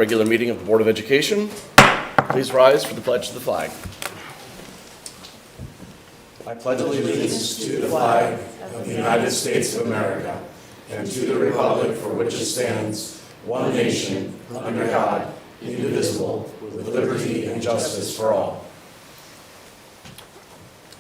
regular meeting of the Board of Education. Please rise for the pledge to the flag. I pledge Allegiance to the flag of the United States of America and to the republic for which it stands, one nation, under God, indivisible, with liberty and justice for all.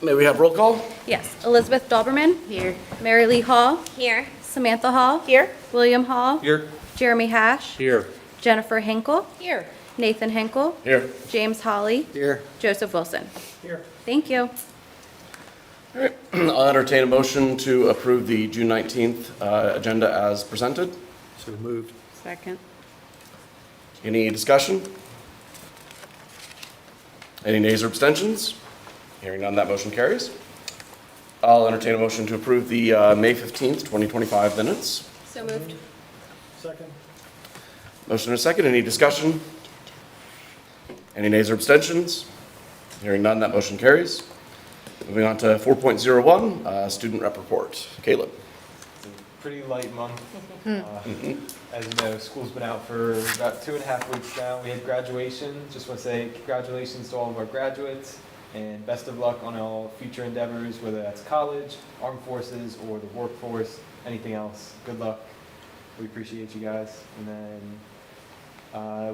May we have roll call? Yes. Elizabeth Doberman. Here. Mary Lee Hall. Here. Samantha Hall. Here. William Hall. Here. Jeremy Hash. Here. Jennifer Hinkle. Here. Nathan Hinkle. Here. James Holly. Here. Joseph Wilson. Here. Thank you. I'll entertain a motion to approve the June 19th agenda as presented. So moved. Second. Any discussion? Any nays or abstentions? Hearing none, that motion carries. I'll entertain a motion to approve the May 15th, 2025 minutes. So moved. Second. Motion and a second. Any discussion? Any nays or abstentions? Hearing none, that motion carries. Moving on to 4.01, student rep report. Caleb. It's a pretty light month. As you know, school's been out for about 2.5 weeks now. We had graduation. Just want to say congratulations to all of our graduates and best of luck on all future endeavors, whether that's college, armed forces, or the workforce, anything else. Good luck. We appreciate you guys. And then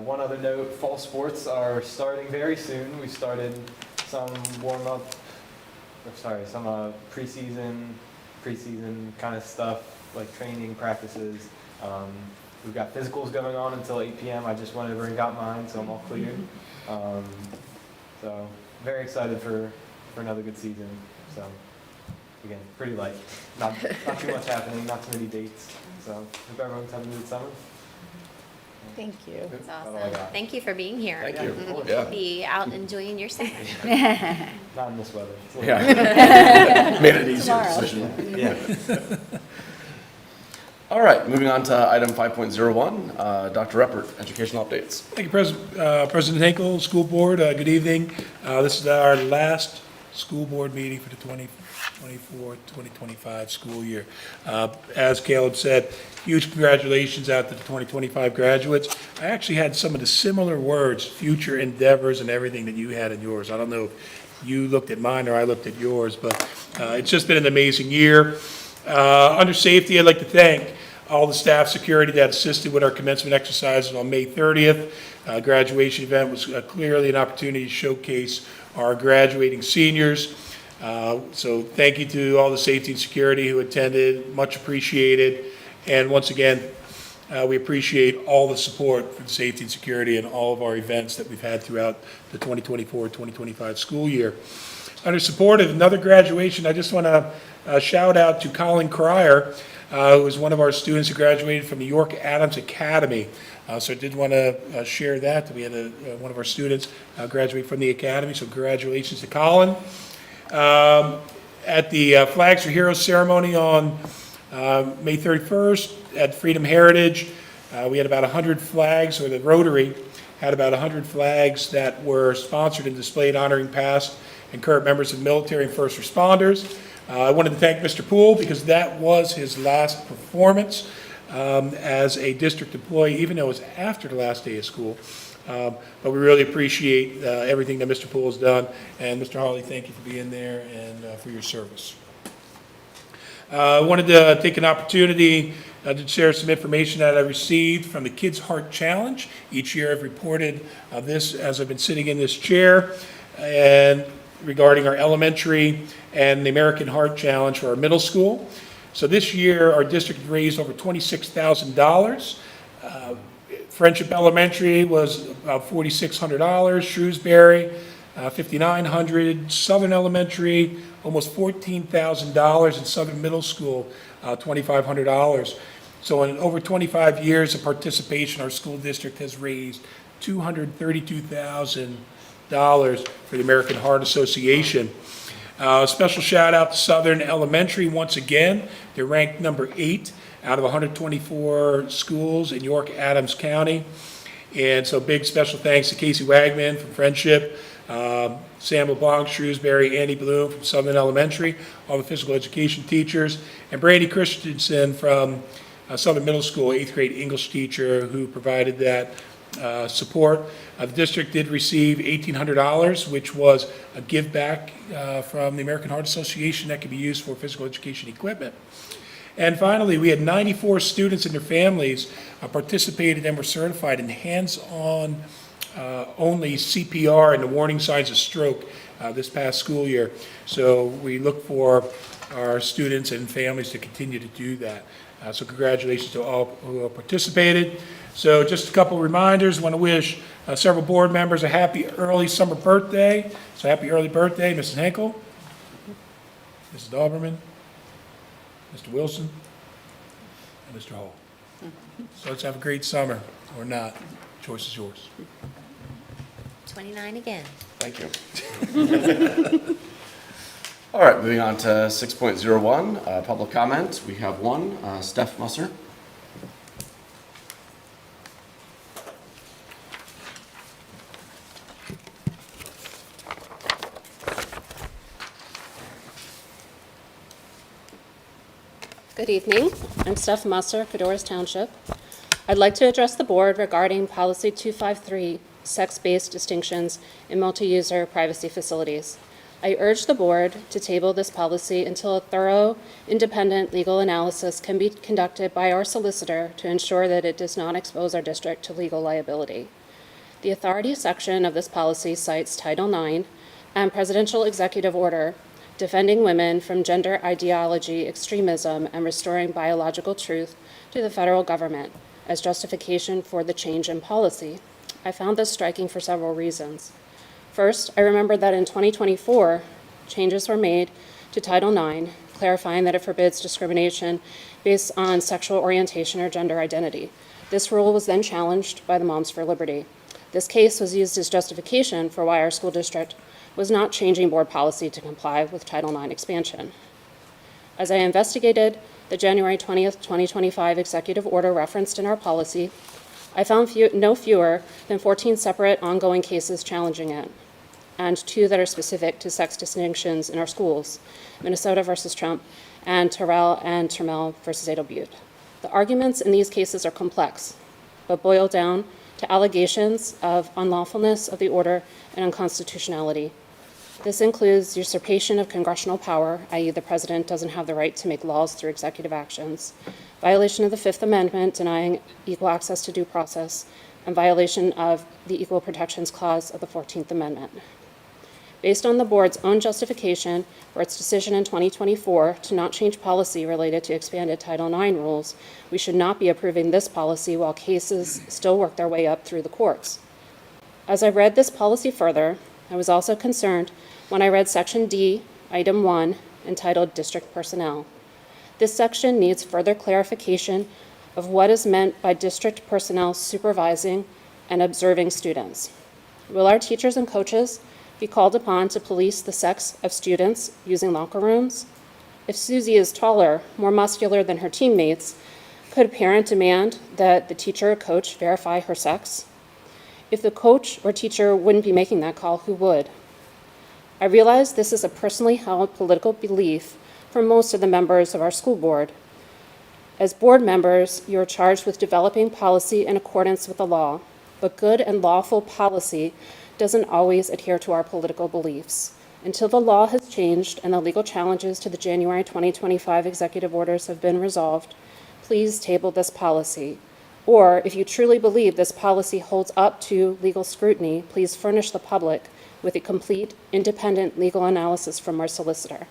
one other note, fall sports are starting very soon. We started some some preseason kind of stuff, like training, practices. We've got physicals going on until 8 p.m. I just went over and got mine, so I'm all cleared. So very excited for another good season. So again, pretty light. Not too much happening, not too many dates. So hope everyone's having a good summer. Thank you. That's That's all I awesome. got. Thank you for being here. Thank you. Mhm. Yeah. Be out enjoying your summer. Not in this weather. It's a little- Yeah. Made it easier decision. Yeah. All right, moving on to item 5.01, Dr. Reppert, educational updates. Thank you, President Hinkle, School Board. Good evening. This is our last school board meeting for the 2024-2025 school year. As Caleb said, huge congratulations out to the 2025 graduates. I actually had some of the similar words, future endeavors and everything that you had in yours. I don't know if you looked at mine or I looked at yours, but it's just been an amazing year. Under safety, I'd like to thank all the staff security that assisted with our commencement exercises on May 30th. Graduation event was clearly an opportunity to showcase our graduating seniors. So thank you to all the safety and security who attended, much appreciated. And once again, we appreciate all the support for the safety and security and all of our events that we've had throughout the 2024-2025 school year. Under support of another graduation, I just want to shout out to Colin Cryer, who was one of our students who graduated from the York Adams Academy. So I did want to share that we had one of our students graduate from the academy, so congratulations to Colin. At the Flags for Heroes ceremony on May 31st at Freedom Heritage, we had about 100 flags, or the Rotary had about 100 flags that were sponsored and displayed honoring past and current members of military and first responders. I wanted to thank Mr. Poole because that was his last performance as a district employee, even though it was after the last day of school. But we really appreciate everything that Mr. Poole has done. And Mr. Hawley, thank you for being there and for your service. I wanted to take an opportunity to share some information that I received from the Kids Heart Challenge. Each year I've reported this as I've been sitting in this chair, and regarding our elementary and the American Heart Challenge for our middle school. So this year, our district raised over $26,000. Friendship Elementary was about $4,600, Shrewsbury, $5,900, Southern Elementary, almost $14,000, and Southern Middle School, $2,500. So in over 25 years of participation, our school district has raised $232,000 for the American Heart Association. Special shout out to Southern Elementary once again. They're ranked number 8 out of 124 schools in York Adams County. And so big special thanks to Casey Wagman from Friendship, Sam LeBlanc, Shrewsbury, Andy Bloom from Southern Elementary, all the physical education teachers, and Brandy Christensen from Southern Middle School, 8th grade English teacher who provided that support. The district did receive $1,800, which was a give back from the American Heart Association that could be used for physical education equipment. And finally, we had 94 students and their families participated and were certified in hands-on only CPR and the warning signs of stroke this past school year. So we look for our students and families to continue to do that. So congratulations to all who have participated. So just a couple reminders, want to wish several board members a happy early summer birthday. So happy early birthday, Mrs. Henkel, Mrs. Dauberman, Mr. Wilson, and Mr. Hall. So let's have a great summer, or not. Choice is yours. 29 again. Thank you. All right, moving on to 6.01, public comment. We have one, Steph Musser. Good evening. I'm Steph Musser, Fedorus Township. I'd like to address the board regarding Policy 253, sex-based distinctions in multi-user privacy facilities. I urge the board to table this policy until a thorough, independent legal analysis can be conducted by our solicitor to ensure that it does not expose our district to legal liability. The authority section of this policy cites Title IX and Presidential Executive Order Defending Women from Gender Ideology, Extremism, and Restoring Biological Truth to the federal government as justification for the change in policy. I found this striking for several reasons. First, I remember that in 2024, changes were made to Title IX, clarifying that it forbids discrimination based on sexual orientation or gender identity. This rule was then challenged by the Moms for Liberty. This case was used as justification for why our school district was not changing board policy to comply with Title IX expansion. As I investigated the January 20th, 2025 executive order referenced in our policy, I found no fewer than 14 separate ongoing cases challenging it, and 2 that are specific to sex distinctions in our schools, Minnesota versus Trump, and Terrell and Turmel versus Adel Butte. The arguments in these cases are complex, but boil down to allegations of unlawfulness of the order and unconstitutionality. This includes usurpation of congressional power, i.e. the president doesn't have the right to make laws through executive actions, violation of the Fifth Amendment denying equal access to due process, and violation of the Equal Protections Clause of the 14th Amendment. Based on the board's own justification for its decision in 2024 to not change policy related to expanded Title IX rules, we should not be approving this policy while cases still work their way up through the courts. As I read this policy further, I was also concerned when I read Section D, Item 1, entitled District Personnel. This section needs further clarification of what is meant by district personnel supervising and observing students. Will our teachers and coaches be called upon to police the sex of students using locker rooms? If Susie is taller, more muscular than her teammates, could a parent demand that the teacher or coach verify her sex? If the coach or teacher wouldn't be making that call, who would? I realize this is a personally held political belief for most of the members of our school board. As board members, you are charged with developing policy in accordance with the law, but good and lawful policy doesn't always adhere to our political beliefs. Until the law has changed and the legal challenges to the January 2025 executive orders have been resolved, please table this policy. Or if you truly believe this policy holds up to legal scrutiny, please furnish the public with a complete, independent legal analysis from our solicitor.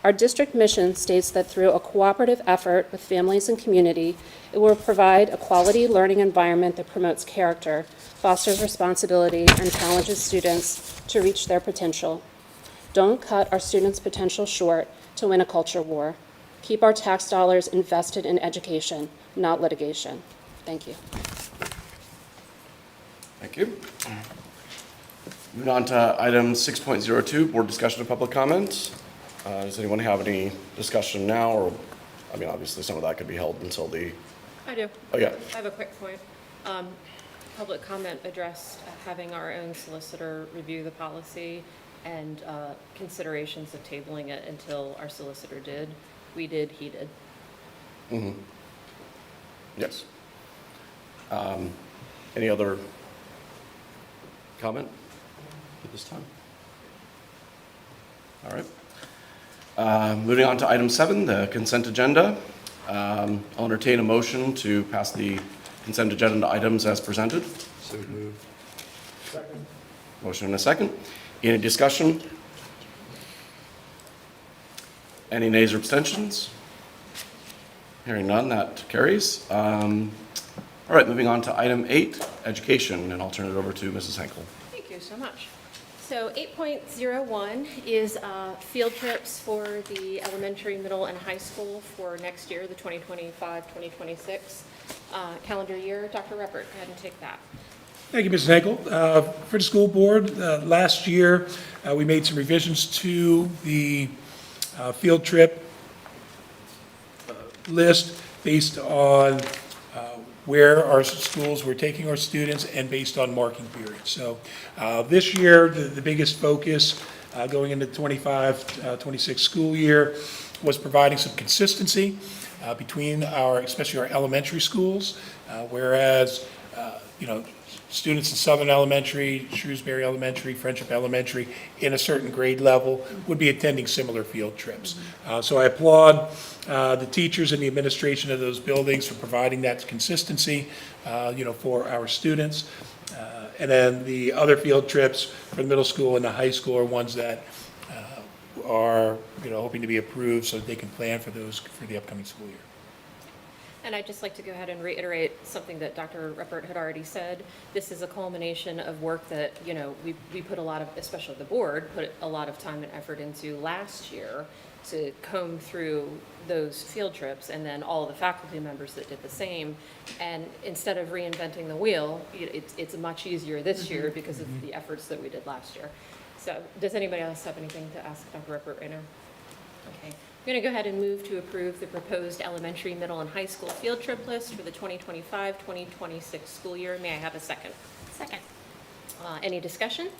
Our district mission states that through a cooperative effort with families and community, it will provide a quality learning environment that promotes character, fosters responsibility, and challenges students to reach their potential. Don't cut our students' potential short to win a culture war. Keep our tax dollars invested in education, not litigation. Thank you. Thank you. Moving on to item 6.02, board discussion and public comment. Does anyone have any discussion now, or, I mean, obviously some of that could be held until the, I do. oh yeah. I have a quick point. Public comment addressed having our own solicitor review the policy and considerations of tabling it until our solicitor did. We did, he did. Yes. Any other comment at this time? All right. Moving on to item 7, the consent agenda. I'll entertain a motion to pass the consent agenda items as presented. So moved. Second. Motion and a second. Any discussion? Any nays or abstentions? Hearing none, that carries. All right, moving on to item 8, education, and I'll turn it over to Mrs. Henkel. Thank you so much. So 8.01 is field trips for the elementary, middle, and high school for next year, the 2025-2026 calendar year. Dr. Ruppert, go ahead and take that. Thank you, Mrs. Henkel. For the school board, last year, we made some revisions to the field trip list based on where our schools were taking our students and based on marking periods. So this year, the biggest focus going into the 25-26 school year was providing some consistency between especially our elementary schools, whereas, students in Southern Elementary, Shrewsbury Elementary, Friendship Elementary, in a certain grade level, would be attending similar field trips. So I applaud the teachers and the administration of those buildings for providing that consistency, for our students. And then the other field trips for the middle school and the high school are ones that are, hoping to be approved so that they can plan for those for the upcoming school year. And I'd just like to go ahead and reiterate something that Dr. Ruppert had already said. This is a culmination of work that, we put a lot of, especially the board, put a lot of time and effort into last year to comb through those field trips, and then all the faculty members that did the same. And instead of reinventing the wheel, it's much easier this year because of the efforts that we did last year. So does anybody else have anything to ask Dr. Ruppert right now? Okay. I'm going to go ahead and move to approve the proposed elementary, middle, and high school field trip list for the 2025-2026 school year. May I have a second? Second. Any discussion?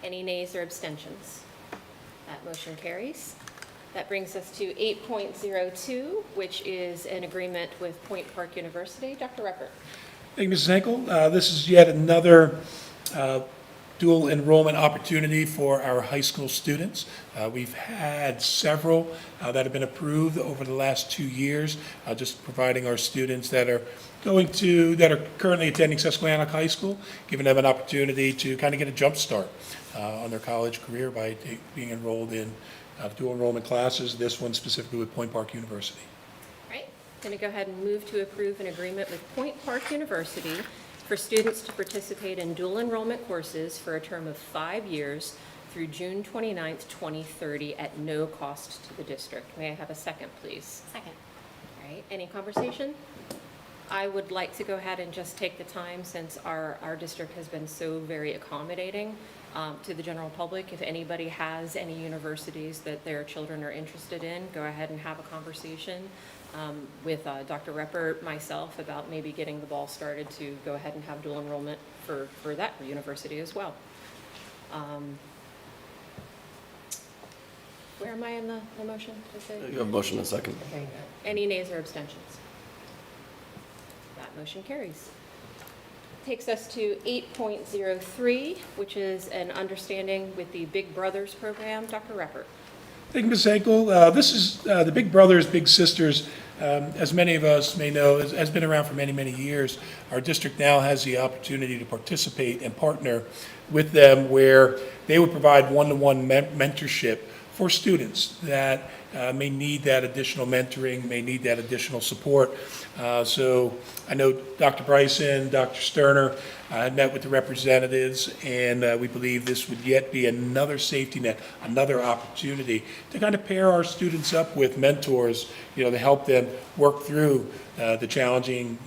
Any nays or abstentions? That motion carries. That brings us to 8.02, which is an agreement with Point Park University. Dr. Ruppert. Thank you, Mrs. Henkel. This is yet another dual enrollment opportunity for our high school students. We've had several that have been approved over the last 2 years, just providing our students that are currently attending Susquehannock High School, giving them an opportunity to kind of get a jump start on their college career by being enrolled in dual enrollment classes, this one specifically with Point Park University. All right. Going to go ahead and move to approve an agreement with Point Park University for students to participate in dual enrollment courses for a term of 5 years through June 29th, 2030 at no cost to the district. May I have a second, please? Second. All right, any conversation? I would like to go ahead and just take the time, since our district has been so very accommodating to the general public. If anybody has any universities that their children are interested in, go ahead and have a conversation with Dr. Ruppert, myself, about maybe getting the ball started to go ahead and have dual enrollment for that university as well. Where am I in the motion? You have a motion and a second. Okay. Any nays or abstentions? That motion carries. Takes us to 8.03, which is an understanding with the Big Brothers program. Dr. Ruppert. Thank you, Ms. Henkel. This is the Big Brothers Big Sisters, as many of us may know, has been around for many, many years. Our district now has the opportunity to participate and partner with them, where they would provide one-to-one mentorship for students that may need that additional mentoring, may need that additional support. So I know Dr. Bryson, Dr. Sterner met with the representatives, and we believe this would yet be another safety net, another opportunity to kind of pair our students up with mentors, to help them work through the challenging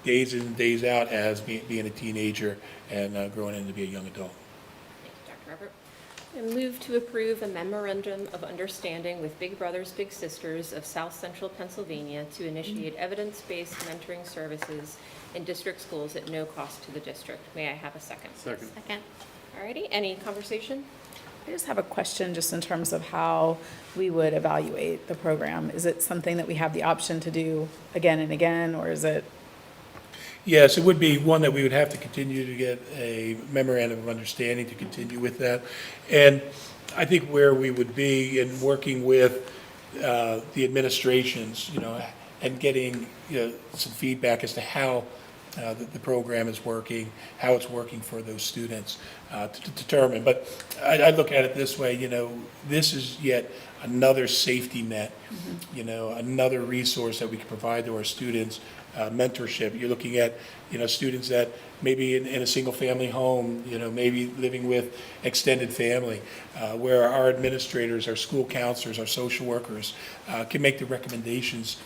days in and days out as being a teenager and growing into be a young adult. Thank you, Dr. Ruppert. And move to approve a memorandum of understanding with Big Brothers Big Sisters of South Central Pennsylvania to initiate evidence-based mentoring services in district schools at no cost to the district. May I have a second? Second. Second. All righty, any conversation? I just have a question just in terms of how we would evaluate the program. Is it something that we have the option to do again and again, or is it? Yes, it would be one that we would have to continue to get a memorandum of understanding to continue with that. And I think where we would be in working with the administrations, and getting, some feedback as to how the program is working, how it's working for those students to determine. But I look at it this way, this is yet another safety net, another resource that we can provide to our students, mentorship. You're looking at, students that maybe in a single-family home, maybe living with extended family, where our administrators, our school counselors, our social workers can make the recommendations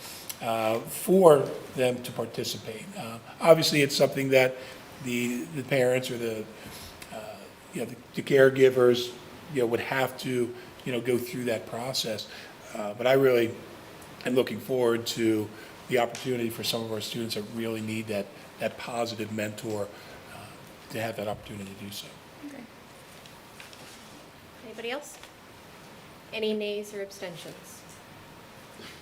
for them to participate. Obviously, it's something that the parents or the caregivers, would have to, go through that process. But I really am looking forward to the opportunity for some of our students that really need that positive mentor to have that opportunity to do so. Anybody else? Any nays or abstentions?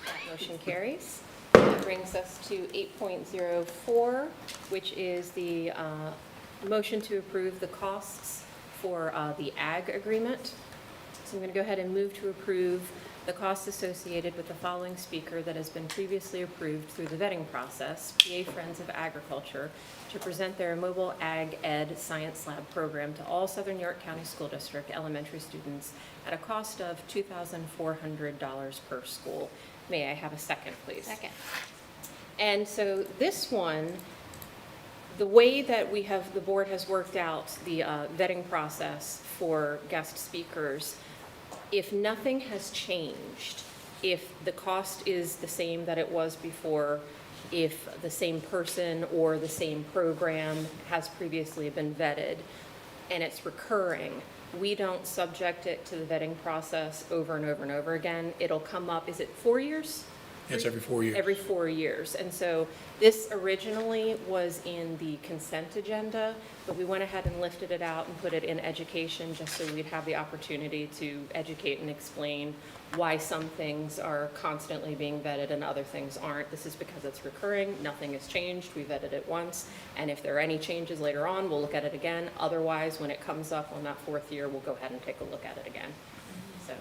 That motion carries. That brings us to 8.04, which is the motion to approve the costs for the ag agreement. So I'm going to go ahead and move to approve the costs associated with the following speaker that has been previously approved through the vetting process, PA Friends of Agriculture, to present their Mobile Ag Ed Science Lab program to all Southern York County School District elementary students at a cost of $2,400 per school. May I have a second, please? Second. And so this one, the way that the board has worked out the vetting process for guest speakers, if nothing has changed, if the cost is the same that it was before, if the same person or the same program has previously been vetted, and it's recurring, we don't subject it to the vetting process over and over and over again. It'll come up, is it 4 years? It's every 4 years. Every 4 years. And so this originally was in the consent agenda, but we went ahead and lifted it out and put it in education just so we'd have the opportunity to educate and explain why some things are constantly being vetted and other things aren't. This is because it's recurring, nothing has changed, we vetted it once, and if there are any changes later on, we'll look at it again. Otherwise, when it comes up on that 4th year, we'll go ahead and take a look at it again. So,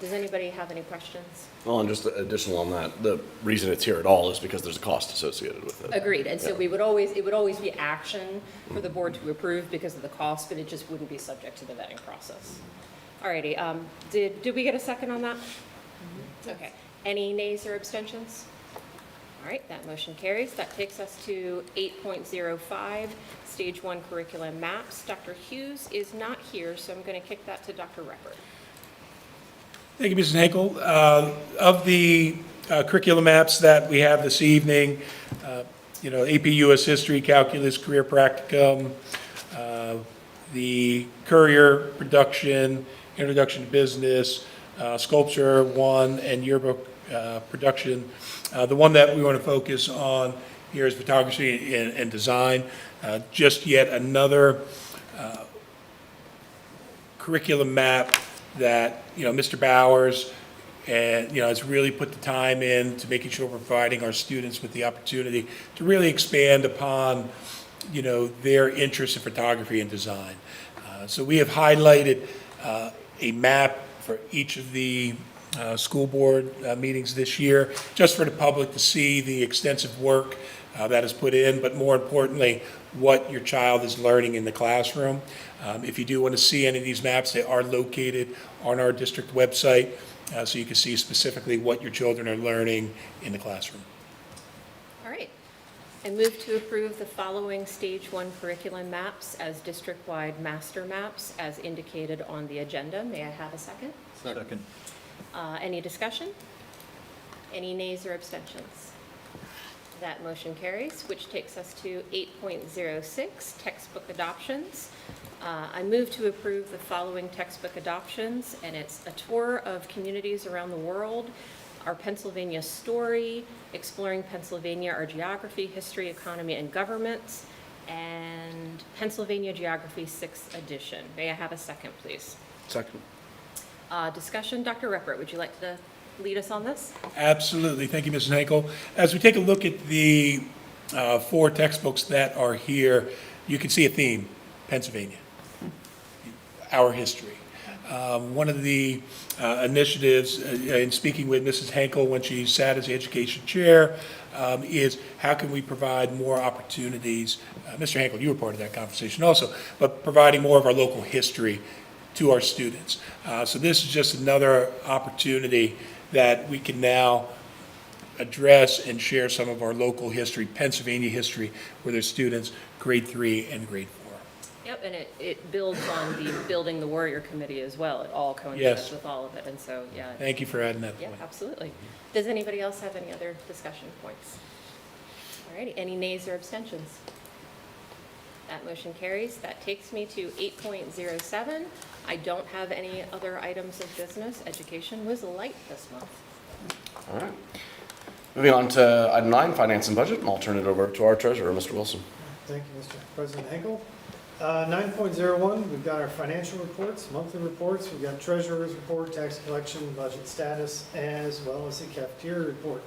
does anybody have any questions? Well, and just additional on that, the reason it's here at all is because there's a cost associated with it. Agreed, and so it would always be action for the board to approve because of the cost, but it just wouldn't be subject to the vetting process. Alrighty, did we get a second on that? Okay, any nays or abstentions? All right, that motion carries. That takes us to 8.05, Stage 1 curriculum maps. Dr. Hughes is not here, so I'm going to kick that to Dr. Reppert. Thank you, Mrs. Henkel. Of the curriculum maps that we have this evening, AP US History, Calculus, Career Practicum, the Courier Production, Introduction to Business, Sculpture 1, and Yearbook Production. The one that we want to focus on here is Photography and Design. Just yet another curriculum map that, Mr. Bowers and, has really put the time in to making sure we're providing our students with the opportunity to really expand upon, their interest in photography and design. So we have highlighted a map for each of the school board meetings this year, just for the public to see the extensive work that is put in, but more importantly, what your child is learning in the classroom. If you do want to see any of these maps, they are located on our district website, so you can see specifically what your children are learning in the classroom. All right. I move to approve the following Stage 1 curriculum maps as district-wide master maps as indicated on the agenda. May I have a second? Second. Any discussion? Any nays or abstentions? That motion carries, which takes us to 8.06, textbook adoptions. I move to approve the following textbook adoptions, and it's A Tour of Communities Around the World, Our Pennsylvania Story, Exploring Pennsylvania, Our Geography, History, Economy, and Government, and Pennsylvania Geography 6th edition. May I have a second, please? Second. Discussion, Dr. Reppert, would you like to lead us on this? Absolutely. Thank you, Mrs. Henkel. As we take a look at the 4 textbooks that are here, you can see a theme, Pennsylvania, our history. One of the initiatives, in speaking with Mrs. Henkel when she sat as the education chair, is how can we provide more opportunities? Mr. Henkel, you were part of that conversation also, but providing more of our local history to our students. So this is just another opportunity that we can now address and share some of our local history, Pennsylvania history, with our students, grade 3 and grade 4. Yep, and it builds on the Building the Warrior Committee as well. It all coincides Yes. with all of it, and so, yeah. Thank you for adding that Yeah, point. absolutely. Does anybody else have any other discussion points? All righty, any nays or abstentions? That motion carries. That takes me to 8.07. I don't have any other items of business. Education was light this month. All right. Moving on to item 9, finance and budget, and I'll turn it over to our treasurer, Mr. Wilson. Thank you, Mr. President Henkel. 9.01, we've got our financial reports, monthly reports. We've got treasurer's report, tax collection, budget status, as well as the cafeteria report.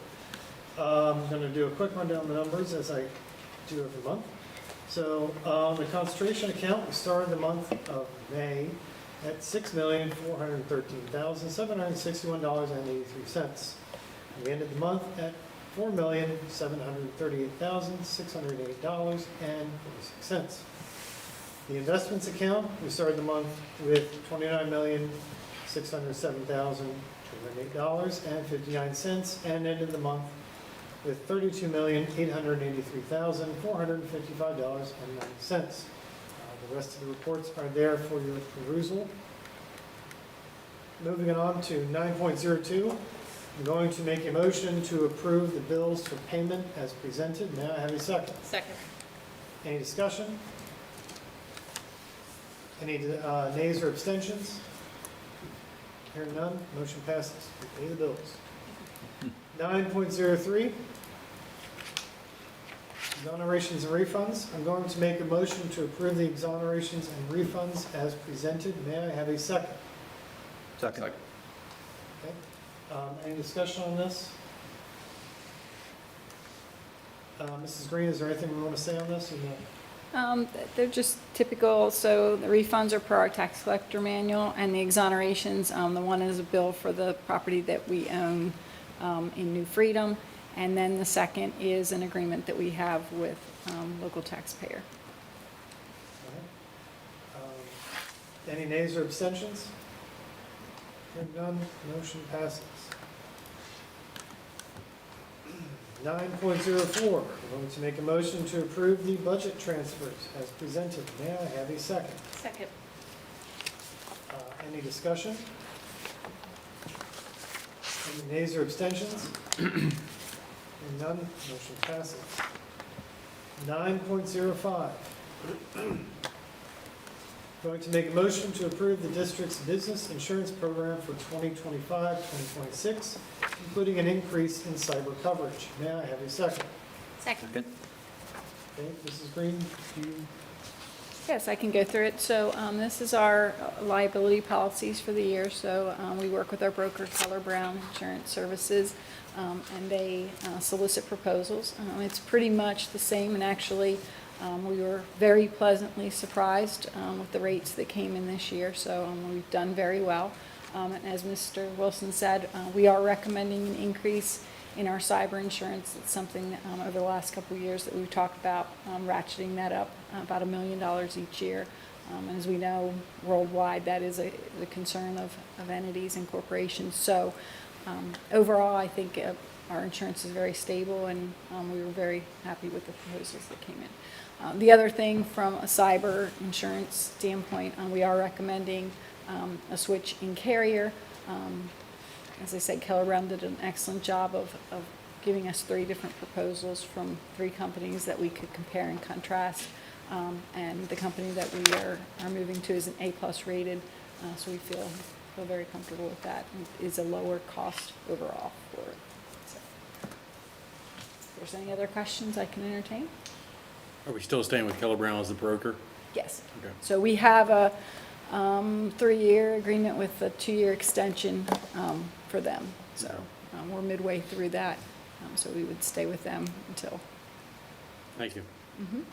I'm going to do a quick rundown of the numbers as I do every month. So on the concentration account, we started the month of May at $6,413,761.83. We ended the month at $4,738,608.46. The investments account, we started the month with $29,607,208.59 and ended the month with $32,883,455.90. The rest of the reports are there for your perusal. Moving on to 9.02, I'm going to make a motion to approve the bills for payment as presented. May I have a second? Second. Any discussion? Any nays or abstentions? Hearing none, motion passes. We pay the bills. 9.03, exonerations and refunds. I'm going to make a motion to approve the exonerations and refunds as presented. May I have a second? Second. Okay. Any discussion on this? Mrs. Green, is there anything we want to say on this? Or no? They're just typical, so the refunds are per our tax collector manual, and the exonerations, the one is a bill for the property that we own in New Freedom, and then the second is an agreement that we have with local taxpayer. Any nays or abstentions? Hearing none, motion passes. 9.04, we're going to make a motion to approve the budget transfers as presented. May I have a second? Second. Any discussion? Any nays or abstentions? Hearing none, motion passes. 9.05. Going to make a motion to approve the district's business insurance program for 2025-2026, including an increase in cyber coverage. May I have a second? Second. Okay, Mrs. Green, do you? Yes, I can go through it. So this is our liability policies for the year. So we work with our broker, Keller Brown Insurance Services, and they solicit proposals. It's pretty much the same, and actually we were very pleasantly surprised with the rates that came in this year. So we've done very well. And as Mr. Wilson said, we are recommending an increase in our cyber insurance. It's something over the last couple of years that we've talked about ratcheting that up about $1 million each year. And as we know, worldwide, that is a concern of entities and corporations. So overall, I think our insurance is very stable, and we were very happy with the proposals that came in. The other thing from a cyber insurance standpoint, we are recommending a switch in carrier. As I said, Keller Brown did an excellent job of giving us 3 different proposals from 3 companies that we could compare and contrast. And the company that we are moving to is an A+ rated, so we feel very comfortable with that. It is a lower cost overall for it. So, if there's any other questions I can entertain? Are we still staying with Keller Brown as the broker? Yes. Okay. So we have a 3-year agreement with a 2-year extension for them. So we're midway through that, so we would stay with them until Thank you. Okay,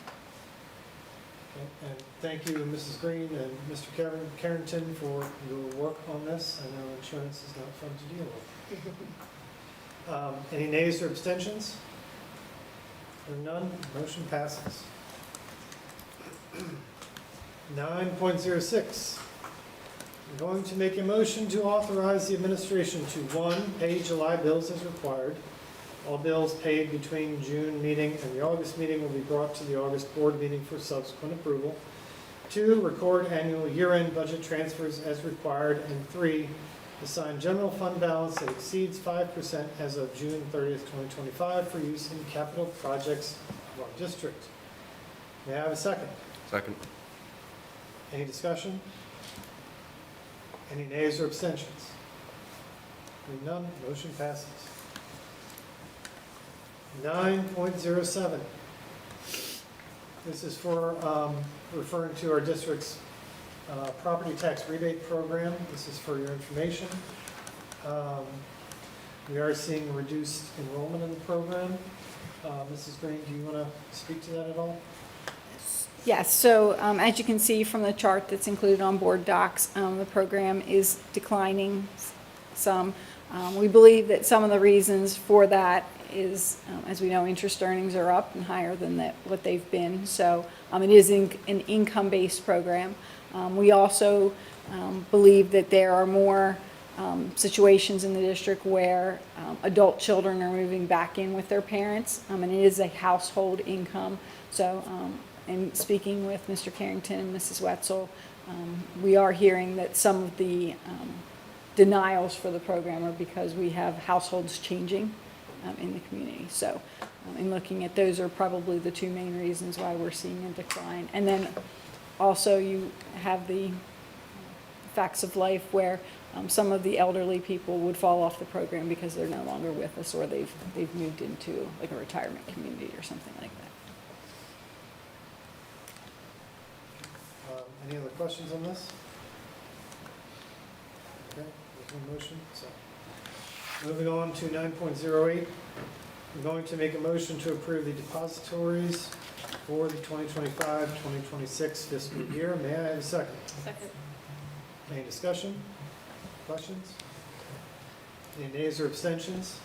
and thank you, Mrs. Green and Mr. Carrington, for your work on this. I know insurance is not fun to deal with. Any nays or abstentions? Hearing none, motion passes. 9.06. I'm going to make a motion to authorize the administration to, 1, pay July bills as required. All bills paid between June meeting and the August meeting will be brought to the August board meeting for subsequent approval. 2, record annual year-end budget transfers as required. And 3, assign general fund balance that exceeds 5% as of June 30th, 2025 for use in capital projects of our district. May I have a second? Second. Any discussion? Any nays or abstentions? Hearing none, motion passes. 9.07. This is for referring to our district's property tax rebate program. This is for your information. We are seeing reduced enrollment in the program. Mrs. Green, do you want to speak to that at all? Yes, so as you can see from the chart that's included on board docs, the program is declining some. We believe that some of the reasons for that is, as we know, interest earnings are up and higher than what they've been. So it is an income-based program. We also believe that there are more situations in the district where adult children are moving back in with their parents, and it is a household income. So, in speaking with Mr. Carrington and Mrs. Wetzel, we are hearing that some of the denials for the program are because we have households changing in the community. So in looking at those are probably the two main reasons why we're seeing a decline. And then also you have the facts of life where some of the elderly people would fall off the program because they're no longer with us, or they've moved into like a retirement community or something like that. Any other questions on this? Okay, there's no motion, so. Moving on to 9.08. I'm going to make a motion to approve the depositories for the 2025-2026 fiscal year. May I have a second? Second. Any discussion? Questions? Any nays or abstentions?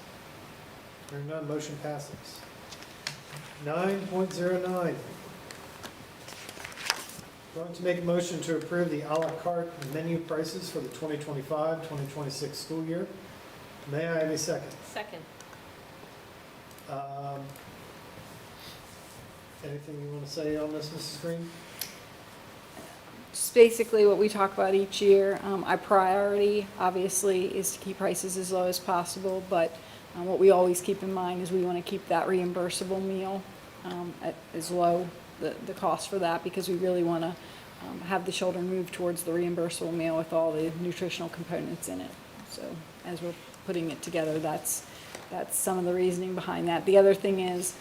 Hearing none, motion passes. 9.09. Going to make a motion to approve the à la carte menu prices for the 2025-2026 school year. May I have a second? Second. Anything you want to say on this, Mrs. Green? Just basically what we talk about each year. Our priority, obviously, is to keep prices as low as possible, but what we always keep in mind is we want to keep that reimbursable meal at as low, the cost for that, because we really want to have the children move towards the reimbursable meal with all the nutritional components in it. So as we're putting it together, that's some of the reasoning behind that. The other thing is,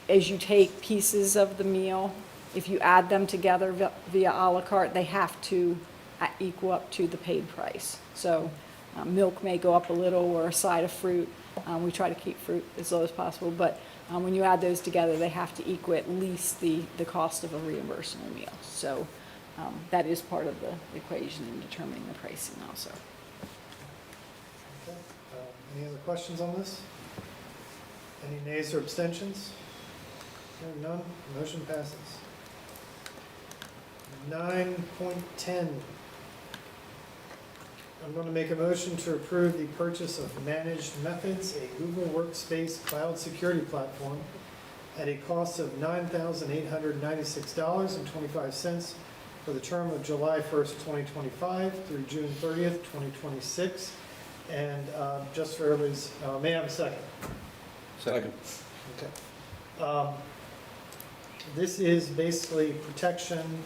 as you take pieces of the meal, if you add them together via à la carte, they have to equal up to the paid price. So milk may go up a little, or a side of fruit. We try to keep fruit as low as possible, but when you add those together, they have to equal at least the cost of a reimbursable meal. So that is part of the equation in determining the pricing also. Okay. Any other questions on this? Any nays or abstentions? Hearing none, motion passes. 9.10. I'm going to make a motion to approve the purchase of Managed Methods, a Google Workspace cloud security platform, at a cost of $9,896.25 for the term of July 1st, 2025 through June 30th, 2026. And just for everybody's, may I have a second? Second. Okay. This is basically protection,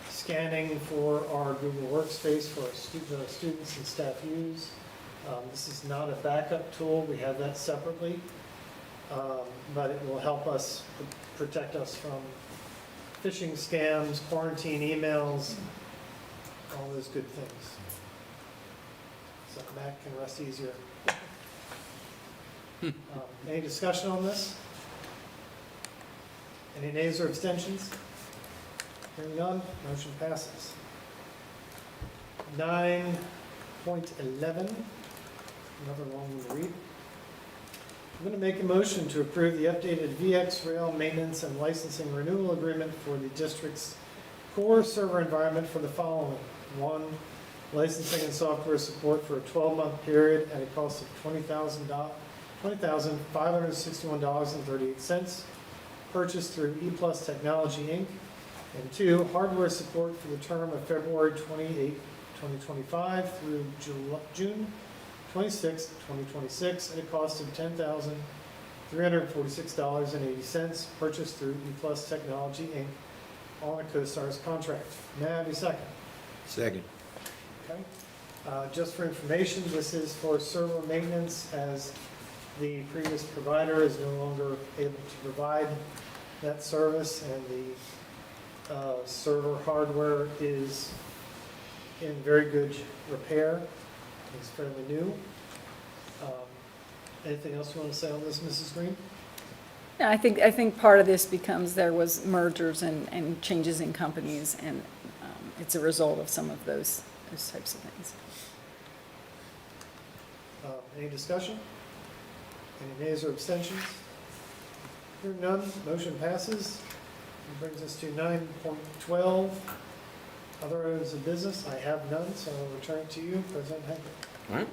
scanning for our Google Workspace for our students and staff use. This is not a backup tool. We have that separately. But it will help us protect us from phishing scams, quarantine emails, all those good things. So Mac can rest easier. Any discussion on this? Any nays or abstentions? Hearing none, motion passes. 9.11, another long one to read. I'm going to make a motion to approve the updated VX Rail maintenance and licensing renewal agreement for the district's core server environment for the following. 1, licensing and software support for a 12-month period at a cost of $20,561.38, purchased through ePlus Technology, Inc. And 2, hardware support for the term of February 28, 2025 through June 26, 2026, at a cost of $10,346.80, purchased through ePlus Technology, Inc. on a CoStarz contract. May I have a second? Second. Okay. Just for information, this is for server maintenance, as the previous provider is no longer able to provide that service, and the server hardware is in very good repair. It's fairly new. Anything else you want to say on this, Mrs. Green? Yeah, I think part of this becomes there was mergers and changes in companies, and it's a result of some of those types of things. Any discussion? Any nays or abstentions? Hearing none, motion passes. That brings us to 9.12, other items of business. I have none, so I'll return it to you, President Henkel. All right.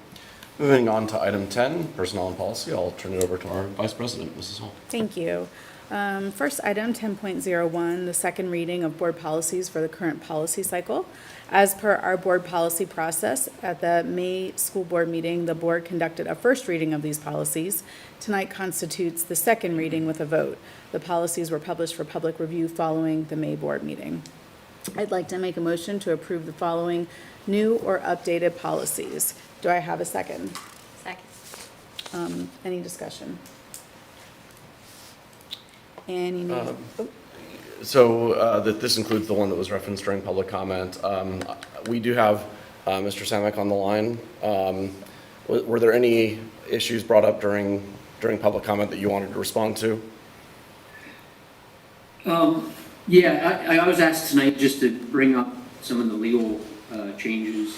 Moving on to item 10, personnel and policy. I'll turn it over to our Vice President, Mrs. Hall. Thank you. First item, 10.01, the second reading of board policies for the current policy cycle. As per our board policy process, at the May school board meeting, the board conducted a first reading of these policies. Tonight constitutes the second reading with a vote. The policies were published for public review following the May board meeting. I'd like to make a motion to approve the following new or updated policies. Do I have a second? Second. Any discussion? Any name? So this includes the one that was referenced during public comment. We do have Mr. Samek on the line. Were there any issues brought up during public comment that you wanted to respond to? Yeah, I was asked tonight just to bring up some of the legal changes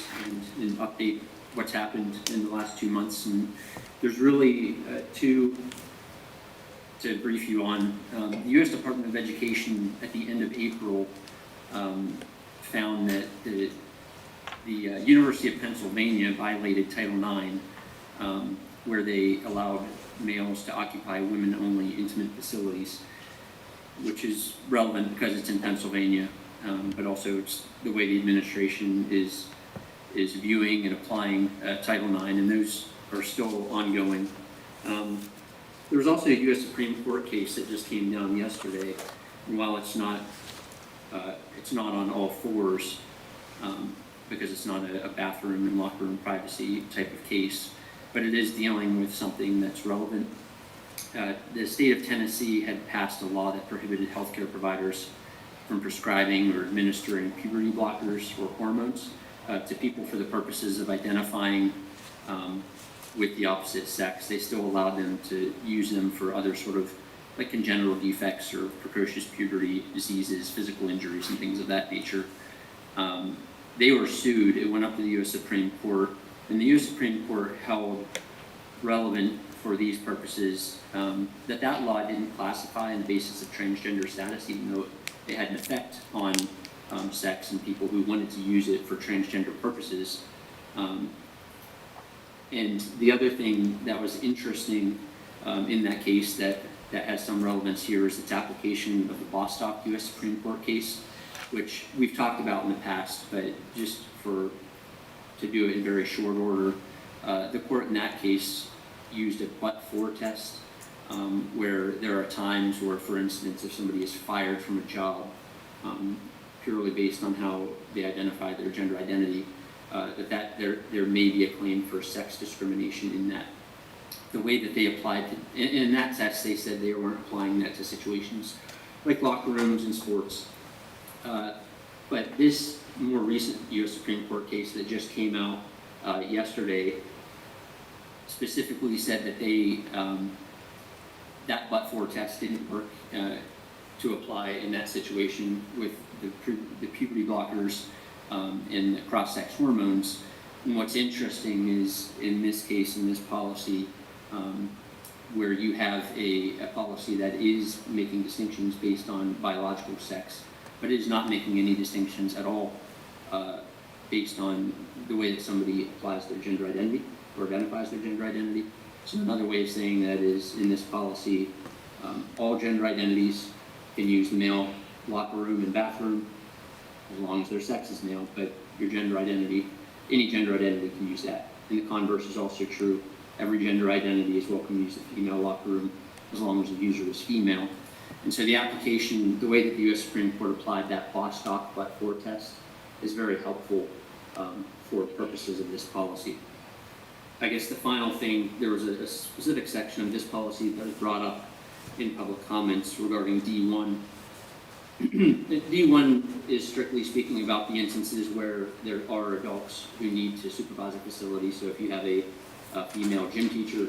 and update what's happened in the last 2 months. And there's really two to brief you on. The U.S. Department of Education at the end of April found that the University of Pennsylvania violated Title IX, where they allowed males to occupy women-only intimate facilities, which is relevant because it's in Pennsylvania, but also it's the way the administration is viewing and applying Title IX, and those are still ongoing. There was also a U.S. Supreme Court case that just came down yesterday, and while it's not on all fours, because it's not a bathroom and locker room privacy type of case, but it is dealing with something that's relevant. The state of Tennessee had passed a law that prohibited healthcare providers from prescribing or administering puberty blockers or hormones to people for the purposes of identifying with the opposite sex. They still allowed them to use them for other sort of like congenital defects or precocious puberty diseases, physical injuries, and things of that nature. They were sued. It went up to the U.S. Supreme Court, and the U.S. Supreme Court held relevant for these purposes that law didn't classify on the basis of transgender status, even though it had an effect on sex and people who wanted to use it for transgender purposes. And the other thing that was interesting in that case that has some relevance here is its application of the Bostock U.S. Supreme Court case, which we've talked about in the past, but just to do it in very short order, the court in that case used a but-for test, where there are times where, for instance, if somebody is fired from a job purely based on how they identify their gender identity, that there may be a claim for sex discrimination in that. The way that they applied in that test, they said they weren't applying that to situations like locker rooms and sports. But this more recent U.S. Supreme Court case that just came out yesterday specifically said that that but-for test didn't work to apply in that situation with the puberty blockers and the cross-sex hormones. And what's interesting is, in this case, in this policy, where you have a policy that is making distinctions based on biological sex, but is not making any distinctions at all based on the way that somebody applies their gender identity or identifies their gender identity. So another way of saying that is, in this policy, all gender identities can use the male locker room and bathroom as long as their sex is male, but your gender identity, any gender identity can use that. And the converse is also true. Every gender identity is welcome to use the female locker room as long as the user is female. And so the application, the way that the U.S. Supreme Court applied that Bostock but-for test is very helpful for purposes of this policy. I guess the final thing, there was a specific section of this policy that was brought up in public comments regarding D1. D1 is strictly speaking about the instances where there are adults who need to supervise a facility. So if you have a female gym teacher,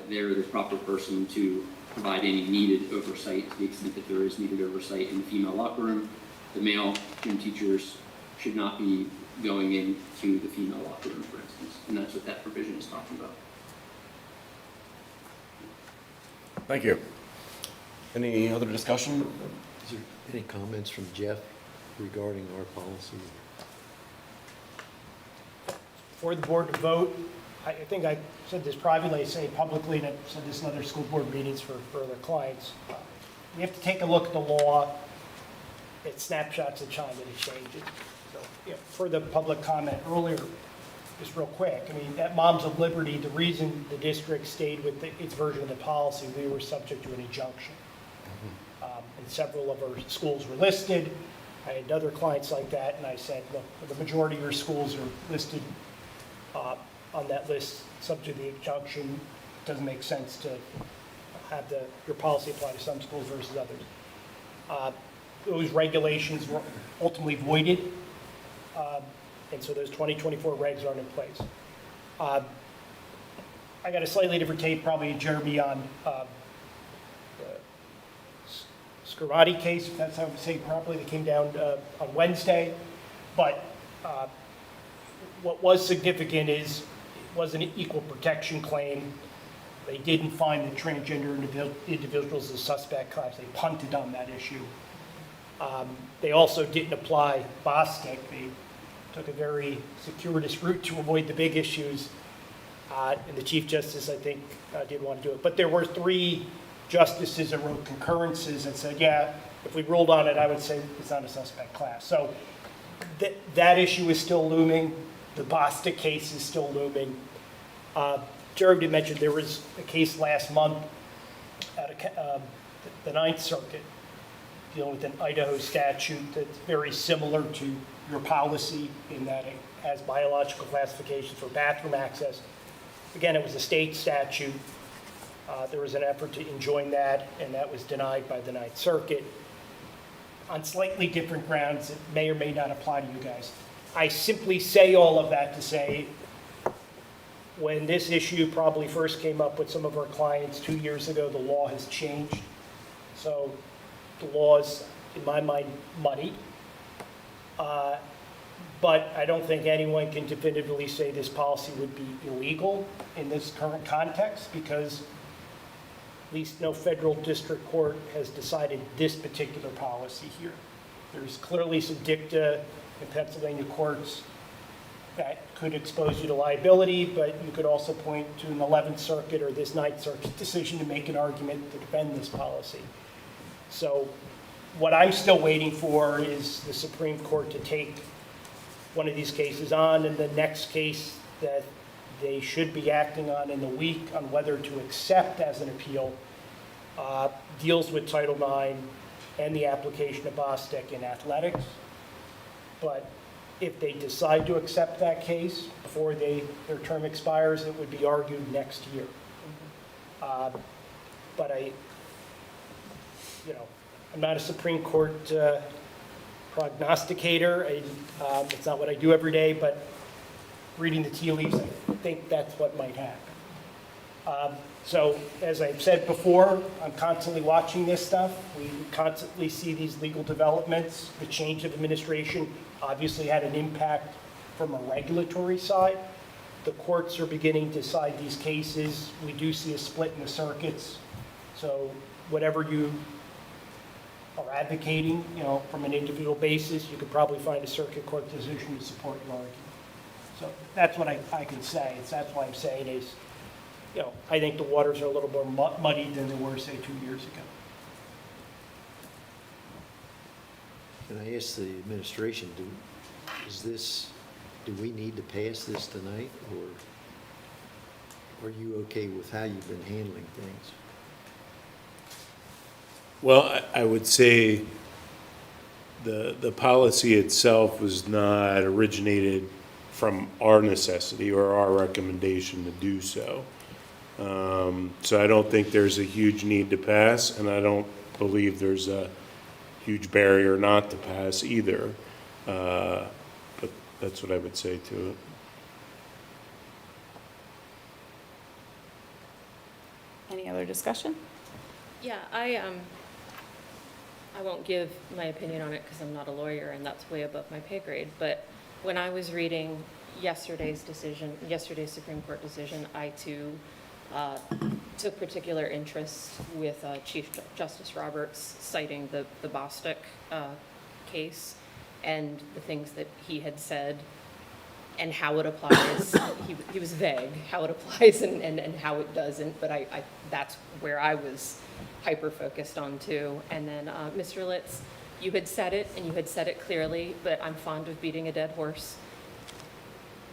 they're the proper person to provide any needed oversight to the extent that there is needed oversight in the female locker room. The male gym teachers should not be going into the female locker room, for instance, and that's what that provision is talking about. Thank you. Any other discussion? Is there any comments from Jeff regarding our policy? For the board to vote, I think I said this privately, I say publicly, and I've said this in other school board meetings for other clients. We have to take a look at the law. It snapshots of time and it changes. So, for the public comment earlier, just real quick, I mean, at Moms of Liberty, the reason the district stayed with its version of the policy, we were subject to an injunction. And several of our schools were listed. I had other clients like that, and I said, look, the majority of your schools are listed on that list, subject to the injunction. It doesn't make sense to have your policy apply to some schools versus others. Those regulations were ultimately voided, and so those 2024 regs aren't in place. I got a slightly different take, probably Jeremy, on the Scarati case, if that's how we say it properly, that came down on Wednesday. But what was significant is it was an equal protection claim. They didn't find the transgender individuals as suspect class. They punted on that issue. They also didn't apply Bostick. They took a very circuitous route to avoid the big issues. And the Chief Justice, I think, did want to do it. But there were 3 justices that wrote concurrences that said, yeah, if we ruled on it, I would say it's not a suspect class. So that issue is still looming. The Bostick case is still looming. Jared did mention there was a case last month at the Ninth Circuit dealing with an Idaho statute that's very similar to your policy in that it has biological classifications for bathroom access. Again, it was a state statute. There was an effort to enjoin that, and that was denied by the Ninth Circuit on slightly different grounds that may or may not apply to you guys. I simply say all of that to say, when this issue probably first came up with some of our clients 2 years ago, the law has changed. So the law is, in my mind, muddy. But I don't think anyone can definitively say this policy would be illegal in this current context, because at least no federal district court has decided this particular policy here. There's clearly some dicta in Pennsylvania courts that could expose you to liability, but you could also point to an 11th Circuit or this 9th Circuit decision to make an argument to defend this policy. So what I'm still waiting for is the Supreme Court to take one of these cases on, and the next case that they should be acting on in the week on whether to accept as an appeal deals with Title IX and the application of Bostick in athletics. But if they decide to accept that case before their term expires, it would be argued next year. But I'm not a Supreme Court prognosticator. It's not what I do every day, but reading the tea leaves, I think that's what might happen. So as I've said before, I'm constantly watching this stuff. We constantly see these legal developments. The change of administration obviously had an impact from a regulatory side. The courts are beginning to decide these cases. We do see a split in the circuits. So whatever you are advocating, from an individual basis, you could probably find a circuit court decision to support your argument. So that's what I can say. That's why I'm saying is, I think the waters are a little more muddied than they were, say, 2 years ago. Can I ask the administration, do we need to pass this tonight, or are you okay with how you've been handling things? Well, I would say the policy itself was not originated from our necessity or our recommendation to do so. So I don't think there's a huge need to pass, and I don't believe there's a huge barrier not to pass either. But that's what I would say to it. Any other discussion? Yeah, I won't give my opinion on it because I'm not a lawyer and that's way above my pay grade. But when I was reading yesterday's Supreme Court decision, I too took particular interest with Chief Justice Roberts citing the Bostick case and the things that he had said and how it applies. He was vague how it applies and how it doesn't, but that's where I was hyper-focused on too. And then, Mr. Litz, you had said it, and you had said it clearly, but I'm fond of beating a dead horse.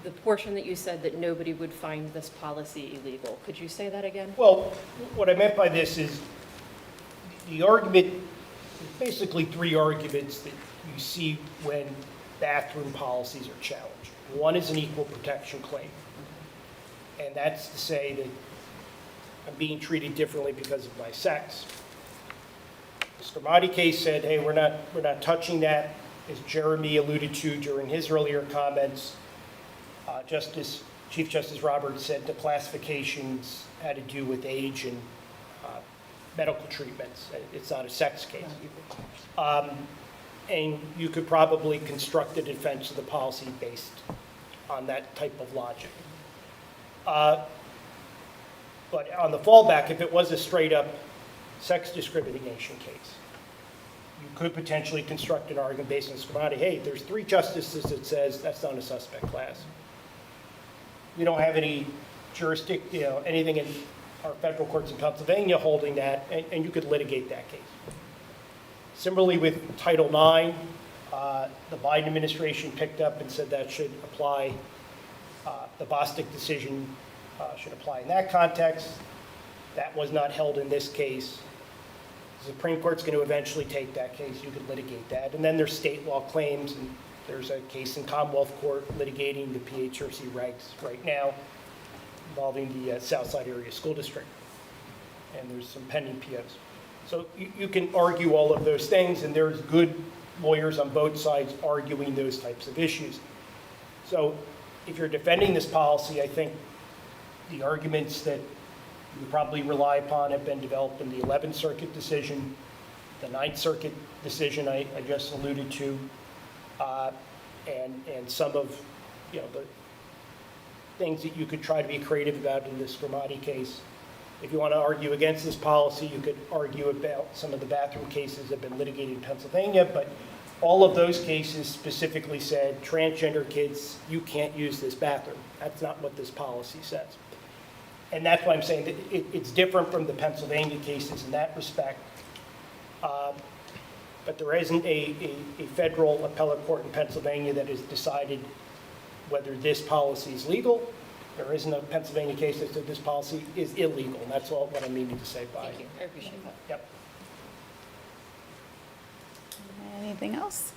The portion that you said that nobody would find this policy illegal, could you say that again? Well, what I meant by this is the argument, basically three arguments that you see when bathroom policies are challenged. One is an equal protection claim, and that's to say that I'm being treated differently because of my sex. The Scarmati case said, hey, we're not touching that. As Jeremy alluded to during his earlier comments, Chief Justice Roberts said the classifications had to do with age and medical treatments. It's not a sex case. And you could probably construct a defense of the policy based on that type of logic. But on the fallback, if it was a straight-up sex discrimination case, you could potentially construct an argument based on Scarmati. Hey, there's 3 justices that says that's not a suspect class. We don't have any jurisdiction, anything in our federal courts in Pennsylvania holding that, and you could litigate that case. Similarly with Title IX, the Biden administration picked up and said that should apply, the Bostick decision should apply in that context. That was not held in this case. The Supreme Court's going to eventually take that case. You could litigate that. And then there's state law claims, and there's a case in Commonwealth Court litigating the PHRC regs right now involving the Southside Area School District. And there's some pending POs. So you can argue all of those things, and there's good lawyers on both sides arguing those types of issues. So if you're defending this policy, I think the arguments that you probably rely upon have been developed in the 11th Circuit decision, the 9th Circuit decision I just alluded to, and some of the things that you could try to be creative about in this Scarmati case. If you want to argue against this policy, you could argue about some of the bathroom cases that have been litigated in Pennsylvania, but all of those cases specifically said, transgender kids, you can't use this bathroom. That's not what this policy says. And that's why I'm saying that it's different from the Pennsylvania cases in that respect. But there isn't a federal appellate court in Pennsylvania that has decided whether this policy is legal. There isn't a Pennsylvania case that said this policy is illegal, and that's all what I'm meaning to say by it. Thank you, I appreciate that. Yep. Anything else?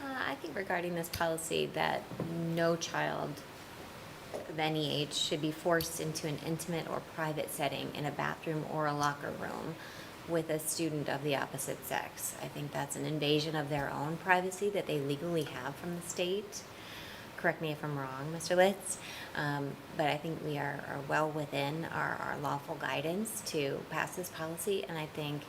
I think regarding this policy that no child of any age should be forced into an intimate or private setting in a bathroom or a locker room with a student of the opposite sex. I think that's an invasion of their own privacy that they legally have from the state. correct me if I'm wrong, Mr. Litz, but I think we are well within our lawful guidance to pass this policy, and I think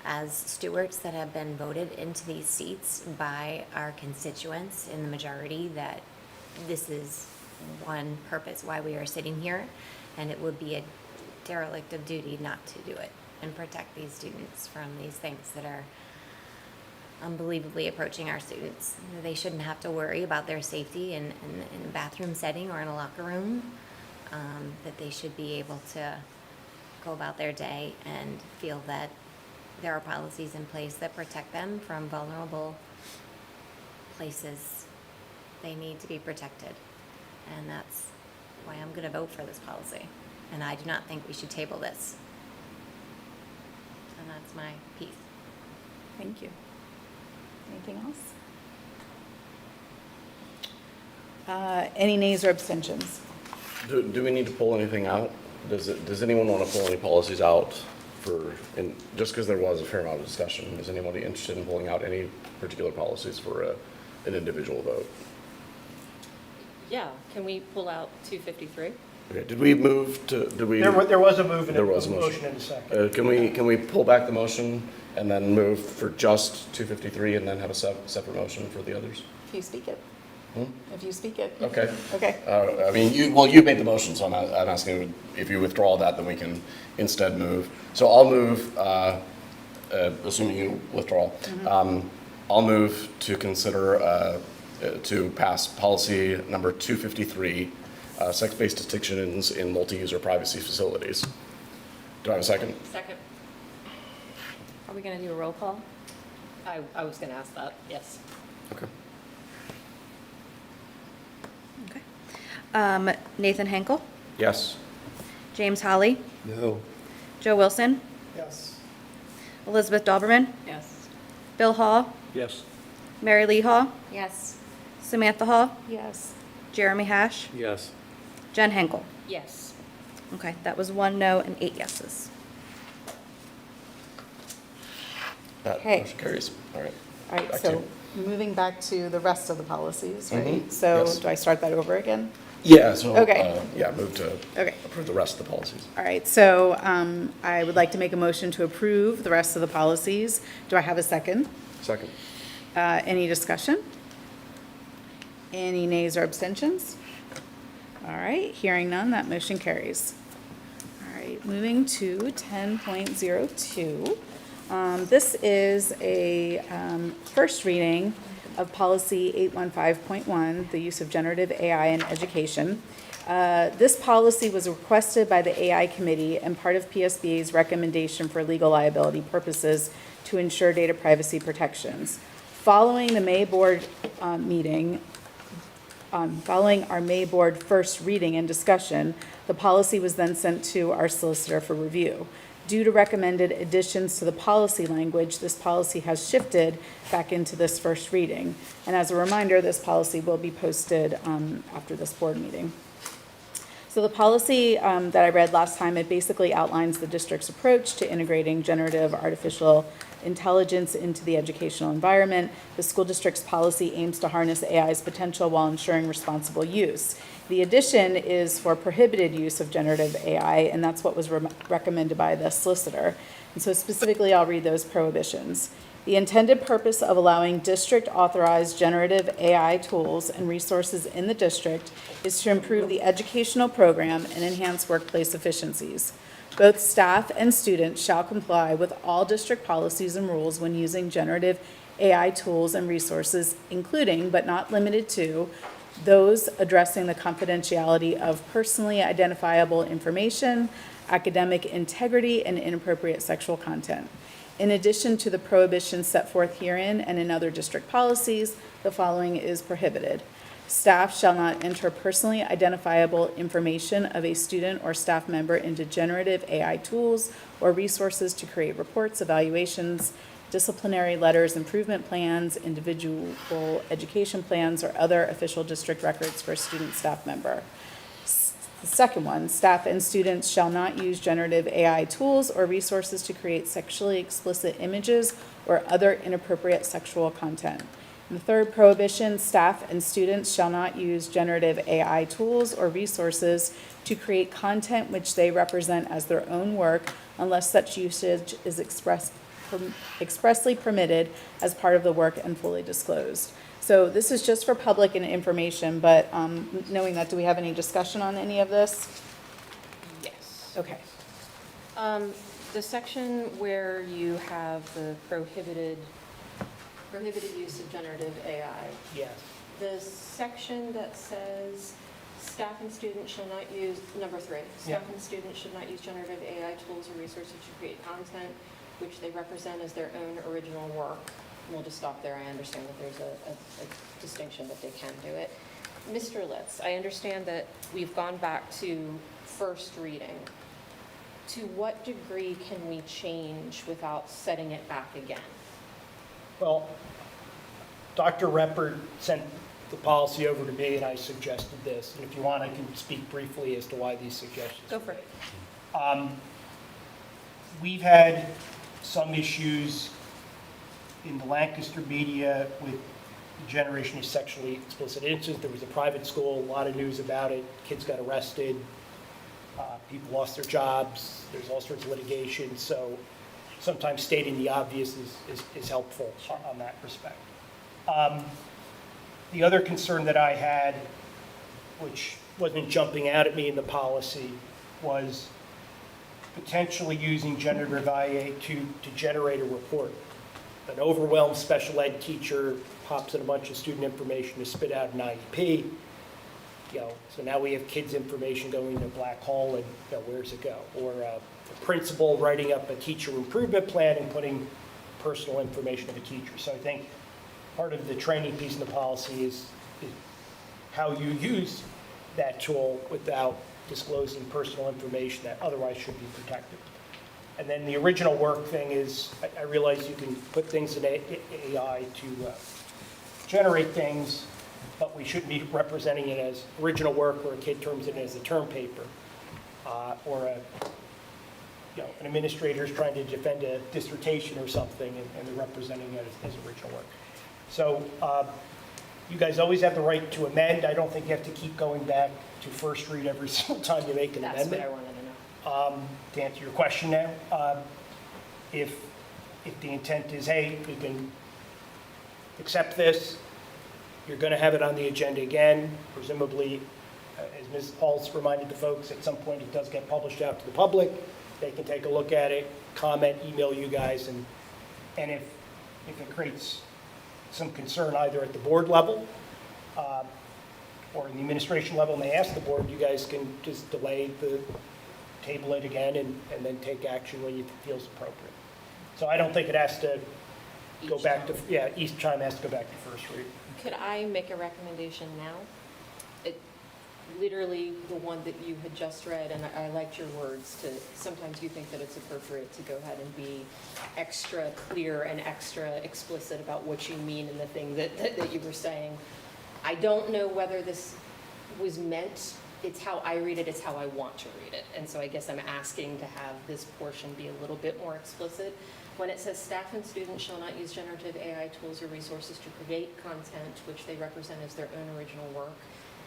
as stewards that have been voted into these seats by our constituents in the majority, that this is one purpose why we are sitting here, and it would be a derelict of duty not to do it and protect these students from these things that are unbelievably approaching our students. They shouldn't have to worry about their safety in a bathroom setting or in a locker room, that they should be able to go about their day and feel that there are policies in place that protect them from vulnerable places. They need to be protected. And that's why I'm going to vote for this policy. And I do not think we should table this. And that's my piece. Thank you. Anything else? Any nays or abstentions? Do we need to pull anything out? Does anyone want to pull any policies out just because there was a fair amount of discussion, is anybody interested in pulling out any particular policies for an individual vote? Yeah, can we pull out 253? Okay, did we move to, did we? There was a move and There a was a motion in a second. Can we pull back the motion and then move for just 253 and then have a separate motion for the others? If you speak it. Hmm? If you speak it. Okay. Okay. I mean, you made the motion, so I'm asking if you withdraw that, then we can instead move. So I'll move, assuming you withdraw, I'll move to consider, to pass policy number 253, sex-based distinctions in multi-user privacy facilities. Do I have a second? Second. Are we going to do a roll call? I was going to ask that, yes. Okay. Nathan Henkel, Yes. James Holly, No. Joe Wilson, Yes. Elizabeth Dauberman, Yes. Bill Hall, Yes. Mary Lee Hall, Yes. Samantha Hall, Yes. Jeremy Hash, Yes. Jen Henkel. Yes. Okay, that was 1 no and 8 yeses. That Okay. motion carries. All right. All right, Back to so you. moving back to the rest of the policies, right? Mhm, So yes. do I start that over again? Yeah, so, Okay. move to Okay. approve the rest of the policies. All right, so I would like to make a motion to approve the rest of the policies. Do I have a second? Second. Any discussion? Any nays or abstentions? All right, hearing none, that motion carries. All right, moving to 10.02. This is a first reading of policy 815.1, the use of generative AI in education. This policy was requested by the AI committee and part of PSBA's recommendation for legal liability purposes to ensure data privacy protections. Following the May board meeting, following our May board first reading and discussion, the policy was then sent to our solicitor for review. Due to recommended additions to the policy language, this policy has shifted back into this first reading. And as a reminder, this policy will be posted after this board meeting. So the policy that I read last time, it basically outlines the district's approach to integrating generative artificial intelligence into the educational environment. The school district's policy aims to harness AI's potential while ensuring responsible use. The addition is for prohibited use of generative AI, and that's what was recommended by the solicitor. And so specifically, I'll read those prohibitions. The intended purpose of allowing district-authorized generative AI tools and resources in the district is to improve the educational program and enhance workplace efficiencies. Both staff and students shall comply with all district policies and rules when using generative AI tools and resources, including, but not limited to, those addressing the confidentiality of personally identifiable information, academic integrity, and inappropriate sexual content. In addition to the prohibitions set forth herein and in other district policies, the following is prohibited. Staff shall not enter personally identifiable information of a student or staff member into generative AI tools or resources to create reports, evaluations, disciplinary letters, improvement plans, individual education plans, or other official district records for a student staff member. The second one, staff and students shall not use generative AI tools or resources to create sexually explicit images or other inappropriate sexual content. And the third prohibition, staff and students shall not use generative AI tools or resources to create content which they represent as their own work unless such usage is expressly permitted as part of the work and fully disclosed. So this is just for public and information, but knowing that, do we have any discussion on any of this? Yes. Okay. The section where you have the prohibited use of generative AI, Yes. the section that says staff and students shall not use, number 3, staff and students should not use generative AI tools or resources to create content which they represent as their own original work. We'll just stop there. I understand that there's a distinction that they can do it. Mr. Litz, I understand that we've gone back to first reading. To what degree can we change without setting it back again? Well, Dr. Reppert sent the policy over to me, and I suggested this. And if you want, I can speak briefly as to why these suggestions. Go for it. We've had some issues in the Lancaster media with the generation of sexually explicit incidents. There was a private school, a lot of news about it. Kids got arrested. People lost their jobs. There's all sorts of litigation. So sometimes stating the obvious is helpful on that respect. The other concern that I had, which wasn't jumping out at me in the policy, was potentially using generative AI to generate a report. An overwhelmed special ed teacher pops in a bunch of student information to spit out an IEP. So now we have kids' information going in a black hole, and where's it go? Or a principal writing up a teacher improvement plan and putting personal information of a teacher. So I think part of the training piece in the policy is how you use that tool without disclosing personal information that otherwise should be protected. And then the original work thing is, I realize you can put things in AI to generate things, but we shouldn't be representing it as original work where a kid terms it as a term paper, or an administrator is trying to defend a dissertation or something, and they're representing it as original work. So you guys always have the right to amend. I don't think you have to keep going back to first read every single time you make an That's amendment. what I wanted to know. To answer your question now, if the intent is, hey, we can accept this, you're going to have it on the agenda again, presumably, as Ms. Halls reminded the folks, at some point it does get published out to the public. They can take a look at it, comment, email you guys, and if it creates some concern either at the board level or in the administration level, and they ask the board, you guys can just table it again and then take action when you feel it's appropriate. So I don't think it has to go back to, each time has to go back to first read. Could I make a recommendation now? Literally the one that you had just read, and I liked your words to, sometimes you think that it's appropriate to go ahead and be extra clear and extra explicit about what you mean in the thing that you were saying. I don't know whether this was meant, it's how I read it, it's how I want to read it. And so I guess I'm asking to have this portion be a little bit more explicit. When it says staff and students shall not use generative AI tools or resources to create content which they represent as their own original work,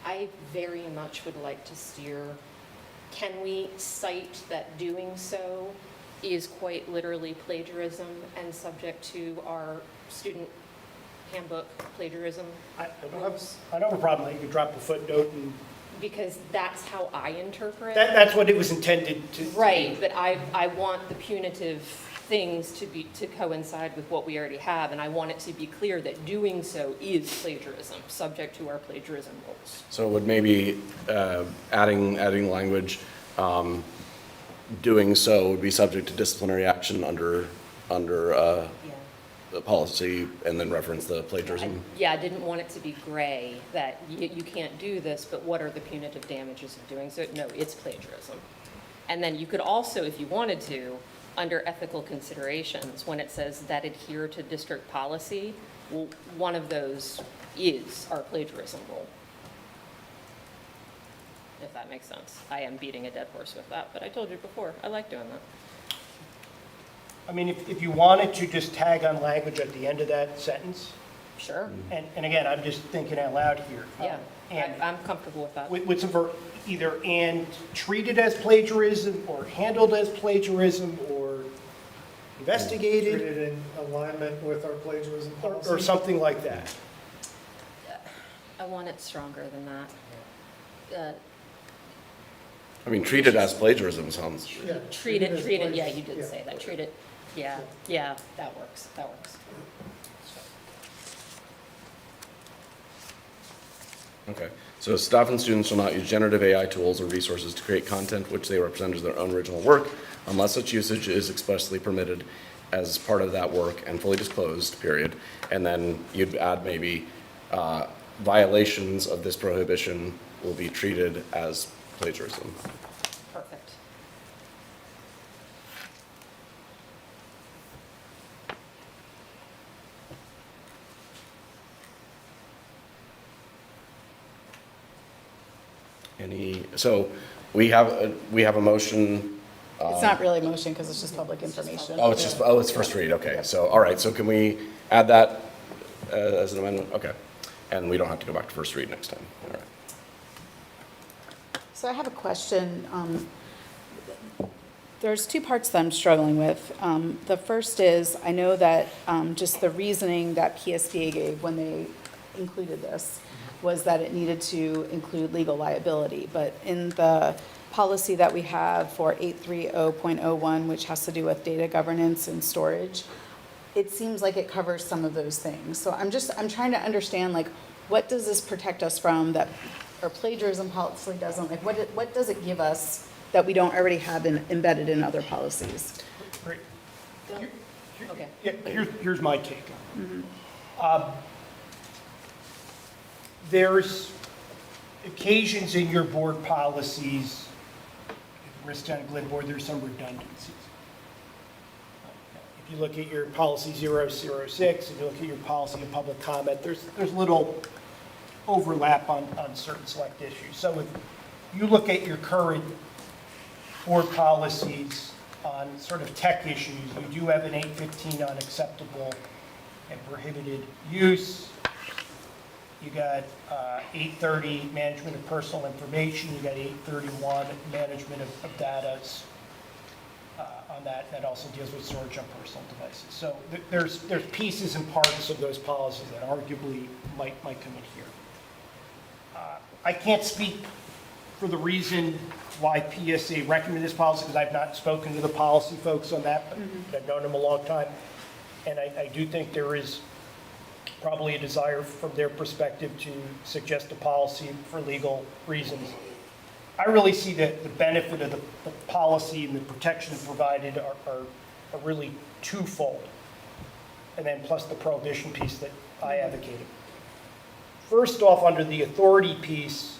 I very much would like to steer, can we cite that doing so is quite literally plagiarism and subject to our student handbook plagiarism? I don't have a problem that you could drop a footnote and. Because that's how I interpret. That's what it was intended to. Right, but I want the punitive things to coincide with what we already have, and I want it to be clear that doing so is plagiarism, subject to our plagiarism rules. So would maybe adding language, doing so would be subject to disciplinary action under the policy, and then reference the plagiarism? Yeah, I didn't want it to be gray, that you can't do this, but what are the punitive damages of doing so? No, it's plagiarism. And then you could also, if you wanted to, under ethical considerations, when it says that adhere to district policy, well, one of those is our plagiarism rule. If that makes sense. I am beating a dead horse with that, but I told you before, I like doing that. I mean, if you wanted to just tag on language at the end of that sentence, Sure, And again, I'm just thinking out loud here. yeah, And I'm comfortable with that. with some, either and treated as plagiarism, or handled as plagiarism, or investigated, Treated in alignment with our plagiarism or policy. something like that. I want it stronger than that. I mean, treated as plagiarism sounds, Yeah, Treat it, as yeah, plagiarism. you did say that, treat it, yeah, that works. okay. So staff and students shall not use generative AI tools or resources to create content which they represent as their own original work unless such usage is expressly permitted as part of that work and fully disclosed, period. And then you'd add maybe, violations of this prohibition will be treated as plagiarism. Perfect. So we have a motion. It's not really a motion because it's just public information. Oh, it's first read, okay. So, all right, so can we add that as an amendment? Okay. And we don't have to go back to first read next time. All right. So I have a question. There's two parts that I'm struggling with. The first is, I know that just the reasoning that PSDA gave when they included this was that it needed to include legal liability. But in the policy that we have for 830.01, which has to do with data governance and storage, it seems like it covers some of those things. So I'm trying to understand, like, what does this protect us from that our plagiarism policy doesn't? Like, what does it give us that we don't already have embedded in other policies? Great. Okay. Yeah, here's my take on it. There's occasions in your board policies, risk down Glen board, there's some redundancies. If you look at your policy 006, if you look at your policy of public comment, there's little overlap on certain select issues. So if you look at your current board policies on sort of tech issues, you do have an 815 on acceptable and prohibited use. You got 830 management of personal information. You got 831 management of data on that. That also deals with storage on personal devices. So there's pieces and parts of those policies that arguably might come in here. I can't speak for the reason why PSA recommended this policy, because I've not spoken to the policy folks on that, but I've known them a long time. And I do think there is probably a desire from their perspective to suggest a policy for legal reasons. I really see that the benefit of the policy and the protections provided are really twofold. And then plus the prohibition piece that I advocated. First off, under the authority piece,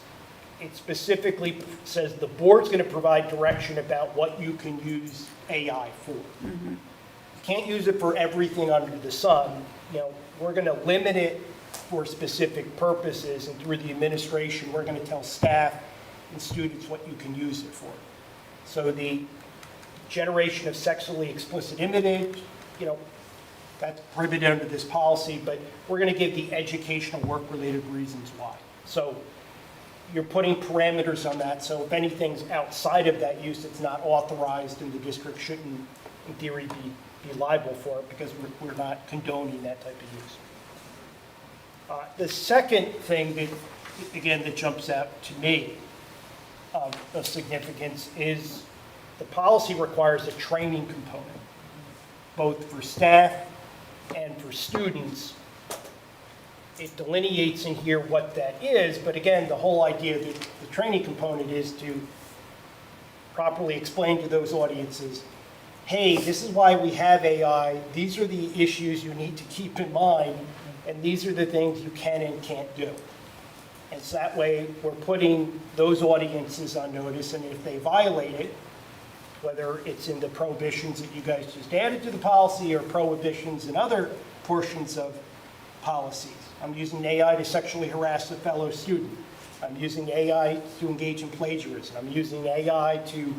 it specifically says the board's going to provide direction about what you can use AI for. You can't use it for everything under the sun. You know, we're going to limit it for specific purposes, and through the administration, we're going to tell staff and students what you can use it for. So the generation of sexually explicit image, you know, that's prohibited under this policy, but we're going to give the educational work-related reasons why. So you're putting parameters on that, so if anything's outside of that use, it's not authorized, and the district shouldn't, in theory, be liable for it, because we're not condoning that type of use. The second thing that, again, that jumps out to me of significance is the policy requires a training component, both for staff and for students. It delineates in here what that is, but again, the whole idea that the training component is to properly explain to those audiences, hey, this is why we have AI, these are the issues you need to keep in mind, and these are the things you can and can't do. And so that way, we're putting those audiences on notice, and if they violate it, whether it's in the prohibitions that you guys just added to the policy or prohibitions in other portions of policies. I'm using AI to sexually harass a fellow student. I'm using AI to engage in plagiarism. I'm using AI to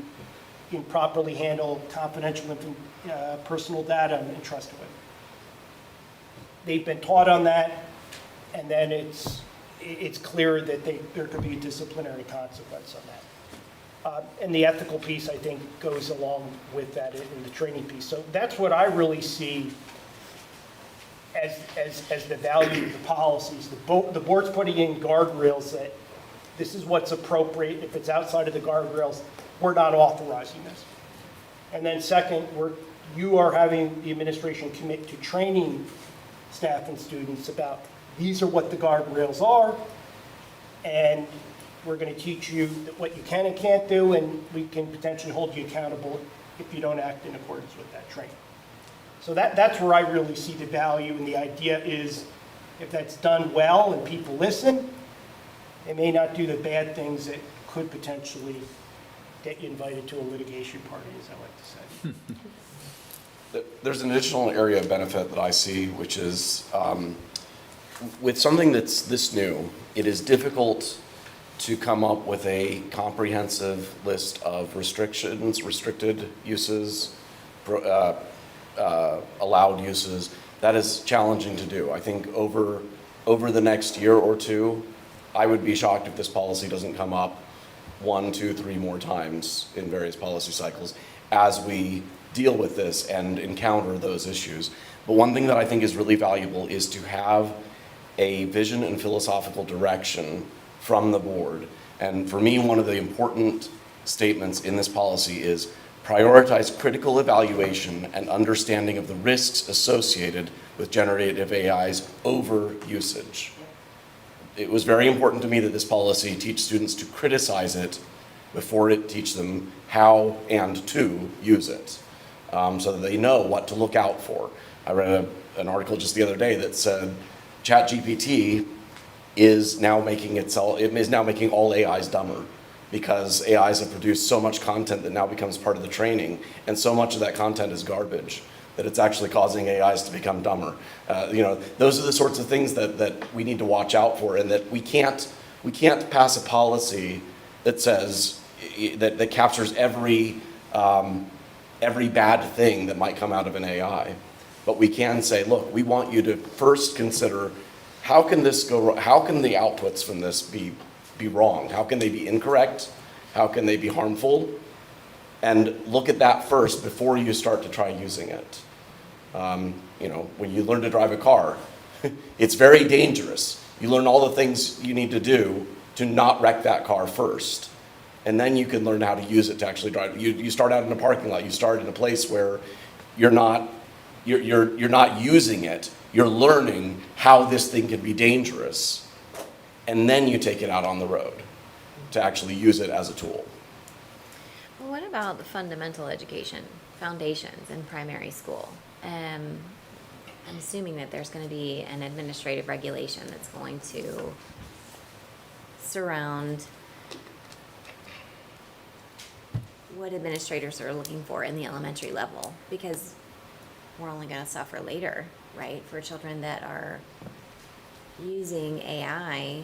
improperly handle confidential personal data I'm entrusted with. They've been taught on that. and then it's clear that there could be a disciplinary consequence on that. And the ethical piece, I think, goes along with that in the training piece. So that's what I really see as the value of the policies. The board's putting in guardrails that this is what's appropriate. If it's outside of the guardrails, we're not authorizing this. And then second, you are having the administration commit to training staff and students about these are what the guardrails are, and we're going to teach you what you can and can't do, and we can potentially hold you accountable if you don't act in accordance with that training. So that's where I really see the value, and the idea is if that's done well and people listen, they may not do the bad things that could potentially get you invited to a litigation party, as I like to say. There's an additional area of benefit that I see, which is with something that's this new, it is difficult to come up with a comprehensive list of restrictions, restricted uses, allowed uses. That is challenging to do. I think over the next year or two, I would be shocked if this policy doesn't come up 1, 2, 3 more times in various policy cycles as we deal with this and encounter those issues. But one thing that I think is really valuable is to have a vision and philosophical direction from the board. And for me, one of the important statements in this policy is prioritize critical evaluation and understanding of the risks associated with generative AI's over usage. It was very important to me that this policy teach students to criticize it before it teach them how and to use it, so that they know what to look out for. I read an article just the other day that said ChatGPT is now making all AIs dumber, because AIs have produced so much content that now becomes part of the training, and so much of that content is garbage that it's actually causing AIs to become dumber. Those are the sorts of things that we need to watch out for, and that we can't pass a policy that says that captures every bad thing that might come out of an AI. But we can say, look, we want you to first consider how can this go wrong? How can the outputs from this be wrong? How can they be incorrect? How can they be harmful? And look at that first before you start to try using it. When you learn to drive a car, it's very dangerous. You learn all the things you need to do to not wreck that car first. And then you can learn how to use it to actually drive. You start out in a parking lot. You start in a place where you're not using it. You're learning how this thing can be dangerous. And then you take it out on the road to actually use it as a tool. Well, what about the fundamental education, foundations in primary school? I'm assuming that there's going to be an administrative regulation that's going to surround what administrators are looking for in the elementary level, because we're only going to suffer later, right, for children that are using AI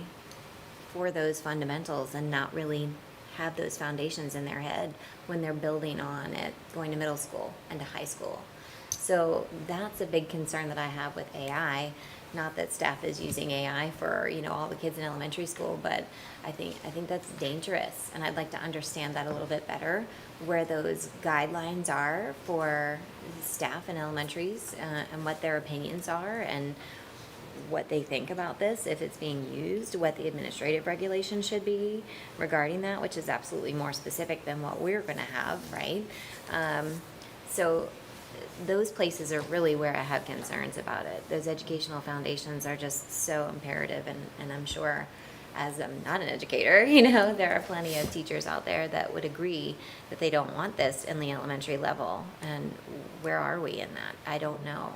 for those fundamentals and not really have those foundations in their head when they're building on it, going to middle school and to high school. So that's a big concern that I have with AI. Not that staff is using AI for, all the kids in elementary school, but I think that's dangerous. And I'd like to understand that a little bit better, where those guidelines are for staff in elementaries, and what their opinions are, and what they think about this, if it's being used, what the administrative regulation should be regarding that, which is absolutely more specific than what we're going to have, right? So those places are really where I have concerns about it. Those educational foundations are just so imperative, and I'm sure, as I'm not an educator, there are plenty of teachers out there that would agree that they don't want this in the elementary level. And where are we in that? I don't know.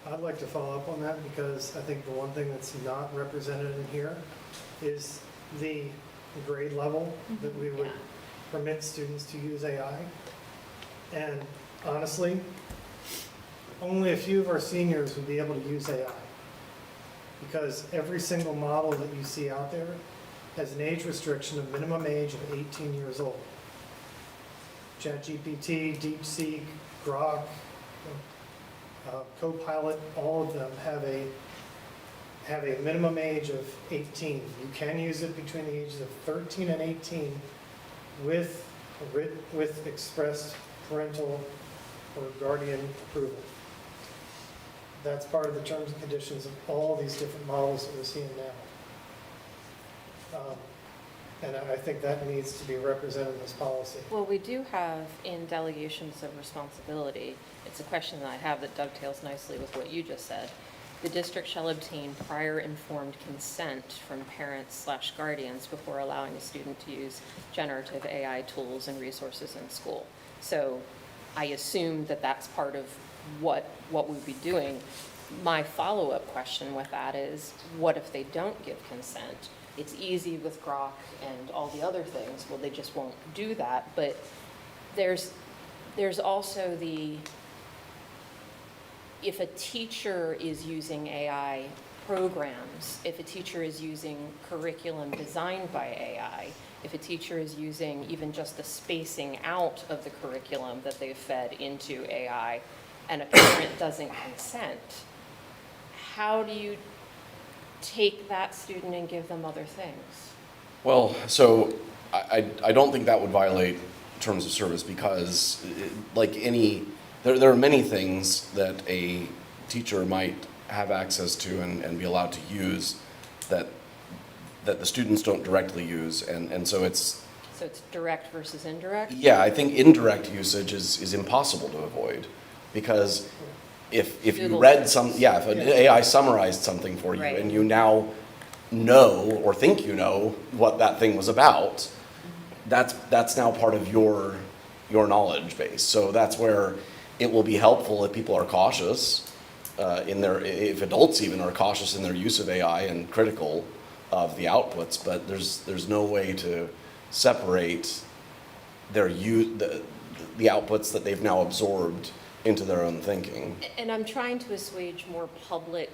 I'd like to follow up on that, because I think the one thing that's not represented in here is the grade level that we would permit students to use AI. And honestly, only a few of our seniors would be able to use AI, because every single model that you see out there has an age restriction, a minimum age of 18 years old. ChatGPT, DeepSeek, Grok, Copilot, all of them have a have a minimum age of 18. You can use it between the ages of 13 and 18 with expressed parental or guardian approval. That's part of the terms and conditions of all these different models that we're seeing now. And I think that needs to be represented in this policy. Well, we do have in delegations of responsibility, it's a question that I have that dovetails nicely with what you just said. The district shall obtain prior informed consent from parents/guardians before allowing a student to use generative AI tools and resources in school. So I assume that that's part of what we'd be doing. My follow-up question with that is, what if they don't give consent? It's easy with Grok and all the other things, well, they just won't do that, but there's also if a teacher is using AI programs, if a teacher is using curriculum designed by AI, if a teacher is using even just the spacing out of the curriculum that they've fed into AI, and a parent doesn't consent, how do you take that student and give them other things? Well, so I don't think that would violate terms of service because there are many things that a teacher might have access to and be allowed to use that the students don't directly use. And so it's direct versus indirect? Yeah, I think indirect usage is impossible to avoid because if you read if an AI summarized something for you Right. and you now know or think you know what that thing was about, that's now part of your knowledge base. So that's where it will be helpful if people are cautious if adults even are cautious in their use of AI and critical of the outputs, but there's no way to separate their the outputs that they've now absorbed into their own thinking. And I'm trying to assuage more public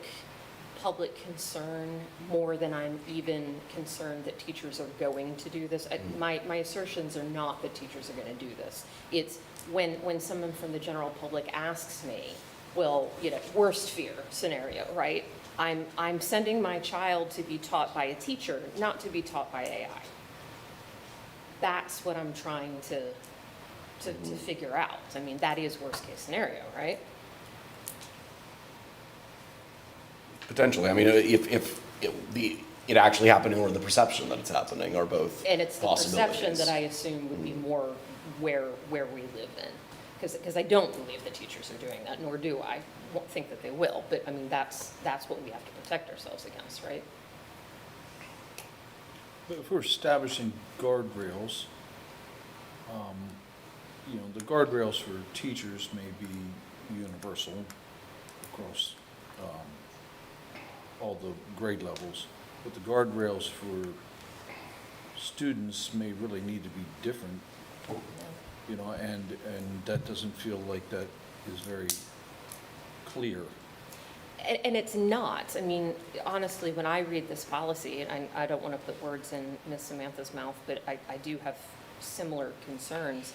concern more than I'm even concerned that teachers are going to do this. My assertions are not that teachers are going to do this. It's when someone from the general public asks me, well, worst fear scenario, right? I'm sending my child to be taught by a teacher, not to be taught by AI. That's what I'm trying to figure out. I mean, that is worst case scenario, right? Potentially. I mean, if it actually happening or the perception that it's happening are both And it's the possibilities. perception that I assume would be more where we live in. Because I don't believe that teachers are doing that, nor do I. Won't think that they will, but I mean, that's what we have to protect ourselves against, right? But if we're establishing guardrails, the guardrails for teachers may be universal across all the grade levels, but the guardrails for students may really need to be different, and that doesn't feel like that is very clear. And it's not. I mean, honestly, when I read this policy, and I don't want to put words in Ms. Samantha's mouth, but I do have similar concerns.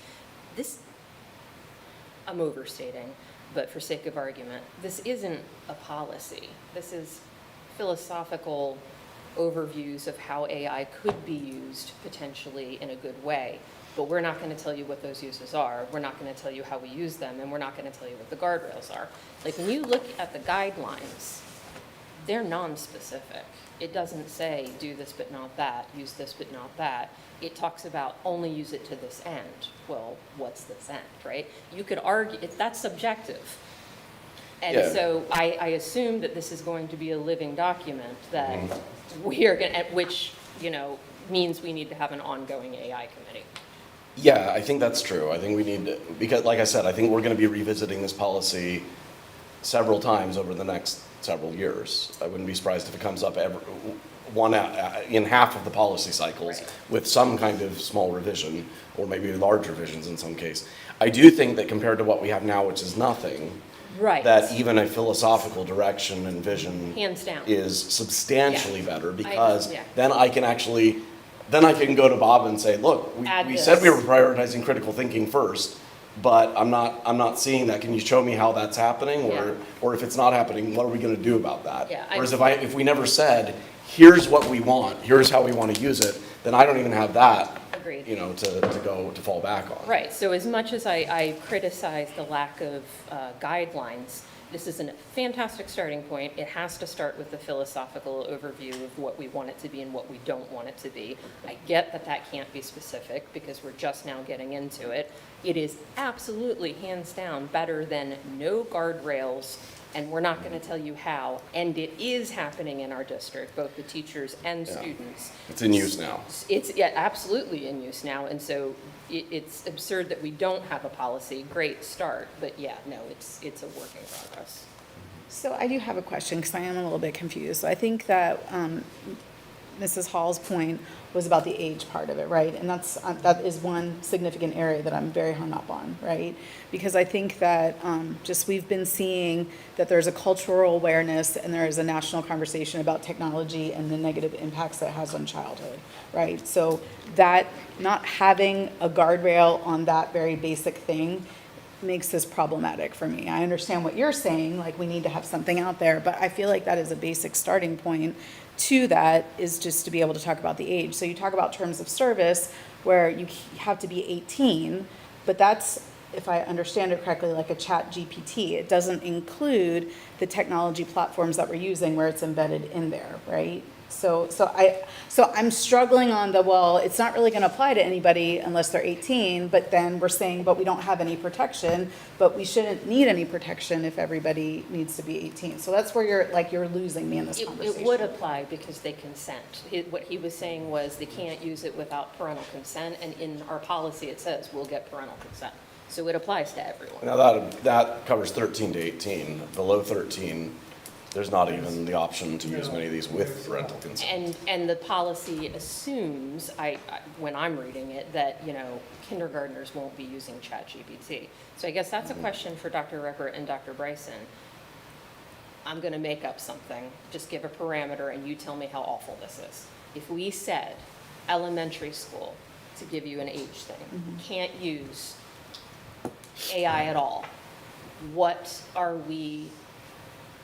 I'm overstating, but for sake of argument, this isn't a policy. This is philosophical overviews of how AI could be used potentially in a good way. But we're not going to tell you what those uses are. We're not going to tell you how we use them, and we're not going to tell you what the guardrails are. Like when you look at the guidelines, they're non-specific. It doesn't say do this but not that, use this but not that. It talks about only use it to this end. Well, what's this end, right? You could argue, that's subjective. And so I assume that this is going to be a living document that we are going to, which, means we need to have an ongoing AI committee. Yeah, I think that's true. I think we need to, because like I said, I think we're going to be revisiting this policy several times over the next several years. I wouldn't be surprised if it comes up in half of the policy cycles with some kind of small revision or maybe large revisions in some case. I do think that compared to what we have now, which is nothing, that even a philosophical direction and vision hands down is substantially better because then I can go to Bob and say, look, we said we were prioritizing critical thinking first. but I'm not seeing that. Can you show me how that's happening? Or if it's not happening, what are we gonna do about that? Yeah, Whereas if we never said, here's what we want, here's how we want to use it, then I don't even have that, Agreed. you know, to fall back on. Right, so as much as I criticize the lack of guidelines, this is a fantastic starting point. It has to start with the philosophical overview of what we want it to be and what we don't want it to be. I get that that can't be specific because we're just now getting into it. It is absolutely, hands down, better than no guardrails, and we're not going to tell you how. And it is happening in our district, both the teachers and students. It's in use now. It's absolutely in use now, and so it's absurd that we don't have a policy. Great start, but yeah, no, it's a work in progress. So I do have a question, because I am a little bit confused. So I think that Mrs. Hall's point was about the age part of it, right? And that is one significant area that I'm very hung up on, right? Because I think that just we've been seeing that there's a cultural awareness and there is a national conversation about technology and the negative impacts that it has on childhood, right? So that not having a guardrail on that very basic thing makes this problematic for me. I understand what you're saying, like we need to have something out there, but I feel like that is a basic starting point to that is just to be able to talk about the age. So you talk about terms of service where you have to be 18, but that's, if I understand it correctly, like a Chat GPT. It doesn't include the technology platforms that we're using where it's embedded in there, right? So I'm struggling on well, it's not really going to apply to anybody unless they're 18, but then we're saying, but we don't have any protection, but we shouldn't need any protection if everybody needs to be 18. So that's where you're losing me in this conversation. It would apply because they consent. What he was saying was they can't use it without parental consent, and in our policy it says we'll get parental consent. So it applies to everyone. Now that covers 13 to 18. Below 13, there's not even the option to use many of these with parental consent. And the policy assumes, when I'm reading it, that, kindergartners won't be using ChatGPT. So I guess that's a question for Dr. Ruppert and Dr. Bryson. I'm going to make up something, just give a parameter, and you tell me how awful this is. If we said elementary school, to give you an age thing, can't use AI at all, what are we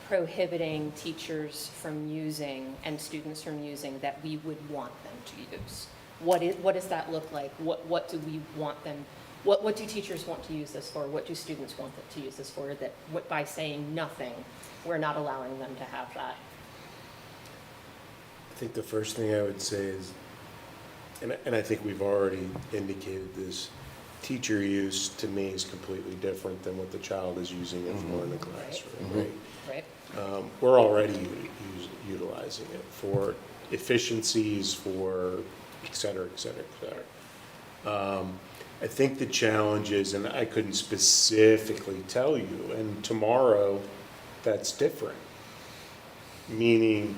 prohibiting teachers from using and students from using that we would want them to use? What does that look like? What do we want them, what do teachers want to use this for? What do students want them to use this for? That by saying nothing, we're not allowing them to have that. I think the first thing I would say is, and I think we've already indicated this, teacher use to me is completely different than what the child is using it for in the classroom, right? Right. We're already utilizing it for efficiencies, for et cetera, et cetera, et cetera. I think the challenge is, and I couldn't specifically tell you, and tomorrow that's different. Meaning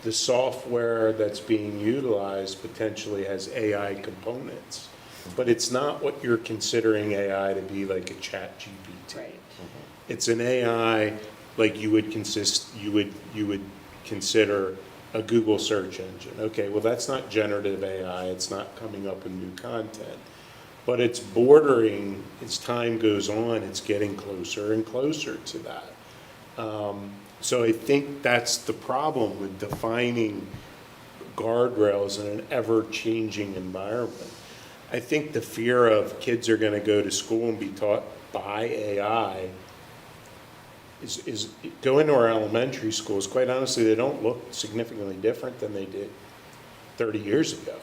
the software that's being utilized potentially has AI components, but it's not what you're considering AI to be, like a Chat GPT. Right. It's an AI like you would consider a Google search engine. Okay, well, that's not generative AI. It's not coming up with new content. But it's bordering, as time goes on, it's getting closer and closer to that. So I think that's the problem with defining guardrails in an ever-changing environment. I think the fear of kids are going to go to school and be taught by AI is go into our elementary schools, quite honestly, they don't look significantly different than they did 30 years ago.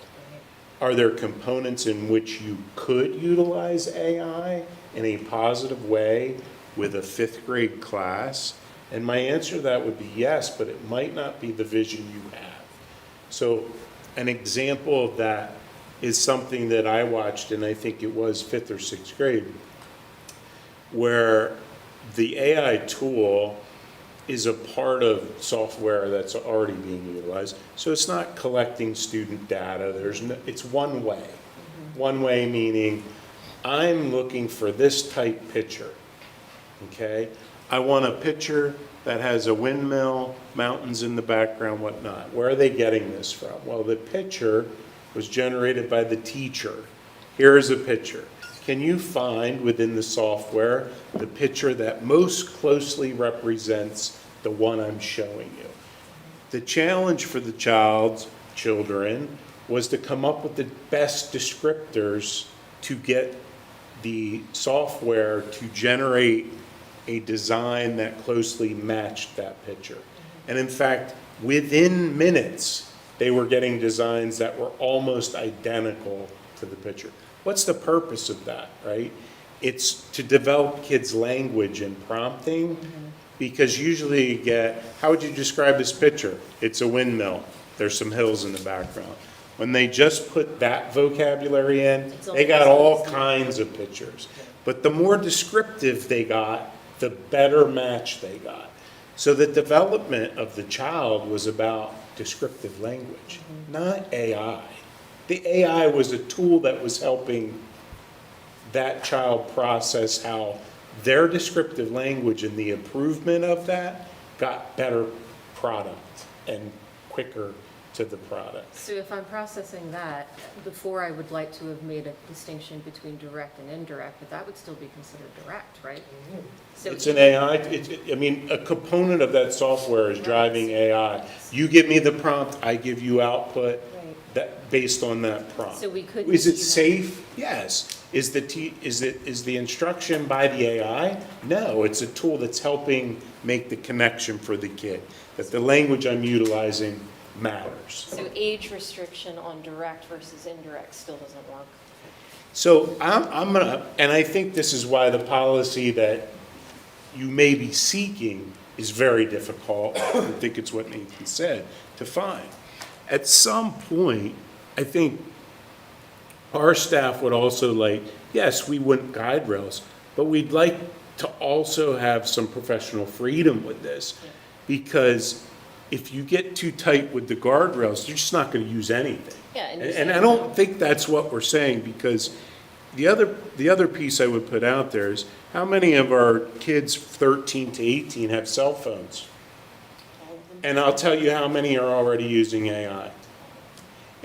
Are there components in which you could utilize AI in a positive way with a 5th grade class? And my answer to that would be yes, but it might not be the vision you have. So an example of that is something that I watched, and I think it was 5th or 6th grade, where the AI tool is a part of software that's already being utilized. So it's not collecting student data. It's one way. One way meaning I'm looking for this type picture, okay? I want a picture that has a windmill, mountains in the background, whatnot. Where are they getting this from? Well, the picture was generated by the teacher. Here is a picture. can you find within the software the picture that most closely represents the one I'm showing you? The challenge for the children was to come up with the best descriptors to get the software to generate a design that closely matched that picture. And in fact, within minutes, they were getting designs that were almost identical to the picture. What's the purpose of that, right? It's to develop kids' language and prompting, because usually you get, how would you describe this picture? It's a windmill. There's some hills in the background. When they just put that vocabulary in, they got all kinds of pictures. But the more descriptive they got, the better match they got. So the development of the child was about descriptive language, not AI. The AI was a tool that was helping that child process how their descriptive language and the improvement of that got better product and quicker to the product. So if I'm processing that, before I would like to have made a distinction between direct and indirect, but that would still be considered direct, right? So It's an AI, I mean, a component of that software is driving AI. You give me the prompt, I give you output that, based on that prompt. So we couldn't Is it even- safe? Yes. Is the instruction by the AI? No, it's a tool that's helping make the connection for the kid, that the language I'm utilizing matters. So age restriction on direct versus indirect still doesn't work. So I'm gonna, and I think this is why the policy that you may be seeking is very difficult, I think it's what Nathan said, to find. At some point, I think our staff would also like, yes, we want guide rails, but we'd like to also have some professional freedom with this, because if you get too tight with the guardrails, you're just not gonna use anything. Yeah, and And I don't think that's what we're saying, because the other piece I would put out there is, how many of our kids 13 to 18 have cell phones? And I'll tell you how many are already using AI.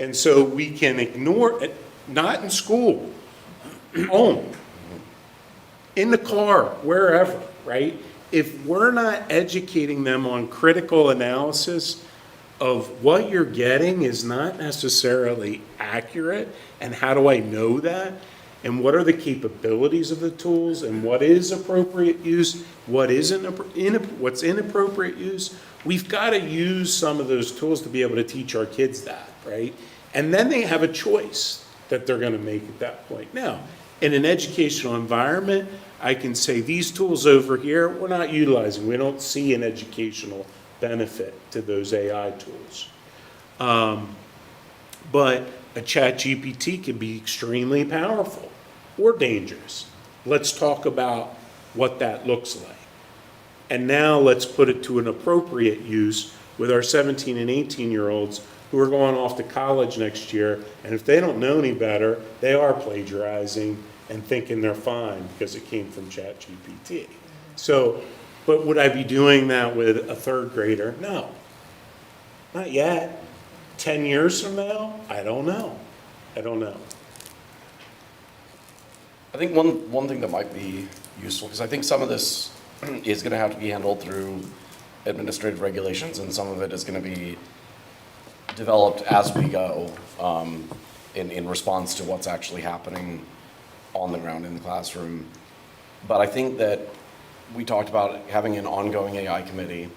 And so we can ignore it, not in school, home, in the car, wherever, right? If we're not educating them on critical analysis of what you're getting is not necessarily accurate, and how do I know that? And what are the capabilities of the tools, and what is appropriate use, what isn't, what's inappropriate use? We've got to use some of those tools to be able to teach our kids that, right? And then they have a choice that they're going to make at that point. Now, in an educational environment, I can say these tools over here, we're not utilizing. We don't see an educational benefit to those AI tools. But a ChatGPT can be extremely powerful or dangerous. Let's talk about what that looks like. And now let's put it to an appropriate use with our 17 and 18-year-olds who are going off to college next year. And if they don't know any better, they are plagiarizing and thinking they're fine because it came from ChatGPT. So, but would I be doing that with a third grader? No, not yet. 10 years from now? I don't know. I don't know. I think one thing that might be useful, because I think some of this is going to have to be handled through administrative regulations, and some of it is going to be developed as we go in response to what's actually happening on the ground in the classroom. But I think that we talked about having an ongoing AI committee.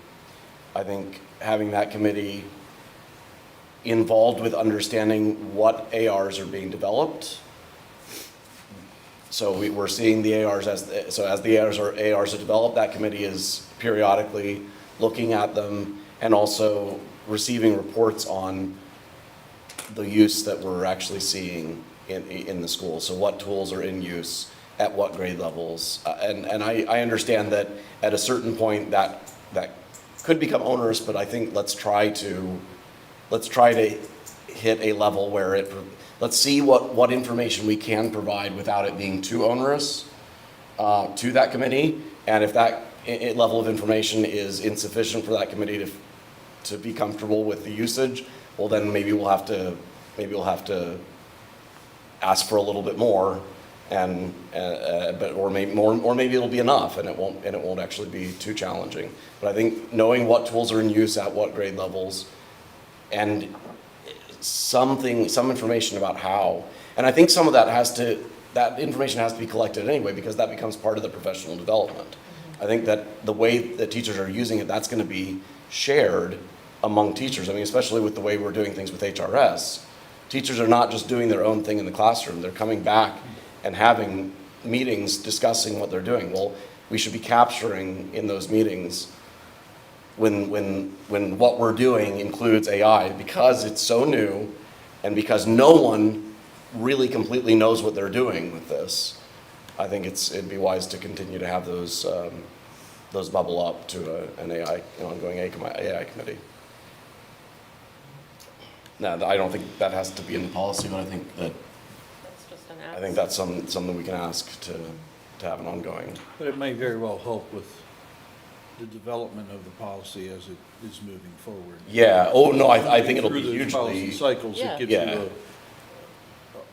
I think having that committee involved with understanding what ARs are being developed. So we're seeing the ARs as the ARs are developed, that committee is periodically looking at them and also receiving reports on the use that we're actually seeing in the school. So what tools are in use at what grade levels, and I understand that at a certain point that could become onerous, but I think let's try to hit a level where let's see what information we can provide without it being too onerous to that committee. And if that level of information is insufficient for that committee to be comfortable with the usage, well then maybe we'll have to ask for a little bit more or maybe it'll be enough, and it won't actually be too challenging. But I think knowing what tools are in use at what grade levels, and some information about how, and I think some of that information has to be collected anyway, because that becomes part of the professional development. I think that the way that teachers are using it, that's going to be shared among teachers. I mean, especially with the way we're doing things with HRS, teachers are not just doing their own thing in the classroom. They're coming back and having meetings discussing what they're doing. Well, we should be capturing in those meetings when what we're doing includes AI, because it's so new and because no one really completely knows what they're doing with this. I think it'd be wise to continue to have those bubble up to an ongoing AI committee. Now, I don't think that has to be in the policy, but I think that's something we can ask to have an ongoing. But it may very well help with the development of the policy as it is moving forward. Yeah. Oh, no, I think it'll be Through those policy hugely. cycles, it gives Yeah.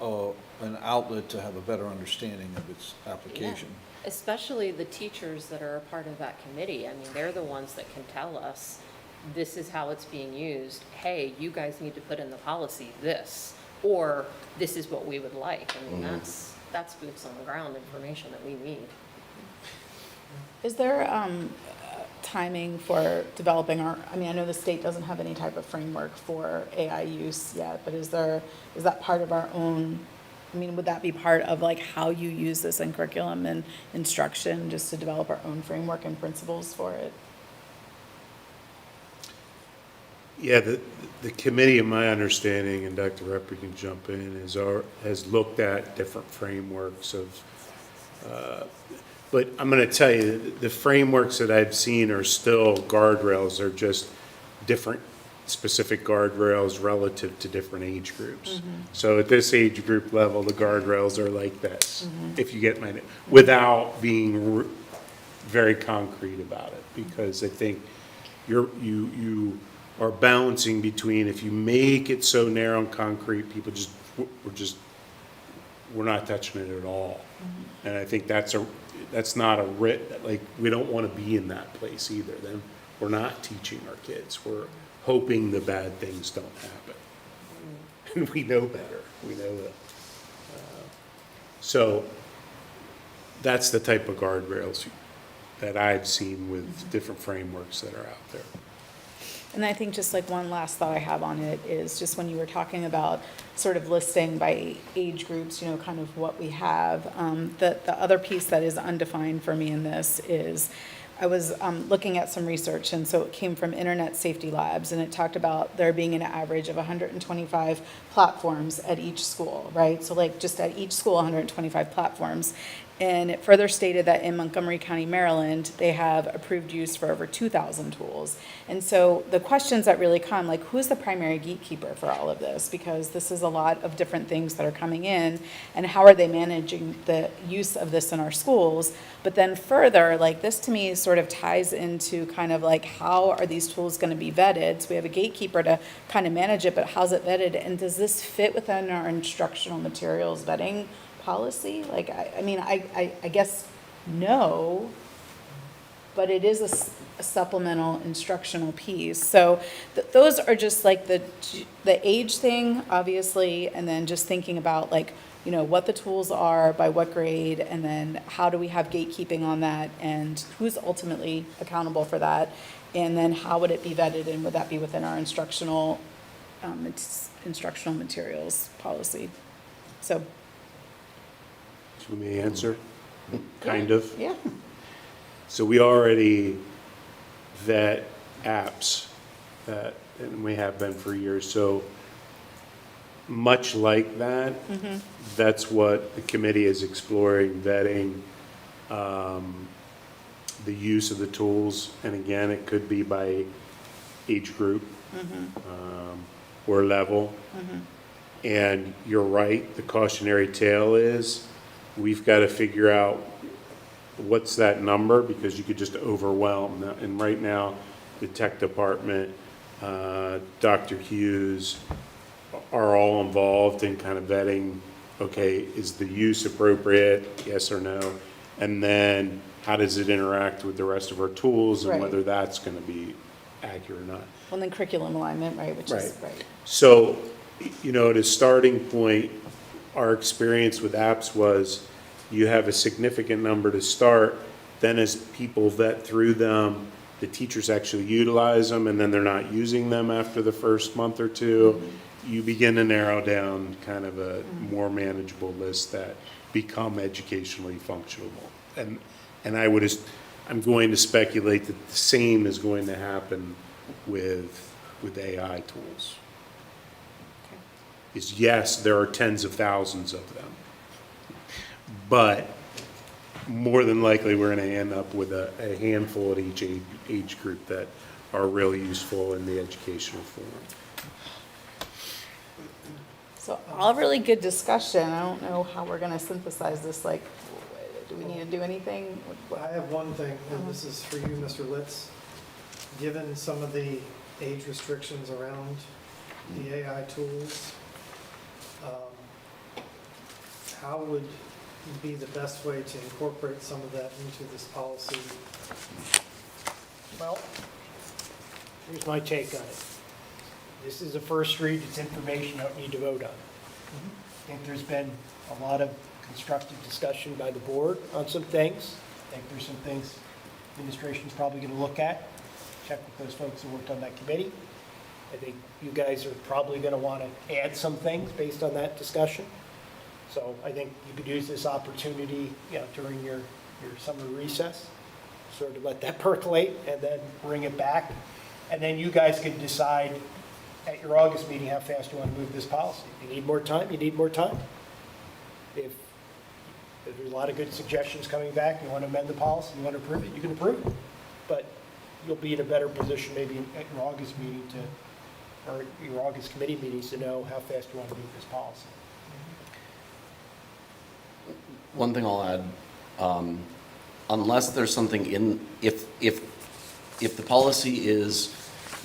you an outlet to have a better understanding of its application. Especially the teachers that are a part of that committee. I mean, they're the ones that can tell us, this is how it's being used. Hey, you guys need to put in the policy this, or this is what we would like. I mean, that's boots on the ground information that we need. Is there timing for developing I mean, I know the state doesn't have any type of framework for AI use yet, but is that part of our own, I mean, would that be part of like how you use this in curriculum and instruction, just to develop our own framework and principles for it? Yeah, the committee, in my understanding, and Dr. Repper can jump in, has looked at different frameworks of, but I'm going to tell you, the frameworks that I've seen are still guardrails. They're just different specific guardrails relative to different age groups. So at this age group level, the guardrails are like this, if you get my, without being very concrete about it, because I think you are balancing between, if you make it so narrow and concrete, people we're not touching it at all. And I think that's not a like, we don't want to be in that place either. Then we're not teaching our kids. We're hoping the bad things don't happen. And we know better. We know that. So that's the type of guardrails that I've seen with different frameworks that are out there. And I think just like one last thought I have on it is just when you were talking about sort of listing by age groups, you know, kind of what we have. The other piece that is undefined for me in this is I was looking at some research, and so it came from Internet Safety Labs, and it talked about there being an average of 125 platforms at each school, right? So like just at each school, 125 platforms. And it further stated that in Montgomery County, Maryland, they have approved use for over 2,000 tools. And so the questions that really come, like, who's the primary gatekeeper for all of this? Because this is a lot of different things that are coming in, and how are they managing the use of this in our schools? But then further, like, this to me sort of ties into kind of like, how are these tools going to be vetted? So we have a gatekeeper to kind of manage it, but how's it vetted? And does this fit within our instructional materials vetting policy? Like, I mean, I guess no, but it is a supplemental instructional piece. So those are just like the age thing, obviously, and then just thinking about like, you know, what the tools are, by what grade, and then how do we have gatekeeping on that, and who's ultimately accountable for that, and then how would it be vetted, and would that be within our instructional materials policy? So. Let me answer, kind of. Yeah. So we already vet apps and we have been for years. So much like that, that's what the committee is exploring, vetting the use of the tools. And again, it could be by age group or level. And you're right, the cautionary tale is, we've got to figure out what's that number, because you could just overwhelm. And right now, the tech department, Dr. Hughes, are all involved in kind of vetting, okay, is the use appropriate, yes or no? And then how does it interact with the rest of our tools and Right. whether that's going to be accurate or not? Well, then curriculum alignment, right, which is, right. So, at a starting point, our experience with apps was you have a significant number to start, then as people vet through them, the teachers actually utilize them, and then they're not using them after the first month or two. You begin to narrow down kind of a more manageable list that become educationally functional. And I'm going to speculate that the same is going to happen with AI tools. Is yes, there are tens of thousands of them. But more than likely, we're going to end up with a handful at each age group that are really useful in the educational form. So all really good discussion. I don't know how we're gonna synthesize this, like, do we need to do anything? I have one thing, and this is for you, Mr. Litz. Given some of the age restrictions around the AI tools, how would be the best way to incorporate some of that into this policy? Well, here's my take on it. This is a first read, it's information you don't need to vote on. I think there's been a lot of constructive discussion by the board on some things. I think there's some things administration's probably going to look at, check with those folks who worked on that committee. I think you guys are probably going to want to add some things based on that discussion. So I think you could use this opportunity, during your summer recess, sort of let that percolate and then bring it back. And then you guys can decide at your August meeting how fast you want to move this policy. If you need more time, you need more time. If there's a lot of good suggestions coming back, you want to amend the policy, you want to approve it, you can approve it. But you'll be in a better position maybe at your August meeting or your August committee meetings to know how fast you want to move this policy. One thing I'll add, unless there's something if the policy is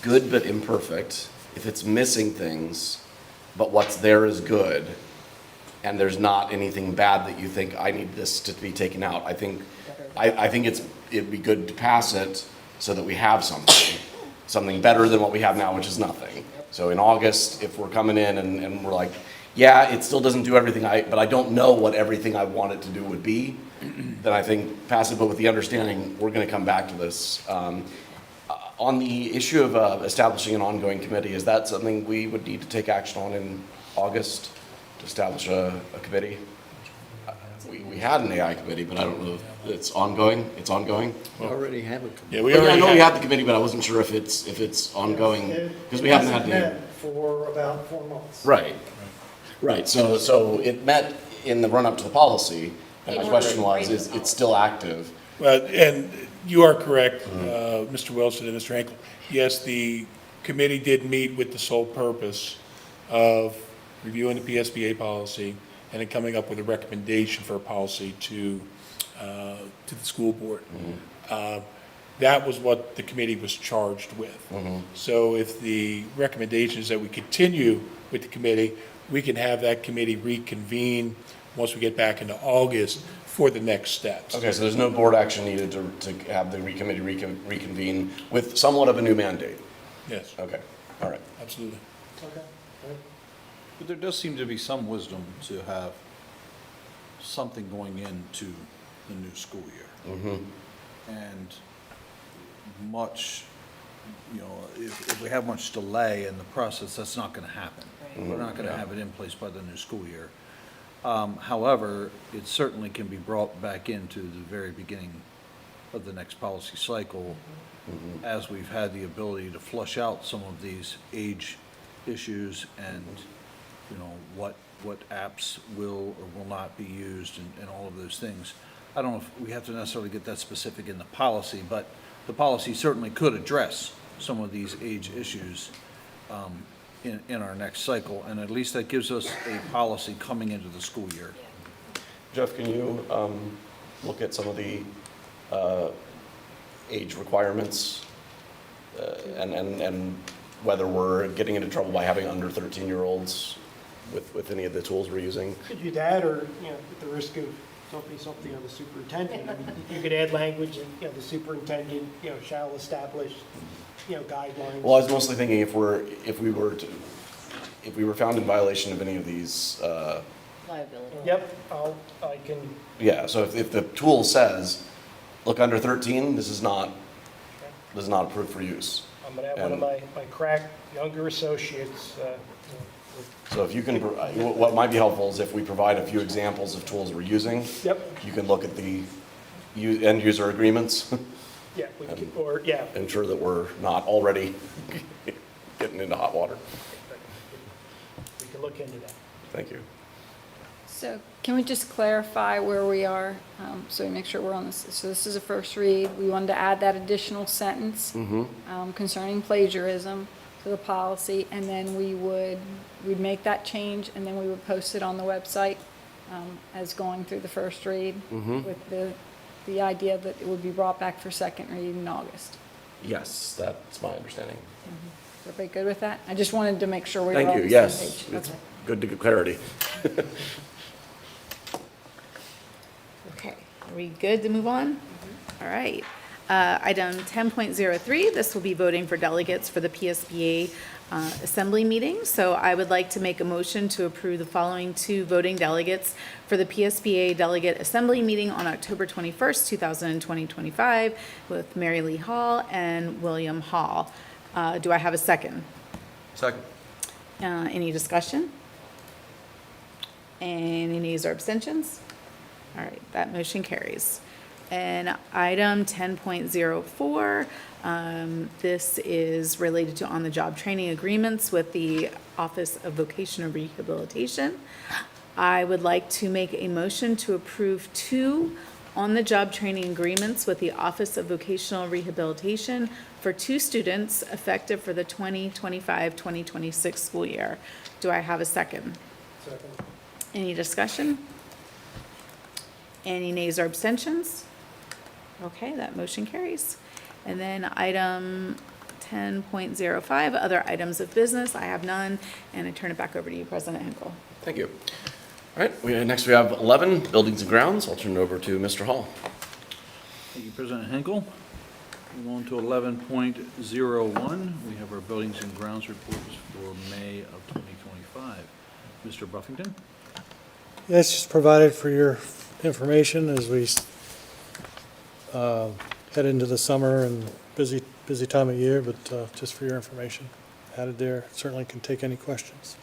good but imperfect, if it's missing things, but what's there is good, and there's not anything bad that you think, I need this to be taken out, I think it'd be good to pass it so that we have something better than what we have now, which is nothing. So in August, if we're coming in and we're like, yeah, it still doesn't do everything but I don't know what everything I want it to do would be, then I think pass it, but with the understanding, we're gonna come back to this. On the issue of establishing an ongoing committee, is that something we would need to take action on in August, to establish a committee? We had an AI committee, but I don't know if it's ongoing. It's ongoing? We already have a committee. Yeah, we I already know we have, had the committee, but I wasn't sure if it's ongoing, because we haven't had It any. met for about 4 months. Right, so it met in the run-up to the policy, and my question was, is it still active? well, and you are correct, Mr. Wilson and Mr. Henkel. Yes, the committee did meet with the sole purpose of reviewing the PSBA policy and then coming up with a recommendation for a policy to the school board. That was what the committee was charged with. So if the recommendation is that we continue with the committee, we can have that committee reconvene once we get back into August for the next steps. Okay, so there's no board action needed to have the committee reconvene with somewhat of a new mandate? Yes, Okay, all right. absolutely. Okay. But there does seem to be some wisdom to have something going into the new school year. And much, if we have much delay in the process, that's not going to happen. We're not going to have it in place by the new school year. However, it certainly can be brought back into the very beginning of the next policy cycle, as we've had the ability to flush out some of these age issues and, what apps will or will not be used and all of those things. I don't know if we have to necessarily get that specific in the policy, but the policy certainly could address some of these age issues in our next cycle, and at least that gives us a policy coming into the school year. Jeff, can you look at some of the age requirements and whether we're getting into trouble by having under 13-year-olds with any of the tools we're using. Could you that, or, at the risk of something on the superintendent, I mean, you could add language, and, the superintendent, shall establish, guidelines. Well, I was mostly thinking if we were found in violation of any of these, Liability. Yep, I can, yeah, so if the tool says, look, under 13, this is not approved for use. I'm gonna have one of my crack younger associates, So if you can, what might be helpful is if we provide a few examples of tools we're using. Yep. You can look at the end user agreements. yeah, we could, or, yeah. Ensure that we're not already getting into hot water. We can look into that. Thank you. So can we just clarify where we are, so we make sure we're on this? So this is a first read. We wanted to add that additional sentence concerning plagiarism to the policy, and then we'd make that change, and then we would post it on the website as going through the first read with the idea that it would be brought back for second read in August. Yes, that's my understanding. Is everybody good with that? I just wanted to make sure we were Thank all you, on the yes. same page. It's Okay. good to get clarity. Okay, are we good to move on? All right. Item 10.03, this will be voting for delegates for the PSBA assembly meeting. So I would like to make a motion to approve the following 2 voting delegates for the PSBA delegate assembly meeting on October 21st, 2025, with Mary Lee Hall and William Hall. Do I have a second? Second. Any discussion? Any nays or abstentions? All right, that motion carries. And item 10.04, this is related to on-the-job training agreements with the Office of Vocational Rehabilitation. I would like to make a motion to approve 2 on-the-job training agreements with the Office of Vocational Rehabilitation for 2 students effective for the 2025-2026 school year. Do I have a second? Second. Any discussion? Any nays or abstentions? Okay, that motion carries. And then item 10.05, other items of business. I have none, and I turn it back over to you, President Hinkle. Thank you. All right, next we have 11, Buildings and Grounds. I'll turn it over to Mr. Hall. Thank you, President Hinkle. Move on to 11.01. We have our Buildings and Grounds reports for May of 2025. Mr. Buffington? Yes, just provided for your information as we head into the summer and busy time of year, but just for your information, added there. Certainly can take any questions.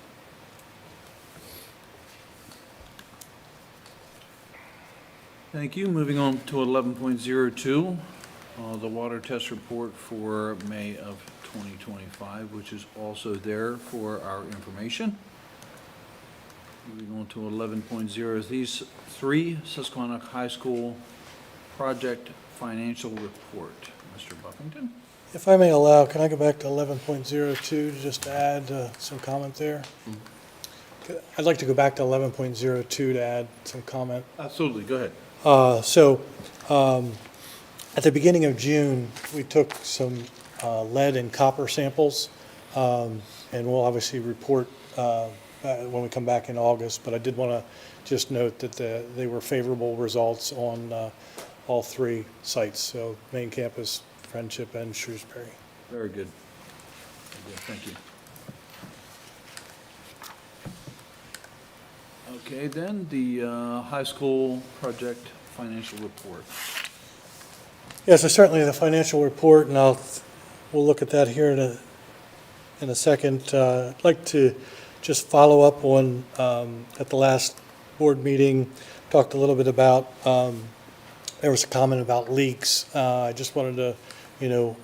Thank you. Moving on to 11.02, the water test report for May of 2025, which is also there for our information. Moving on to 11.0, these 3 Susquehannock High School project financial report. Mr. Buffington? If I may allow, can I go back to 11.02 just to add some comment there? I'd like to go back to 11.02 to add some comment. Absolutely, go ahead. At the beginning of June, we took some lead and copper samples, and we'll obviously report when we come back in August, but I did want to just note that they were favorable results on all 3 sites, so main campus, Friendship, and Shrewsbury. Very good. Thank you. Okay, then, the high school project financial report. Yes, so certainly the financial report, and we'll look at that here in a second. I'd like to just follow up on, at the last board meeting, talked a little bit about, there was a comment about leaks. I just wanted to,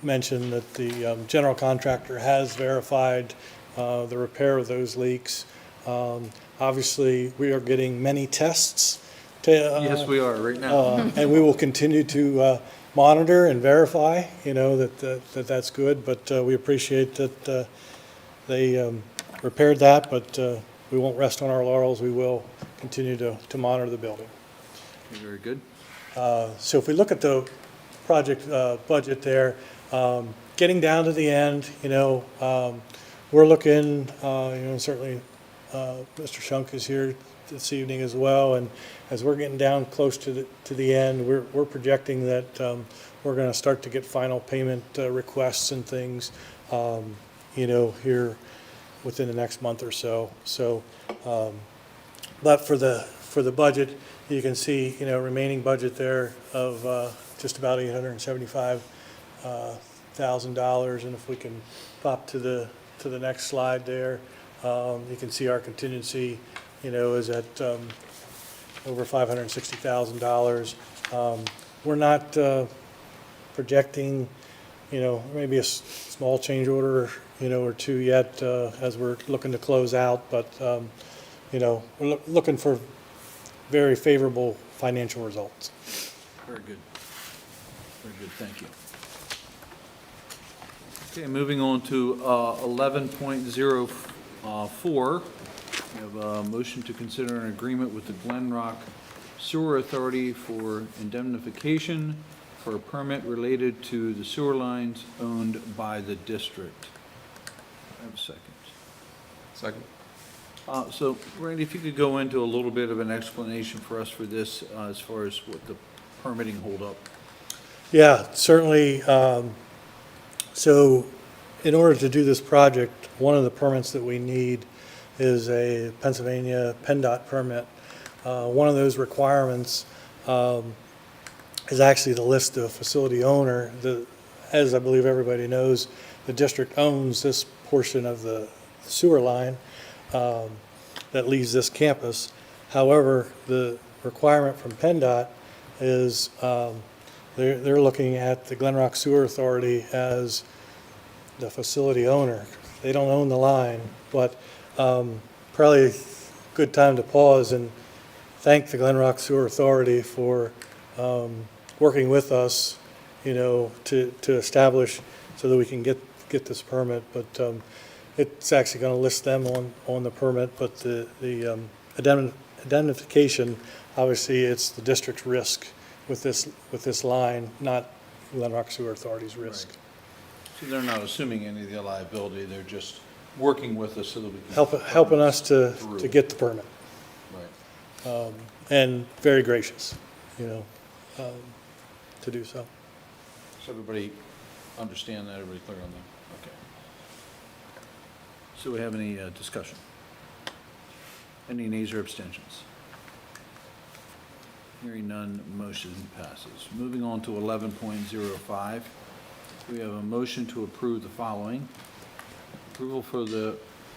mention that the general contractor has verified the repair of those leaks. Obviously, we are getting many tests. Yes, we are, right now. And we will continue to monitor and verify, that's good. But we appreciate that they repaired that, but we won't rest on our laurels. We will continue to monitor the building. Very good. So if we look at the project budget there, getting down to the end, we're looking, certainly Mr. Shunk is here this evening as well, and as we're getting down close to the end, we're projecting that we're going to start to get final payment requests and things, here within the next month or so. So, but for the budget, you can see, remaining budget there of just about $875,000, and if we can pop to the next slide there, you can see our contingency, is at over $560,000. We're not projecting, maybe a small change order, or two yet as we're looking to close out, but, we're looking for very favorable financial results. Very good. Very good, thank you. Okay, moving on to 11.04. We have a motion to consider an agreement with the Glen Rock Sewer Authority for indemnification for a permit related to the sewer lines owned by the district. I have a second. Second. So Randy, if you could go into a little bit of an explanation for us for this, as far as what the permitting holdup. Yeah, certainly. So in order to do this project, one of the permits that we need is a Pennsylvania PennDOT permit. One of those requirements is actually the list of facility owner. As I believe everybody knows, the district owns this portion of the sewer line that leaves this campus. However, the requirement from PennDOT is they're looking at the Glen Rock Sewer Authority as the facility owner. They don't own the line, but probably a good time to pause and thank the Glen Rock Sewer Authority for working with us, to establish so that we can get this permit. But it's actually going to list them on the permit, but the indemnification, obviously, it's the district's risk with this line, not Glen Rock Sewer Authority's risk. Right. So they're not assuming any of the liability, they're just working with us so that we can. Helping us to get the permit. Right. And very gracious, to do so. Does everybody understand that? Everybody clear on that? Okay. So we have any discussion? Any nays or abstentions? Hearing none, motion passes. Moving on to 11.05, we have a motion to approve the following. Approval for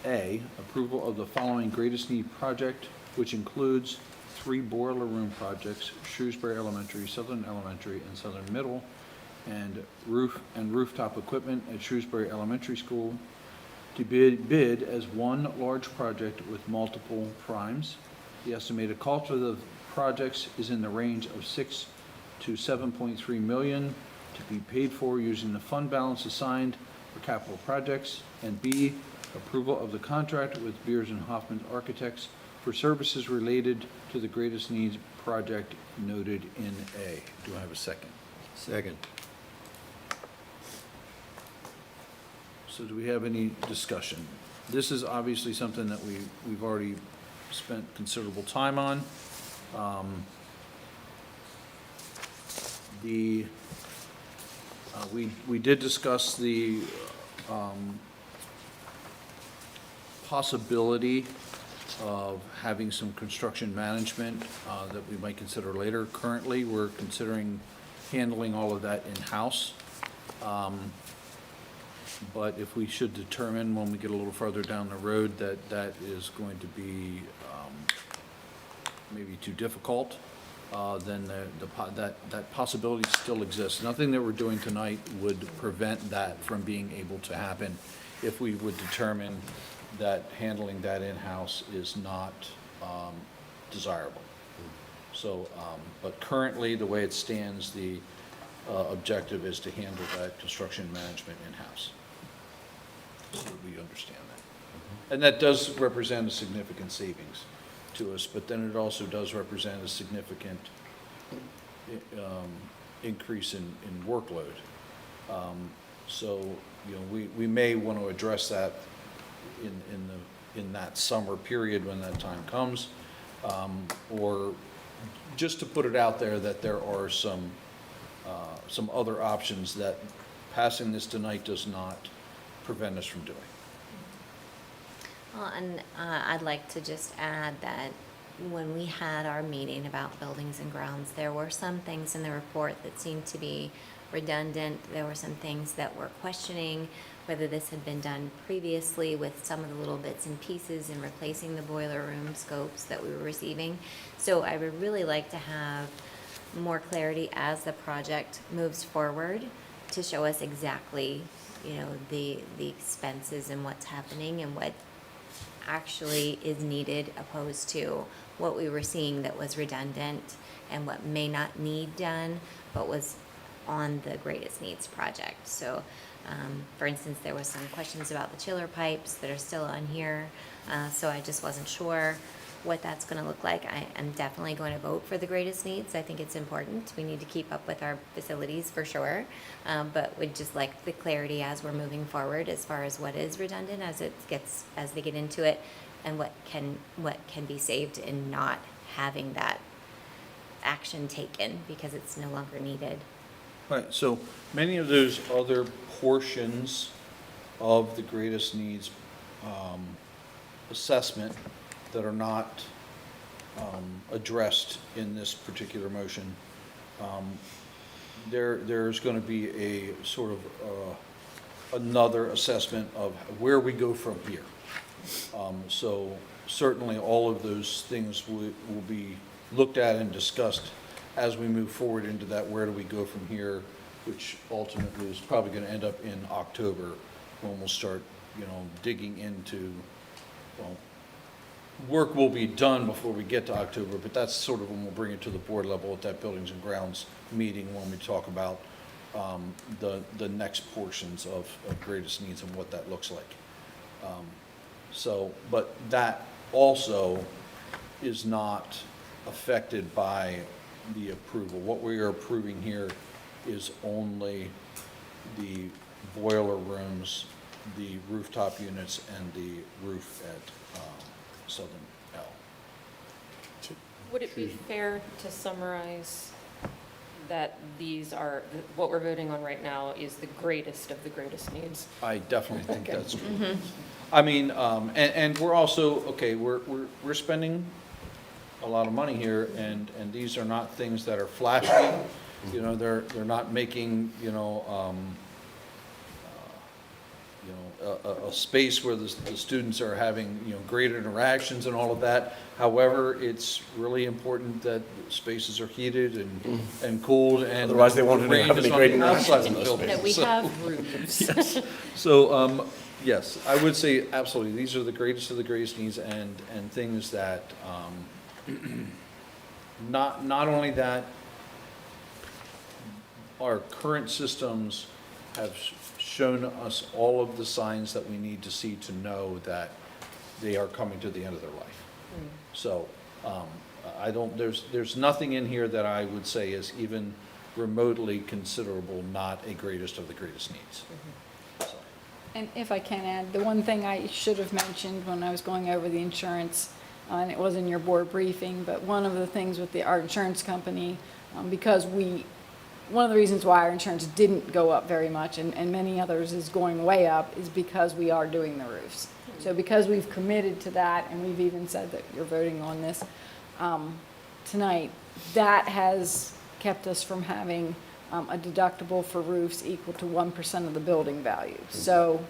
approval of the following greatest need project, which includes 3 boiler room projects, Shrewsbury Elementary, Southern Elementary, and Southern Middle, and rooftop equipment at Shrewsbury Elementary School, to bid as one large project with multiple primes. The estimated cost of the projects is in the range of $6 to $7.3 million, to be paid for using the fund balance assigned for capital projects. And B, approval of the contract with Beers and Hoffman Architects for services related to the greatest needs project noted in A. Do I have a second? Second. So do we have any discussion? This is obviously something that we've already spent considerable time on. We did discuss the possibility of having some construction management that we might consider later. Currently, we're considering handling all of that in-house. But if we should determine when we get a little further down the road that that is going to be maybe too difficult, then that possibility still exists. Nothing that we're doing tonight would prevent that from being able to happen if we would determine that handling that in-house is not desirable. So, but currently, the way it stands, the objective is to handle that construction management in-house. So that we understand that. And that does represent a significant savings to us, but then it also does represent a significant increase in workload. So, we may want to address that in in that summer period when that time comes. Or just to put it out there that there are some other options that passing this tonight does not prevent us from doing. Well, and I'd like to just add that when we had our meeting about buildings and grounds, there were some things in the report that seemed to be redundant. There were some things that were questioning whether this had been done previously with some of the little bits and pieces in replacing the boiler room scopes that we were receiving. So I would really like to have more clarity as the project moves forward to show us exactly, you know, the expenses and what's happening and what actually is needed opposed to what we were seeing that was redundant and what may not need done but was on the greatest needs project. So for instance, there was some questions about the chiller pipes that are still on here, so I just wasn't sure what that's going to look like. I am definitely going to vote for the greatest needs. I think it's important. We need to keep up with our facilities for sure, but would just like the clarity as we're moving forward as far as what is redundant as they get into it, and what can be saved and not having that action taken because it's no longer needed. Right, so many of those other portions of the greatest needs assessment that are not addressed in this particular motion, there's going to be a sort of another assessment of where we go from here. So certainly all of those things will be looked at and discussed as we move forward into that where do we go from here, which ultimately is probably going to end up in October when we'll start, you know, digging into, well, work will be done before we get to October, but that's sort of when we'll bring it to the board level at that Buildings and Grounds meeting when we talk about the next portions of greatest needs and what that looks like. But that also is not affected by the approval. What we are approving here is only the boiler rooms, the rooftop units, and the roof at Southern L. Would it be fair to summarize that what we're voting on right now is the greatest of the greatest needs? I definitely think that's true. I mean, and we're also, okay, we're spending a lot of money here, and these are not things that are flashy. You know, they're not making, a space where the students are having, great interactions and all of that. However, it's really important that spaces are heated and cooled, and Otherwise they won't have rain any is on great the outside interactions of in the those building. That we So- have roofs. Yes. So, yes, I would say absolutely, these are the greatest of the greatest needs, and things that, not only that, our current systems have shown us all of the signs that we need to see to know that they are coming to the end of their life. So, there's nothing in here that I would say is even remotely considerable not a greatest of the greatest needs. So. And if I can add, the one thing I should have mentioned when I was going over the insurance, and it was in your board briefing, but one of the things with our insurance company, because one of the reasons why our insurance didn't go up very much, and many others is going way up, is because we are doing the roofs. So because we've committed to that, and we've even said that you're voting on this tonight, that has kept us from having a deductible for roofs equal to 1% of the building value,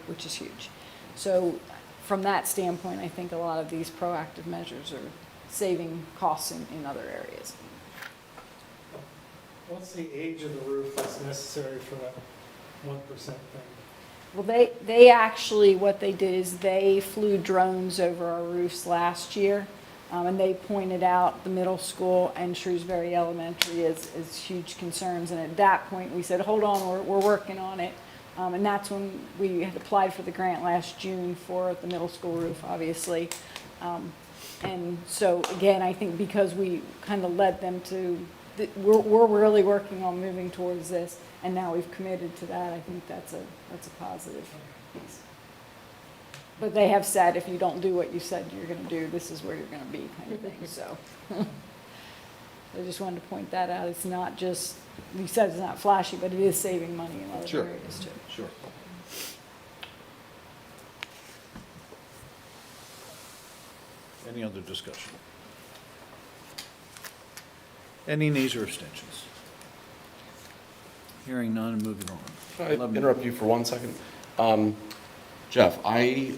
which is huge. So from that standpoint, I think a lot of these proactive measures are saving costs in other areas. What's the age of the roof that's necessary for that 1% thing? Well, they actually, what they did is they flew drones over our roofs last year, and they pointed out the middle school and Shrewsbury Elementary as huge concerns. And at that point, we said, hold on, we're working on it. And that's when we had applied for the grant last June for the middle school roof, obviously. And so, again, I think because we kind of led them to, we're really working on moving towards this, and now we've committed to that, I think that's a positive piece. But they have said, if you don't do what you said you're gonna do, this is where you're gonna be, kind of thing, so. I just wanted to point that out. It's not just, you said it's not flashy, but it is saving money in other Sure. areas too. Sure. Any other discussion? Any nays or abstentions? Hearing none, moving on. Can I interrupt you for 1 second? Jeff, I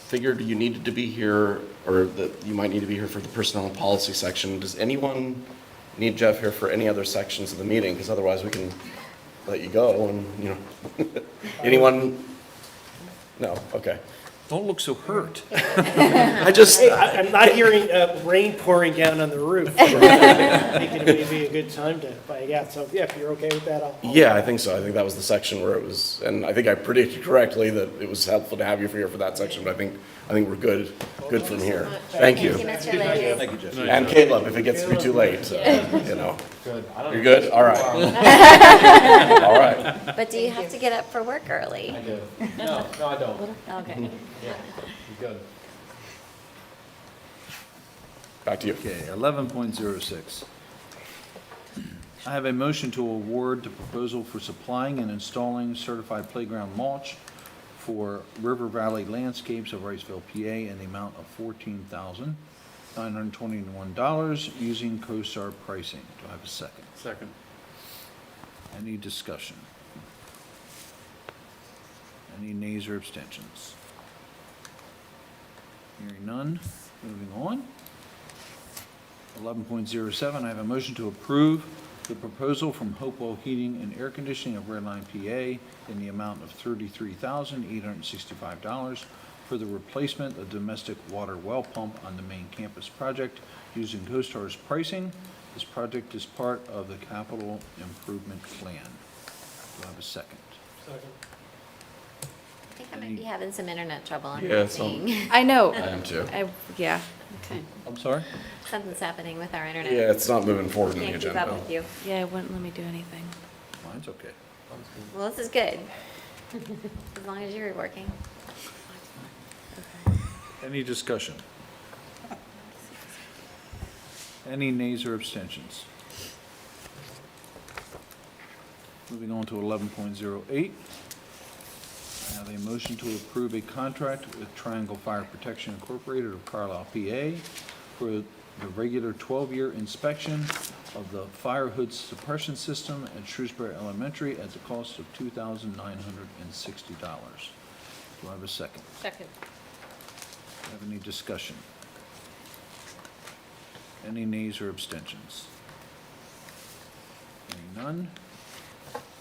figured you needed to be here, or that you might need to be here for the personnel and policy section. Does anyone need Jeff here for any other sections of the meeting? Because otherwise we can let you go and, you know. Anyone? No, okay. Don't look so hurt. I just. Hey, I'm not hearing rain pouring down on the roof. Thinking it may be a good time to bike out. So yeah, if you're okay with that, I'll. Yeah, I think so. I think that was the section where it was, and I think I predicted correctly that it was helpful to have you here for that section, but I think we're good from here. Thank you. Thank you, Mr. Lynch. Thank you, Jeff. And Caleb, if it gets to be too late, you know. Good. I don't You're know. good? All right. All right. But do you have to get up for work early? I do. No, I don't. Okay. Yeah, you're good. Back to you. Okay, 11.06. I have a motion to award the proposal for supplying and installing certified playground mulch for River Valley Landscapes of Riceville, PA, in the amount of $14,921 using CoStar pricing. Do I have a second? Second. Any discussion? Any nays or abstentions? Hearing none, moving on. 11.07, I have a motion to approve the proposal from Hopewell Heating and Air Conditioning of Redline, PA, in the amount of $33,865 for the replacement of domestic water well pump on the main campus project using CoStar's pricing. This project is part of the capital improvement plan. Do I have a second? Second. I think I might be having some internet trouble. I'm Yeah, not so- seeing. I know. I am too. Yeah. Okay. I'm sorry? Something's happening with our internet. Yeah, it's not moving forward in the Can't keep up agenda. with you. Yeah, it wouldn't let me do anything. Mine's okay. Well, this is good. As long as you're working. Any discussion? Any nays or abstentions? Moving on to 11.08. I have a motion to approve a contract with Triangle Fire Protection Incorporated of Carlisle, PA, for the regular 12-year inspection of the fire hood suppression system at Shrewsbury Elementary at the cost of $2,960. Do I have a second? Second. Have any discussion? Any nays or abstentions? Hearing none.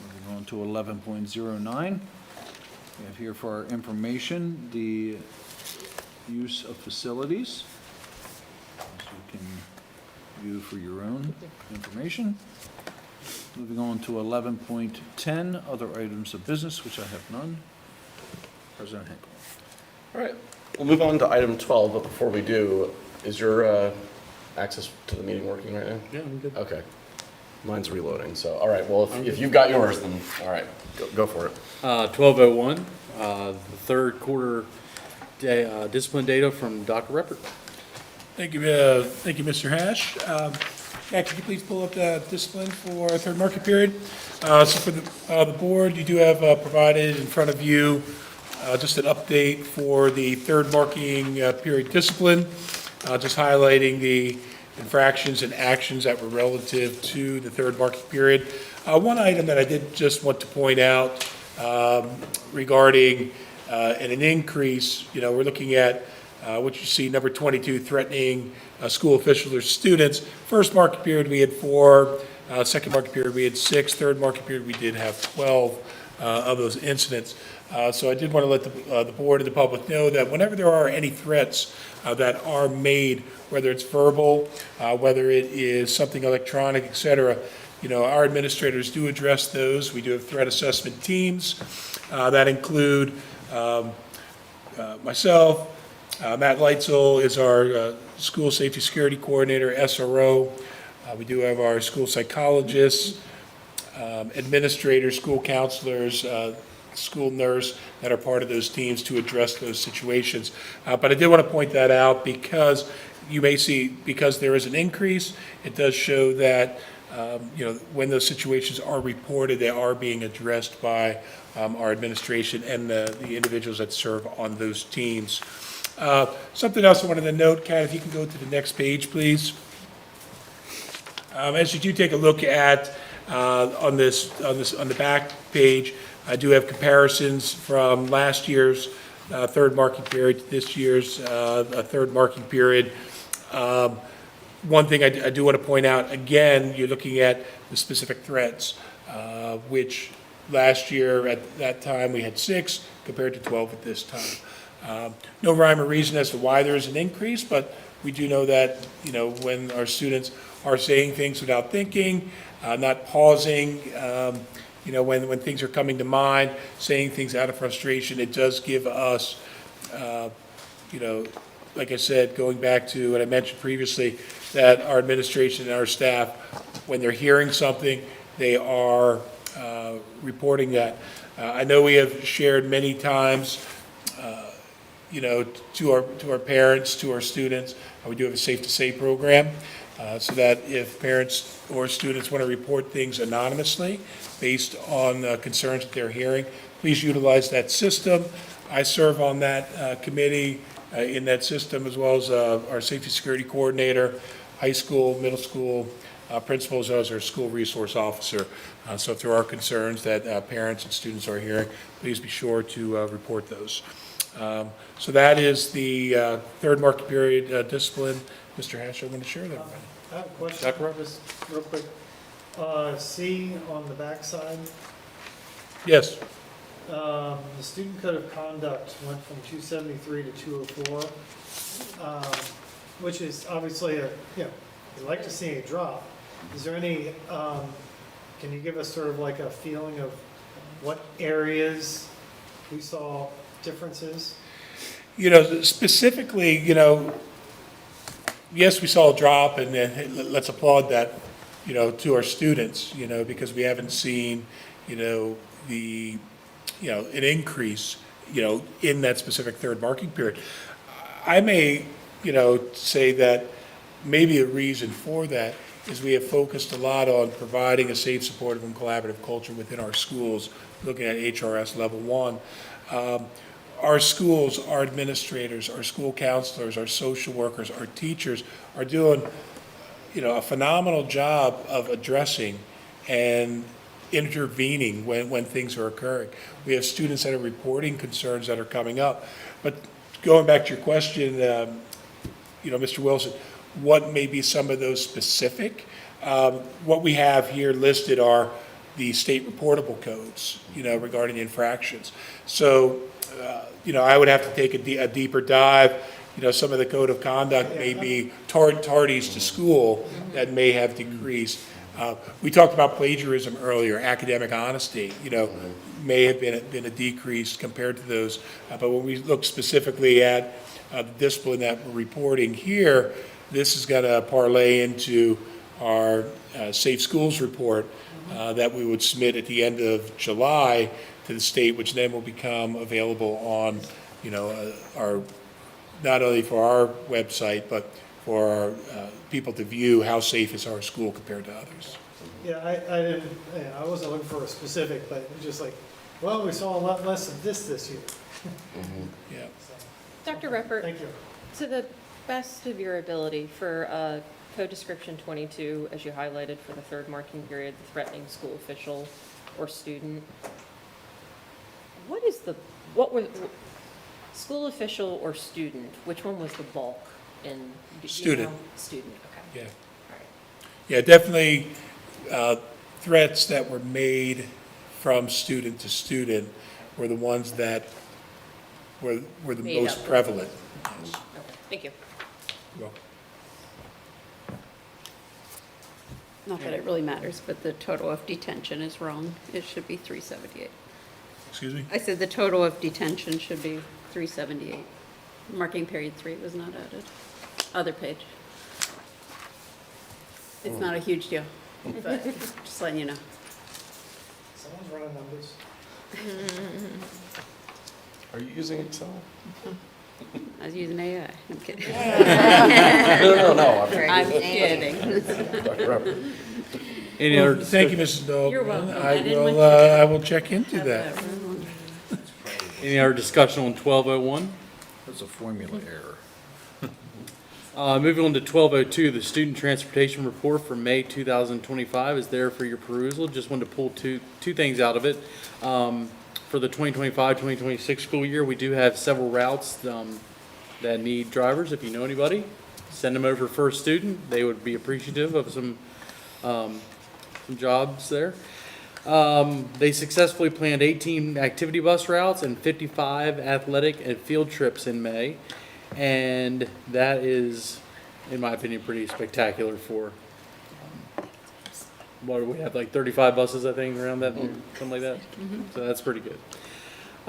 Moving on to 11.09. We have here for our information, the use of facilities. As you can view for your own information. Moving on to 11.10, other items of business, which I have none. President Henkel. All right, we'll move on to item 12, but before we do, is your access to the meeting working right now? Yeah, I'm good. Okay. Mine's reloading, so, all right, well, if you've got yours, then, all right, go for it. 12:01, the third quarter discipline data from Dr. Reppert. Thank you, Mr. Hash. Yeah, could you please pull up the discipline for third market period? So for the board, you do have provided in front of you just an update for the third marking period discipline, just highlighting the infractions and actions that were relative to the third marking period. One item that I did just want to point out regarding an increase, we're looking at what you see, number 22, threatening school officials or students. First market period, we had 4. Second market period, we had 6. Third market period, we did have 12 of those incidents. So I did want to let the board and the public know that whenever there are any threats that are made, whether it's verbal, whether it is something electronic, et cetera, our administrators do address those. We do have threat assessment teams that include myself. Matt Leitzel is our school safety security coordinator, SRO. We do have our school psychologists, administrators, school counselors, school nurse that are part of those teams to address those situations. But I did want to point that out because you may see, because there is an increase, it does show that, when those situations are reported, they are being addressed by our administration and the individuals that serve on those teams. Something else I wanted to note, Kat, if you can go to the next page, please. As you do take a look at, on the back page, I do have comparisons from last year's third marking period to this year's third marking period. One thing I do want to point out, again, you're looking at the specific threats, which last year at that time we had 6 compared to 12 at this time. No rhyme or reason as to why there is an increase, but we do know that, when our students are saying things without thinking, not pausing, when things are coming to mind, saying things out of frustration, it does give us, like I said, going back to what I mentioned previously, that our administration and our staff, when they're hearing something, they are reporting that. I know we have shared many times, to our parents, to our students, we do have a Safe to Say program, so that if parents or students want to report things anonymously based on concerns that they're hearing, please utilize that system. I serve on that committee in that system, as well as our safety security coordinator, high school, middle school principals, as well as our school resource officer. So if there are concerns that parents and students are hearing, please be sure to report those. So that is the third marking period discipline. Mr. Hash, I'm going to share that. I have a question, just real quick. C on the backside, Yes. the student code of conduct went from 273 to 204, which is obviously we'd like to see a drop. Is there any, can you give us sort of like a feeling of what areas we saw differences? Specifically, yes, we saw a drop, and then let's applaud that, to our students, because we haven't seen, an increase, in that specific third marking period. I may, say that maybe a reason for that is we have focused a lot on providing a safe, supportive, and collaborative culture within our schools, looking at HRS level 1. Our schools, our administrators, our school counselors, our social workers, our teachers are doing, a phenomenal job of addressing and intervening when things are occurring. We have students that are reporting concerns that are coming up. But going back to your question, Mr. Wilson, what may be some of those specific? What we have here listed are the state reportable codes, regarding infractions. So, I would have to take a deeper dive. Some of the code of conduct may be tardies to school that may have decreased. We talked about plagiarism earlier, academic honesty, may have been a decrease compared to those. But when we look specifically at the discipline that we're reporting here, this is going to parlay into our Safe Schools report that we would submit at the end of July to the state, which then will become available on, our, not only for our website, but for our people to view how safe is our school compared to others. Yeah, I didn't, I wasn't looking for a specific, but just like, well, we saw a lot less of this year. Yeah. Dr. Reppert, Thank you. to the best of your ability for code description 22, as you highlighted for the third marking period, the threatening school official or student, what was school official or student, which one was the bulk in? Do you Student. know? Student, okay. Yeah. All right. Yeah, definitely threats that were made from student to student were the ones that were the Made most up. prevalent. Okay, thank you. Well, Not that it really matters, but the total of detention is wrong. It should be 378. Excuse me? I said the total of detention should be 378. Marking period 3 was not added. Other page. It's not a huge deal, but just letting you know. Someone's running numbers. Are you using Excel? I was using AI. I'm kidding. No. I'm kidding. Dr. Robert. Any other Thank you, discussion? Mrs. Doberman. You're welcome. I I didn't will, want you to I will check into Have that. wrong. Any other discussion on 1201? There's a formula error. Moving on to 1202, the student transportation report for May 2025 is there for your perusal. Just wanted to pull two things out of it. For the 2025-2026 school year, we do have several routes that need drivers. If you know anybody, send them over for a student. They would be appreciative of some jobs there. They successfully planned 18 activity bus routes and 55 athletic and field trips in May. And that is, in my opinion, pretty spectacular for, what do we have, like 35 buses, I think, around that, something like that? So that's pretty good.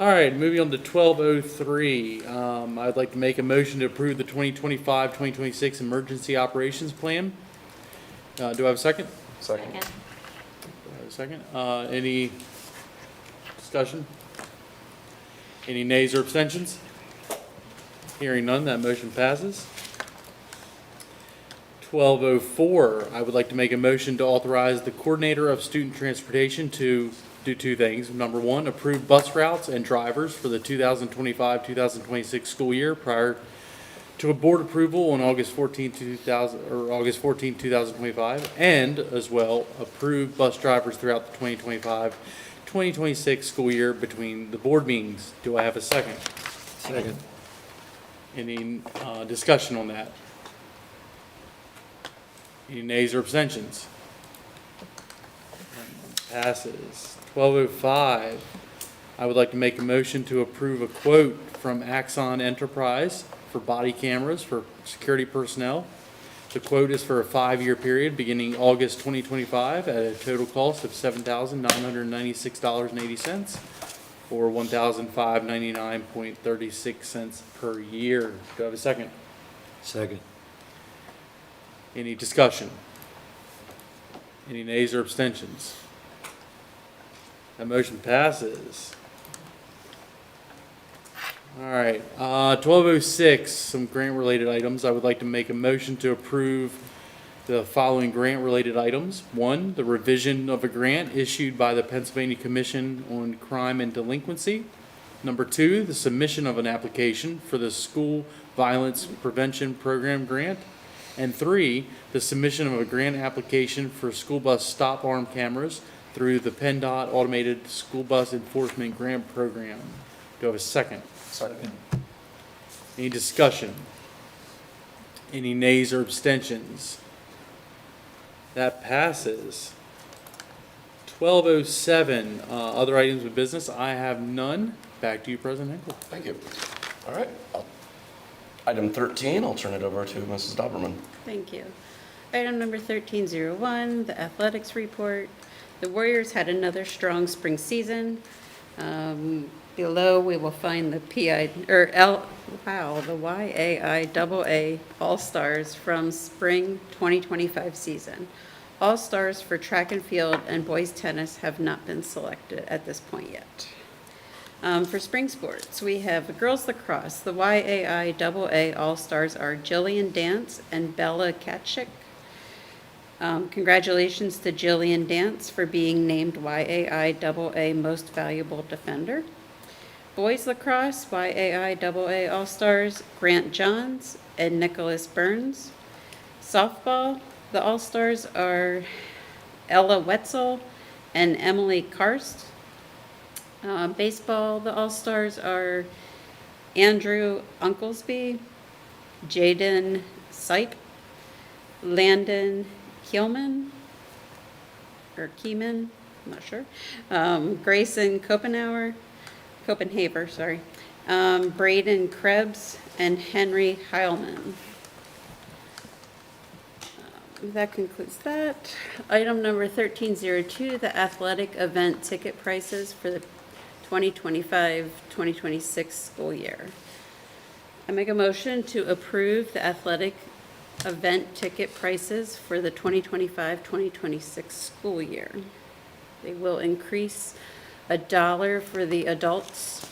All right, moving on to 1203. I'd like to make a motion to approve the 2025-2026 Emergency Operations Plan. Do I have a second? Second. Do I have a second? Any discussion? Any nays or abstentions? Hearing none, that motion passes. 1204, I would like to make a motion to authorize the coordinator of student transportation to do two things. Number one, approve bus routes and drivers for the 2025-2026 school year prior to a board approval on August 14, 2025, and as well approve bus drivers throughout the 2025-2026 school year between the board meetings. Do I have a second? Second. Any discussion on that? Any nays or abstentions? Passes. 1205, I would like to make a motion to approve a quote from Axon Enterprise for body cameras for security personnel. The quote is for a 5-year period beginning August 2025 at a total cost of $7,996.80 or $1,599.36 per year. Do I have a second? Second. Any discussion? Any nays or abstentions? That motion passes. All right, 1206, some grant-related items. I would like to make a motion to approve the following grant-related items. One, the revision of a grant issued by the Pennsylvania Commission on Crime and Delinquency. Number two, the submission of an application for the School Violence Prevention Program grant. And three, the submission of a grant application for school bus stop arm cameras through the PennDOT Automated School Bus Enforcement Grant Program. Do I have a second? Second. Any discussion? Any nays or abstentions? That passes. 1207, other items of business, I have none. Back to you, President Hinkle. Thank you. All right. Item 13, I'll turn it over to Mrs. Doberman. Thank you. Item number 1301, the athletics report. The Warriors had another strong spring season. Below, we will find the the YAIAA All-Stars from spring 2025 season. All-Stars for track and field and boys tennis have not been selected at this point yet. For spring sports, we have girls lacrosse. The YAIAA All-Stars are Jillian Dance and Bella Katchik. Congratulations to Jillian Dance for being named YAIAA Most Valuable Defender. Boys lacrosse, YAIAA All-Stars, Grant Johns and Nicholas Burns. Softball, the All-Stars are Ella Wetzel and Emily Karst. Baseball, the All-Stars are Andrew Unklesby, Jaden Sipe, Landon Keeman, I'm not sure, Grayson Copenhaver, Braden Krebs, and Henry Heilman. That concludes that. Item number 1302, the athletic event ticket prices for the 2025-2026 school year. I make a motion to approve the athletic event ticket prices for the 2025-2026 school year. They will increase $1 for the adults,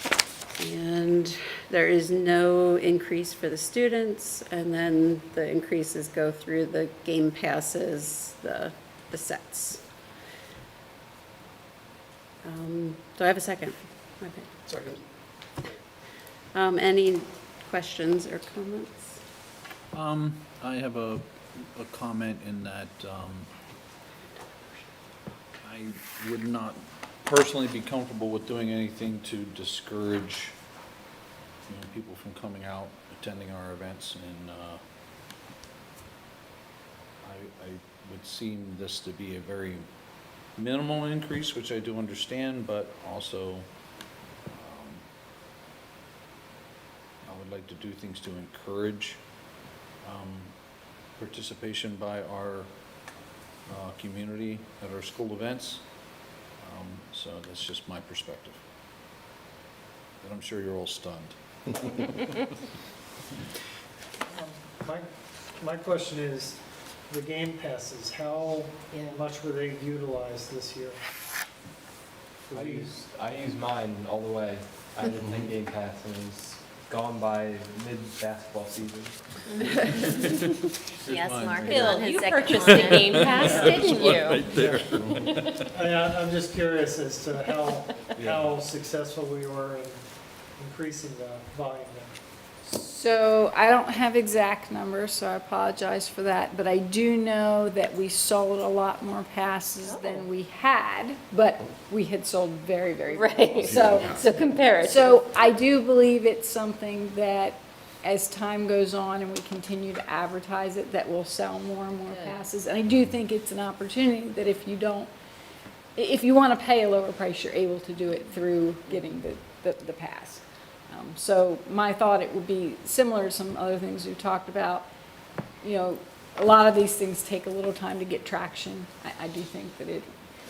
and there is no increase for the students, and then the increases go through the game passes, the sets. Do I have a second? Okay. Second. Any questions or comments? I have a comment in that, I would not personally be comfortable with doing anything to discourage, people from coming out, attending our events, and, I would seem this to be a very minimal increase, which I do understand, but also, I would like to do things to encourage participation by our community at our school events. So that's just my perspective. But I'm sure you're all stunned. My question is, the game passes, how much were they utilized this year? I use mine all the way. I didn't think Game Pass, and it was gone by mid-basketball season. Yes, mine Mark right is on Bill, his you second purchased one. the Game Pass, didn't you? Right there. I'm just curious as to how successful we were in increasing the volume there. So I don't have exact numbers, so I apologize for that, but I do know that we sold a lot more passes than we had, but we had sold very, very few. Right. So compare it. So I do believe it's something that, as time goes on and we continue to advertise it, that we'll sell more and more passes. And I do think it's an opportunity that if you want to pay a lower price, you're able to do it through getting the pass. So my thought, it would be similar to some other things we've talked about. A lot of these things take a little time to get traction. I do think that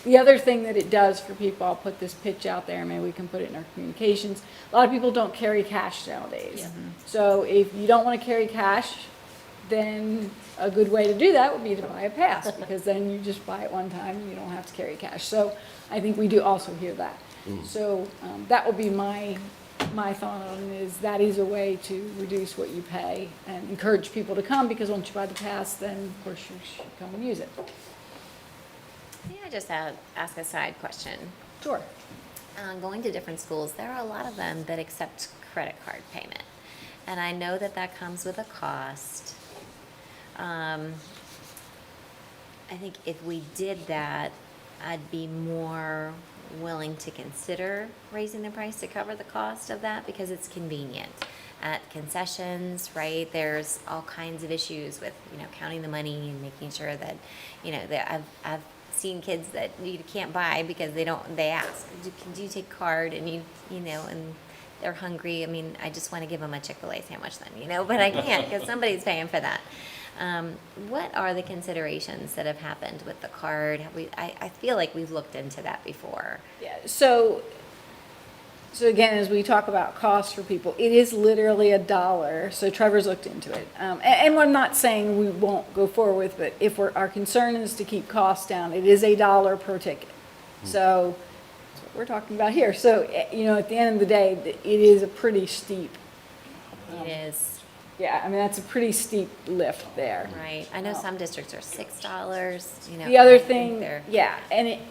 the other thing that it does for people, I'll put this pitch out there, maybe we can put it in our communications. A lot of people don't carry cash nowadays. So if you don't want to carry cash, then a good way to do that would be to buy a pass, because then you just buy it one time and you don't have to carry cash. So I think we do also hear that. So that would be my thought on it, is that is a way to reduce what you pay and encourage people to come, because once you buy the pass, then of course you should come and use it. May I just ask a side question? Sure. Going to different schools, there are a lot of them that accept credit card payment. And I know that that comes with a cost. I think if we did that, I'd be more willing to consider raising the price to cover the cost of that, because it's convenient. At concessions, right, there's all kinds of issues with, counting the money and making sure that, that I've seen kids that you can't buy because they ask, do you take card, and and they're hungry. I mean, I just want to give them a Chick-fil-A sandwich then, but I can't because somebody's paying for that. What are the considerations that have happened with the card? I feel like we've looked into that before. Yeah, so again, as we talk about costs for people, it is literally $1. So Trevor's looked into it. And I'm not saying we won't go forward with, but if our concern is to keep costs down, it is $1 per ticket. So that's what we're talking about here. So, at the end of the day, it is a pretty steep. It is. Yeah, I mean, that's a pretty steep lift there. Right. I know some districts are $6, The other I think thing, they're-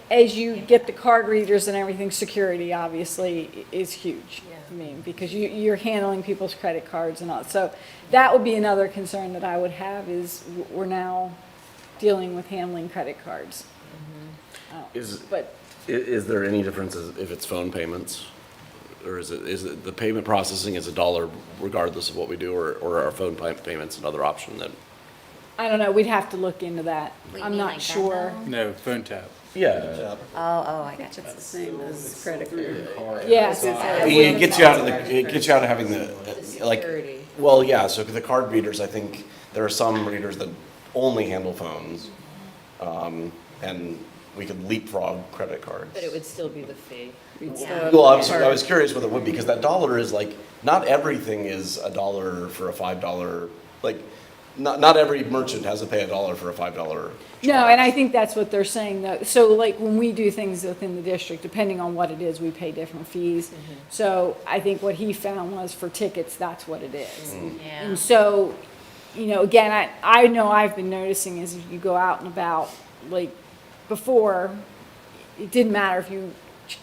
as you get the card readers and everything, security obviously is huge. I mean, because you're handling people's credit cards and all. So that would be another concern that I would have, is we're now dealing with handling credit cards. Is there any difference if it's phone payments? Or is it the payment processing is $1 regardless of what we do, or are phone payments another option that? I don't know, we'd have to look into that. Wait, I'm you not like that, sure. No, phone tap. Yeah. Oh, I got you. It's the same as credit card. Yes. It gets you out of having the well, yeah, so the card readers, I think there are some readers that only handle phones. And we could leapfrog credit cards. But it would still be the fee. Well, I was curious what it would be, because that $1 is not everything is $1 for a $5, not every merchant has to pay $1 for a $5. No, and I think that's what they're saying though. So like when we do things within the district, depending on what it is, we pay different fees. So I think what he found was for tickets, that's what it is. Yeah. And so, you know, again, I know I've been noticing is if you go out and about, like before, it didn't matter if you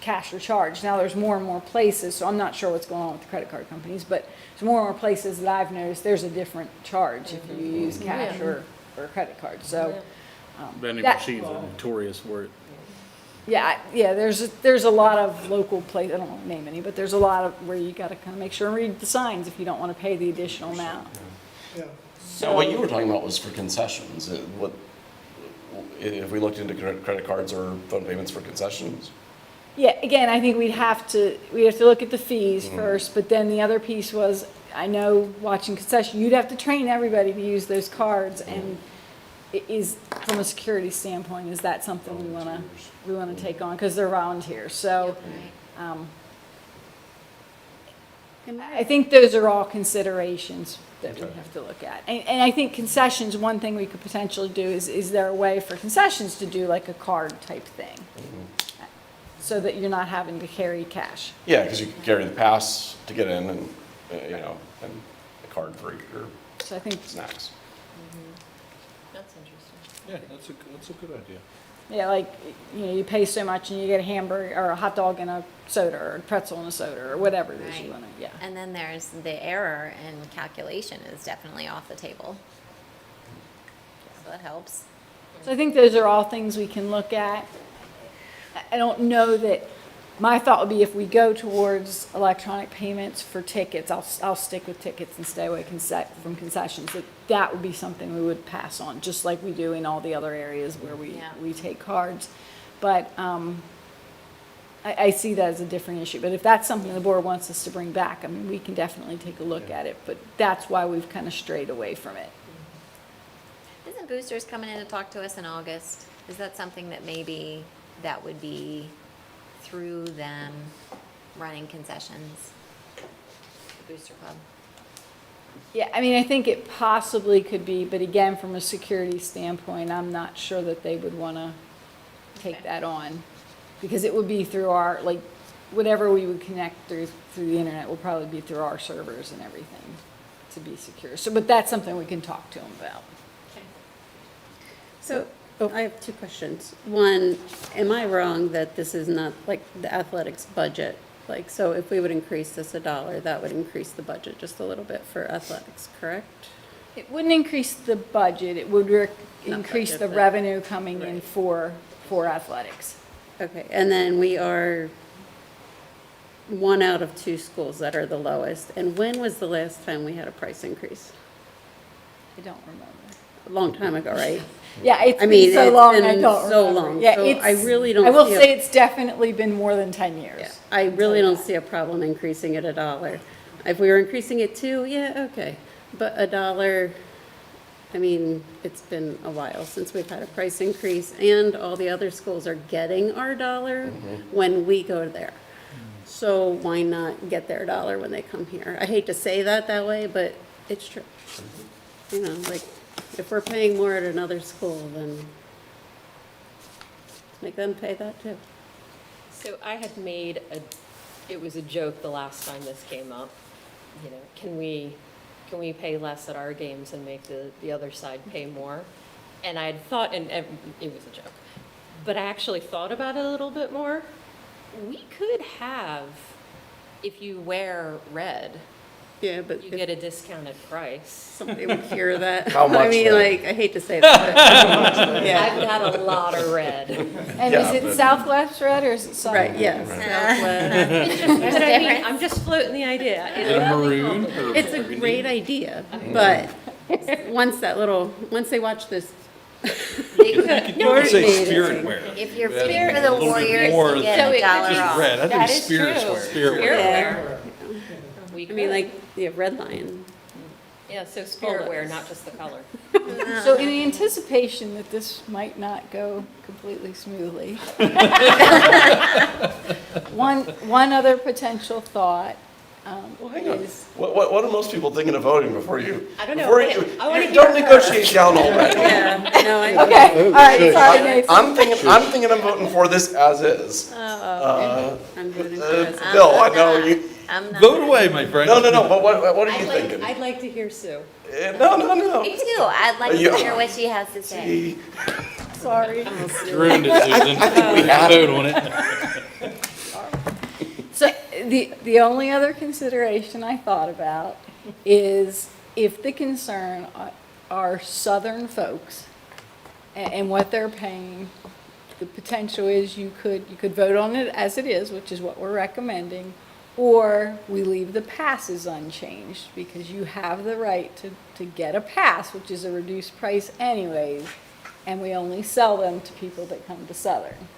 cash or charge. Now there's more and more places, so I'm not sure what's going on with the credit card companies, but there's more and more places that I've noticed there's a different charge if you use cash or credit card. So Vending that- machines are notorious for it. yeah, there's a lot of local places, I don't want to name any, but there's a lot of where you got to kind of make sure and read the signs if you don't want to pay the additional amount. Yeah. So what you were talking about was for concessions. If we looked into credit cards or phone payments for concessions? Yeah, again, I think we'd have to look at the fees first, but then the other piece was, I know watching concession, you'd have to train everybody to use those cards, and is, from a security standpoint, is that something we wanna take on, because they're volunteers, so, I think those are all considerations that we have to look at. And I think concessions, one thing we could potentially do is there a way for concessions to do like a card type thing? So that you're not having to carry cash. Yeah, because you can carry the pass to get in and, and a card for your So I think, snacks. That's interesting. Yeah, that's a good idea. yeah, like, you know, you pay so much and you get a hamburger or a hot dog and a soda or a pretzel and a soda or whatever it is you Right. want to, yeah. And then there's the error in calculation is definitely off the table. So that helps. So I think those are all things we can look at. I don't know that, my thought would be if we go towards electronic payments for tickets, I'll stick with tickets and stay away from concessions. That would be something we would pass on, just like we do in all the other areas where we take cards. But I see that as a different issue. But if that's something the board wants us to bring back, I mean, we can definitely take a look at it. But that's why we've kind of strayed away from it. Isn't Boosters coming in to talk to us in August? Is that something that maybe that would be through them running concessions? The Booster Club? Yeah, I mean, I think it possibly could be, but again, from a security standpoint, I'm not sure that they would want to take that on. Because it would be through our, like, whatever we would connect through the internet will probably be through our servers and everything to be secure. So, but that's something we can talk to them about. So, I have two questions. One, am I wrong that this is not like the athletics budget? Like, so if we would increase this $1, that would increase the budget just a little bit for athletics, correct? It wouldn't increase the budget, it would increase budget, the but- revenue coming in for athletics. Okay, and then we are 1 out of 2 schools that are the lowest. And when was the last time we had a price increase? I don't remember. A long time ago, right? Yeah, it's I mean, been so it's long, I been don't so remember. long, Yeah, so it's, I really don't I will see a- say it's definitely been more than 10 years. Yeah, I really don't see a problem increasing it $1. If we were increasing it 2, yeah, okay. But $1, I mean, it's been a while since we've had a price increase, and all the other schools are getting our $1 when we go there. So why not get their $1 when they come here? I hate to say that way, but it's true. You know, like, if we're paying more at another school, then let's make them pay that too. So I had made it was a joke the last time this came up, you know, can we pay less at our games and make the other side pay more? And I had thought, and it was a joke, but I actually thought about it a little bit more. We could have, if you wear red, Yeah, but you get a discounted price. somebody would hear that. How much I mean, then? like, I hate to say that, but, yeah. I've got a lot of red. And Yeah, is it but- Southwest Red or is it Southern? Right, yes. Southwest. But I mean, I'm just floating the idea. Is it a maroon? or It's a burgundy? great idea, but once they watch this They could. You could say Coordinated. spirit wear. If you're That's fear a for the little bit Warriors, more you than get a just $1 off. red. I That think is spirit's true. wear. Spirit wear. We I mean, could. like, yeah, Red Lion. Yeah, so spirit wear, not just the color. So in anticipation that this might not go completely smoothly, one other potential thought, Hang on. is, What are most people thinking of voting before you? I don't know. Before I wanna you hear don't her. negotiate down already. Yeah, no, I. okay, all right, sorry, Nathan. I'm thinking I'm voting for this as is. I'm voting for this. Bill, I know you. I'm not. Vote away, my friend. No, but what are you thinking? I'd like to hear Sue. No. Me too. I'd like to hear what she has to say. Sorry. You ruined it, Susan. I think we have Vote on it. So the only other consideration I thought about is if the concern are southern folks and what they're paying, the potential is you could vote on it as it is, which is what we're recommending, or we leave the passes unchanged because you have the right to get a pass, which is a reduced price anyways, and we only sell them to people that come to Southern.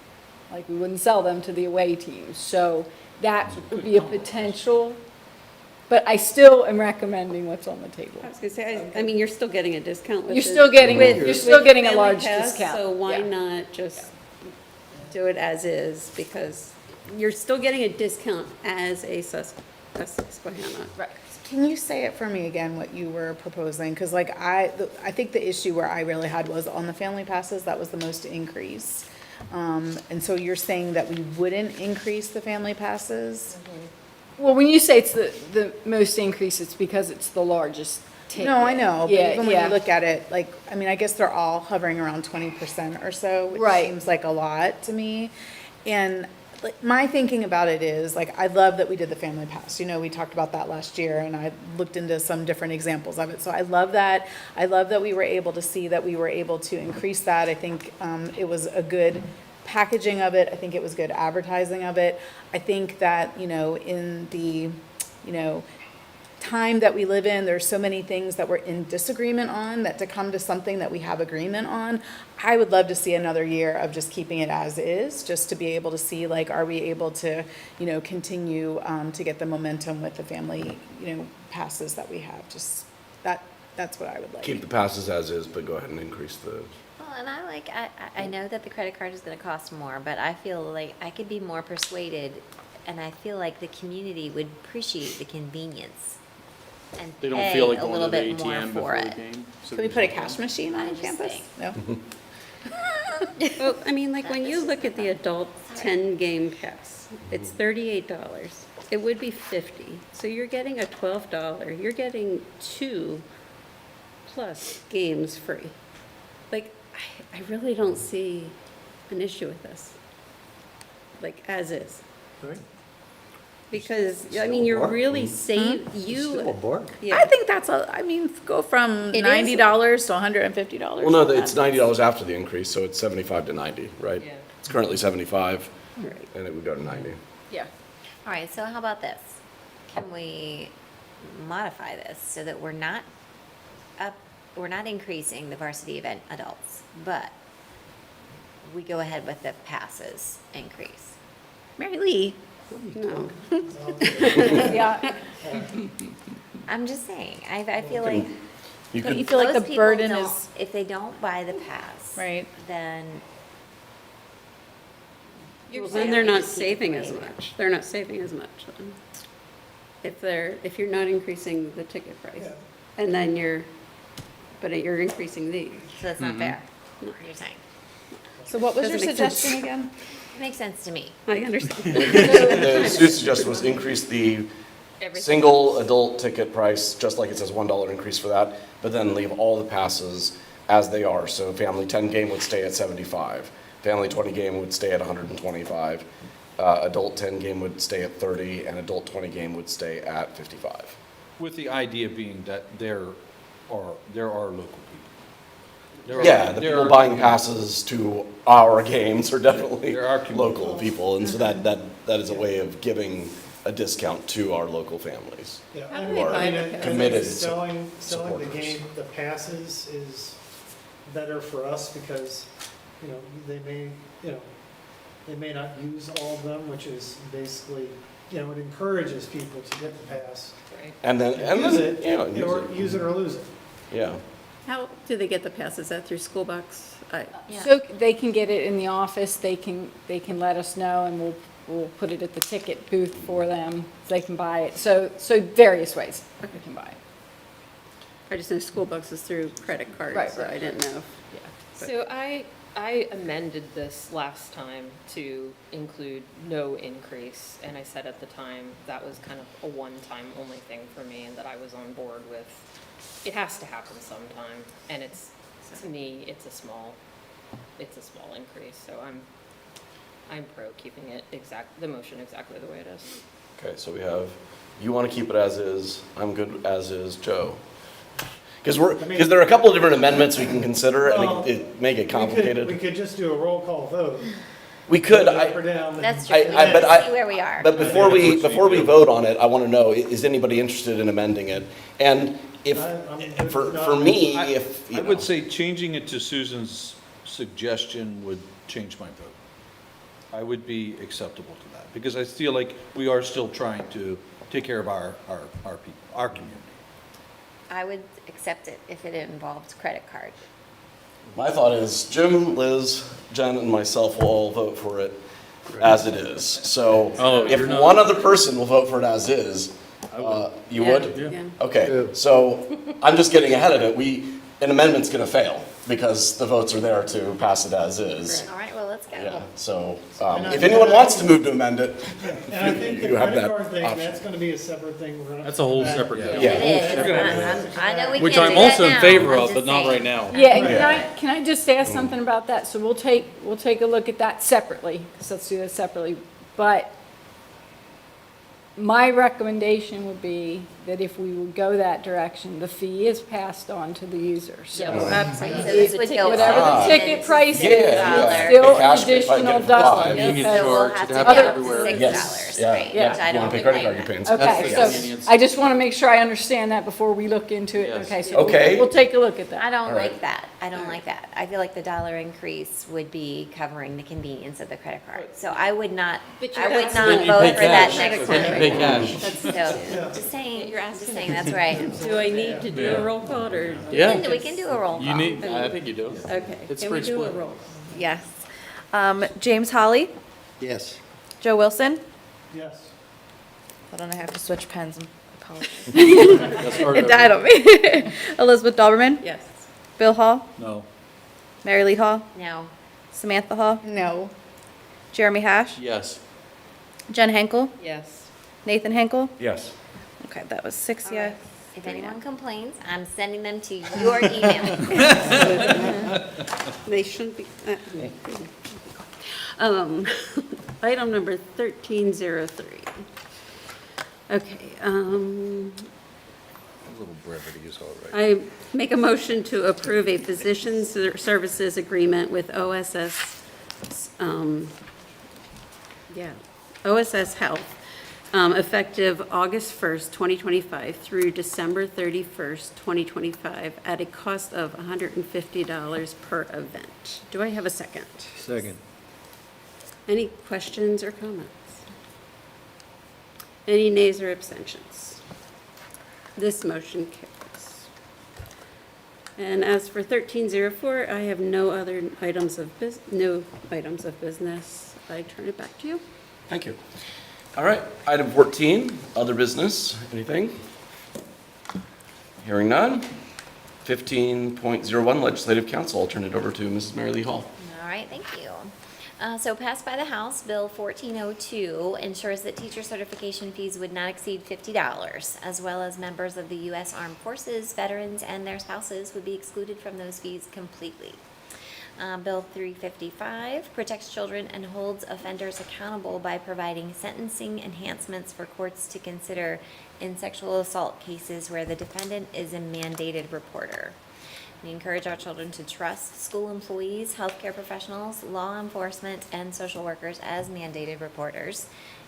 Like, we wouldn't sell them to the away teams. So that would be a potential, but I still am recommending what's on the table. I was gonna say, I mean, you're still getting a discount with You're the- still getting- with- you're still with getting a Family large Pass, discount. So why Yeah. not just do it as is? Because you're still getting a discount as a Susquehanna. Right. Can you say it for me again, what you were proposing? Because like I think the issue where I really had was on the family passes, that was the most increase. And so you're saying that we wouldn't increase the family passes? Well, when you say it's the most increase, it's because it's the largest ticket. No, I know, but Yeah, even when yeah. you look at it, like, I mean, I guess they're all hovering around 20% or so, which Right. seems like a lot to me. And like, my thinking about it is, like, I love that we did the family pass. You know, we talked about that last year, and I looked into some different examples of it. So I love that. I love that we were able to see that we were able to increase that. I think it was a good packaging of it. I think it was good advertising of it. I think that, you know, in the, you know, time that we live in, there's so many things that we're in disagreement on, that to come to something that we have agreement on, I would love to see another year of just keeping it as is, just to be able to see, like, are we able to, you know, continue to get the momentum with the family, you know, passes that we have. Just that's what I would like. Keep the passes as is, but go ahead and increase the. Well, and I know that the credit card is going to cost more, but I feel like I could be more persuaded, and I feel like the community would appreciate the convenience and They don't pay feel like a going little to the bit more ATM for before the it. game. So Can we put a cash machine on I'm just campus? saying. No? Well, I mean, like, when you look at the adult 10-game pass, it's $38. It would be $50. So you're getting a $12. You're getting 2 plus games free. Like, I really don't see an issue with this. Like, as is. Right. Because, I mean, you're really Still a you, bargain. yeah. I think that's I mean, go from It is. $90 to $150. Well, no, it's $90 after the increase, so it's 75 to 90, right? Yeah. It's currently 75, Right. and it would go to 90. Yeah. All right, so how about this? Can we modify this so that we're not increasing the varsity event adults, but we go ahead with the passes increase? Mary Lee. No. Yeah. I'm just saying, I feel like You Don't you could, feel like most the people burden don't- is, if they don't buy the pass, right? then Well, then they're not saving as much. They're not saving as much then. If you're not increasing the ticket price. Yeah. And then you're increasing these. So that's not fair, what you're saying. So what was your Doesn't make sense. suggestion again? It makes sense to me. I understand. the Sue's suggestion was increase the single adult ticket price, just like it says $1 increase for that, but then leave all the passes as they are. So family 10 game would stay at 75. Family 20 game would stay at 125. Adult 10 game would stay at 30, and adult 20 game would stay at 55. With the idea being that there are local people. Yeah, the people buying passes to our games are definitely There are community. local people, and so that is a way of giving a discount to our local families. Yeah, How do and they buy I it? mean, I think Committed selling the supporters. game, the passes is better for us because, you know, they may not use all of them, which is basically, you know, it encourages people to get the pass. And then, Use it, yeah, or use it or lose it. yeah. How do they get the passes? Is that through school bucks? Yeah. So they can get it in the office, they can let us know, and we'll put it at the ticket booth for them, so they can buy it. So various ways they can buy it. I just know school books is through credit card, Right, so right. I didn't know. So I amended this last time to include no increase, and I said at the time that was kind of a one-time only thing for me, and that I was on board with, it has to happen sometime, and it's, to me, it's a small increase, so I'm pro keeping it the motion exactly the way it is. Okay, so we have, you want to keep it as is, I'm good as is, Joe. Because there are a couple of different amendments we can consider, and it may get We complicated. could just do a roll call vote. We could, Up or down. That's true. but See where we are. But before we vote on it, I want to know, is anybody interested in amending it? And if, for me, if, you I know. would say changing it to Susan's suggestion would change my vote. I would be acceptable to that, because I feel like we are still trying to take care of our people, our community. I would accept it if it involved credit card. My thought is Jim, Liz, Jen, and myself will all vote for it as it is. So if you're not- one other person will vote for it as is, you would? Yeah. Okay, so I'm just getting ahead of it. An amendment's gonna fail because the votes are there to pass it as is. All right, well, let's go. Yeah, so if anyone wants to move to amend it, And I think the you have credit that card thing, option. that's gonna be a separate thing. We're gonna That's a whole have to separate come back. deal. Yeah. It is. I know we can't Which do I'm that also in now. favor I'm of, just but not saying. right now. Yeah, and can I just ask something about that? So we'll take a look at that separately, so let's do that separately. But my recommendation would be that if we would go that direction, the fee is passed on to the user. So Absolutely. So this would go whatever up the ticket price is, Yeah, it's yeah. still The an cash rate, if I get additional it for dollar. five. Convenience because- We'll charge, have should to have go it up to everywhere. $6, Yes, yeah, right? yeah. Which I You don't wanna pay think credit might card, you pay in Okay, Yes. so Convenience. I just want to make sure I understand that before we look into it. Yes. Okay, so Okay. we'll take a look at I that. don't All right. like that. I don't like that. I feel like the dollar increase would be covering the convenience of the credit card. So I would not But vote Then for you pay that cash. next Then you time. pay cash. So, just saying, that's right. Do I need to do a roll call, or? Yeah. We can do a roll call. You need, I think you do. Okay, It's can we pretty do a split. roll call? Yes. James Holly, Yes. Joe Wilson. Yes. Hold on, I have to switch pens. I apologize. That's part It of died on me. Elizabeth Doberman, Yes. Bill Hall, No. Mary Lee Hall, No. Samantha Hall, No. Jeremy Hash, Yes. Jen Henkel, Yes. Nathan Henkel. Yes. Okay, that was 6 All yes. right. If anyone complains, I'm sending them to your email. They shouldn't be. Item number 1303. Okay, A little brevity is all right. I make a motion to approve a physician services agreement with OSS, OSS Health, effective August 1st, 2025 through December 31st, 2025, at a cost of $150 per event. Do I have a second? Second. Any questions or comments? Any nays or abstentions? This motion carries. And as for 1304, I have no other items of no items of business. I turn it back to you. Thank you. All right, item 14, other business, anything? Hearing none. 15.01, Legislative Council. I'll turn it over to Mrs. Mary Lee Hall. All right, thank you. So passed by the House, Bill 1402 ensures that teacher certification fees would not exceed $50, as well as members of the U.S. Armed Forces, veterans, and their spouses would be excluded from those fees completely. Bill 355 protects children and holds offenders accountable by providing sentencing enhancements for courts to consider in sexual assault cases where the defendant is a mandated reporter. We encourage our children to trust school employees, healthcare professionals, law enforcement, and social workers as mandated reporters.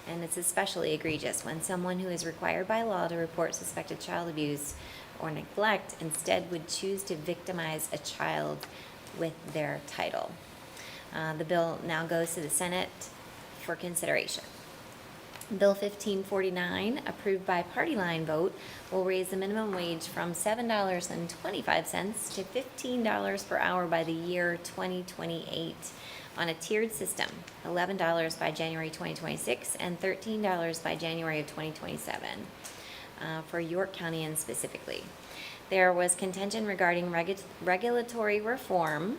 And it's especially egregious when someone who is required by law to report suspected child abuse or neglect instead would choose to victimize a child with their title. The bill now goes to the Senate for consideration. Bill 1549, approved by party line vote, will raise the minimum wage from $7.25 to $15 per hour by the year 2028 on a tiered system, $11 by January 2026 and $13 by January of 2027, for York County and specifically. There was contention regarding regulatory reform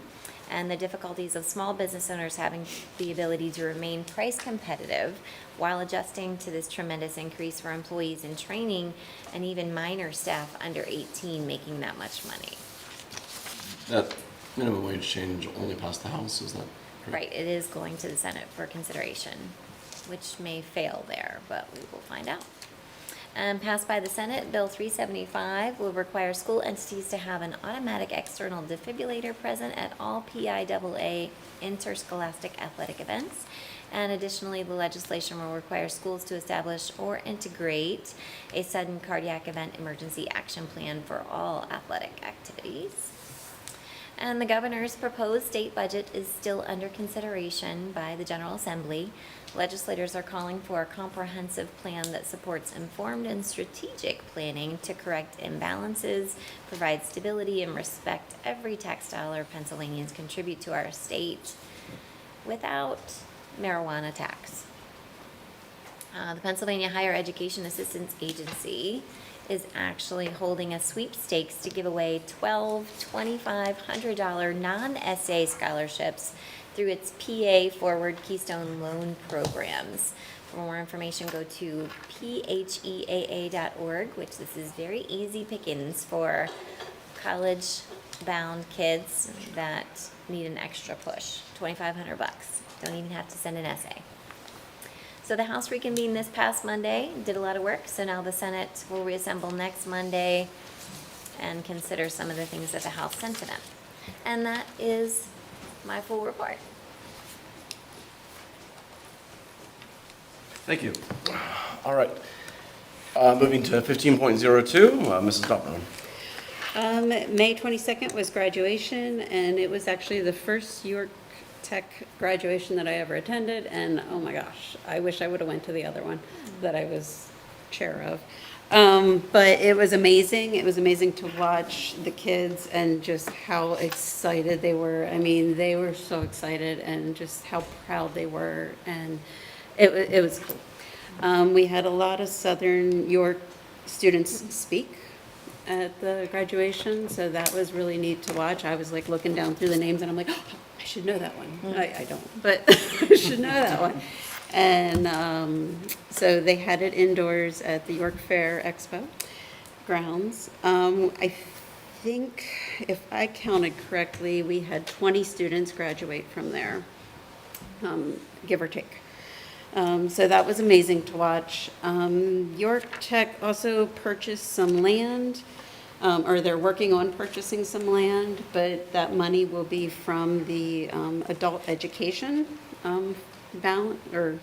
and the difficulties of small business owners having the ability to remain price competitive while adjusting to this tremendous increase for employees in training and even minor staff under 18 making that much money. That minimum wage change only passed the House, is that correct? Right, it is going to the Senate for consideration, which may fail there, but we will find out. Passed by the Senate, Bill 375 will require school entities to have an automatic external defibrillator present at all PIAA interscholastic athletic events. And additionally, the legislation will require schools to establish or integrate a sudden cardiac event emergency action plan for all athletic activities. And the governor's proposed state budget is still under consideration by the General Assembly. Legislators are calling for a comprehensive plan that supports informed and strategic planning to correct imbalances, provide stability, and respect every tax dollar Pennsylvanians contribute to our state without marijuana tax. The Pennsylvania Higher Education Assistance Agency is actually holding a sweepstakes to give away 12 $2,500 non-essay scholarships through its PA Forward Keystone Loan programs. For more information, go to pheaa.org, which this is very easy pickings for college-bound kids that need an extra push. $2,500 bucks. Don't even have to send an essay. So the House reconvened this past Monday, did a lot of work, so now the Senate will reassemble next Monday and consider some of the things that the House sent to them. And that is my full report. Thank you. All right. Moving to 15.02, Mrs. Donovan. May 22nd was graduation, and it was actually the first York Tech graduation that I ever attended, and oh my gosh, I wish I would have went to the other one that I was chair of. But it was amazing. It was amazing to watch the kids and just how excited they were. I mean, they were so excited and just how proud they were, and it was cool. We had a lot of Southern York students speak at the graduation, so that was really neat to watch. I was like looking down through the names and I'm like, oh, I should know that one. I don't, but I should know that one. And so they had it indoors at the York Fair Expo grounds. I think, if I counted correctly, we had 20 students graduate from there, give or take. So that was amazing to watch. York Tech also purchased some land, or they're working on purchasing some land, but that money will be from the adult education balance, or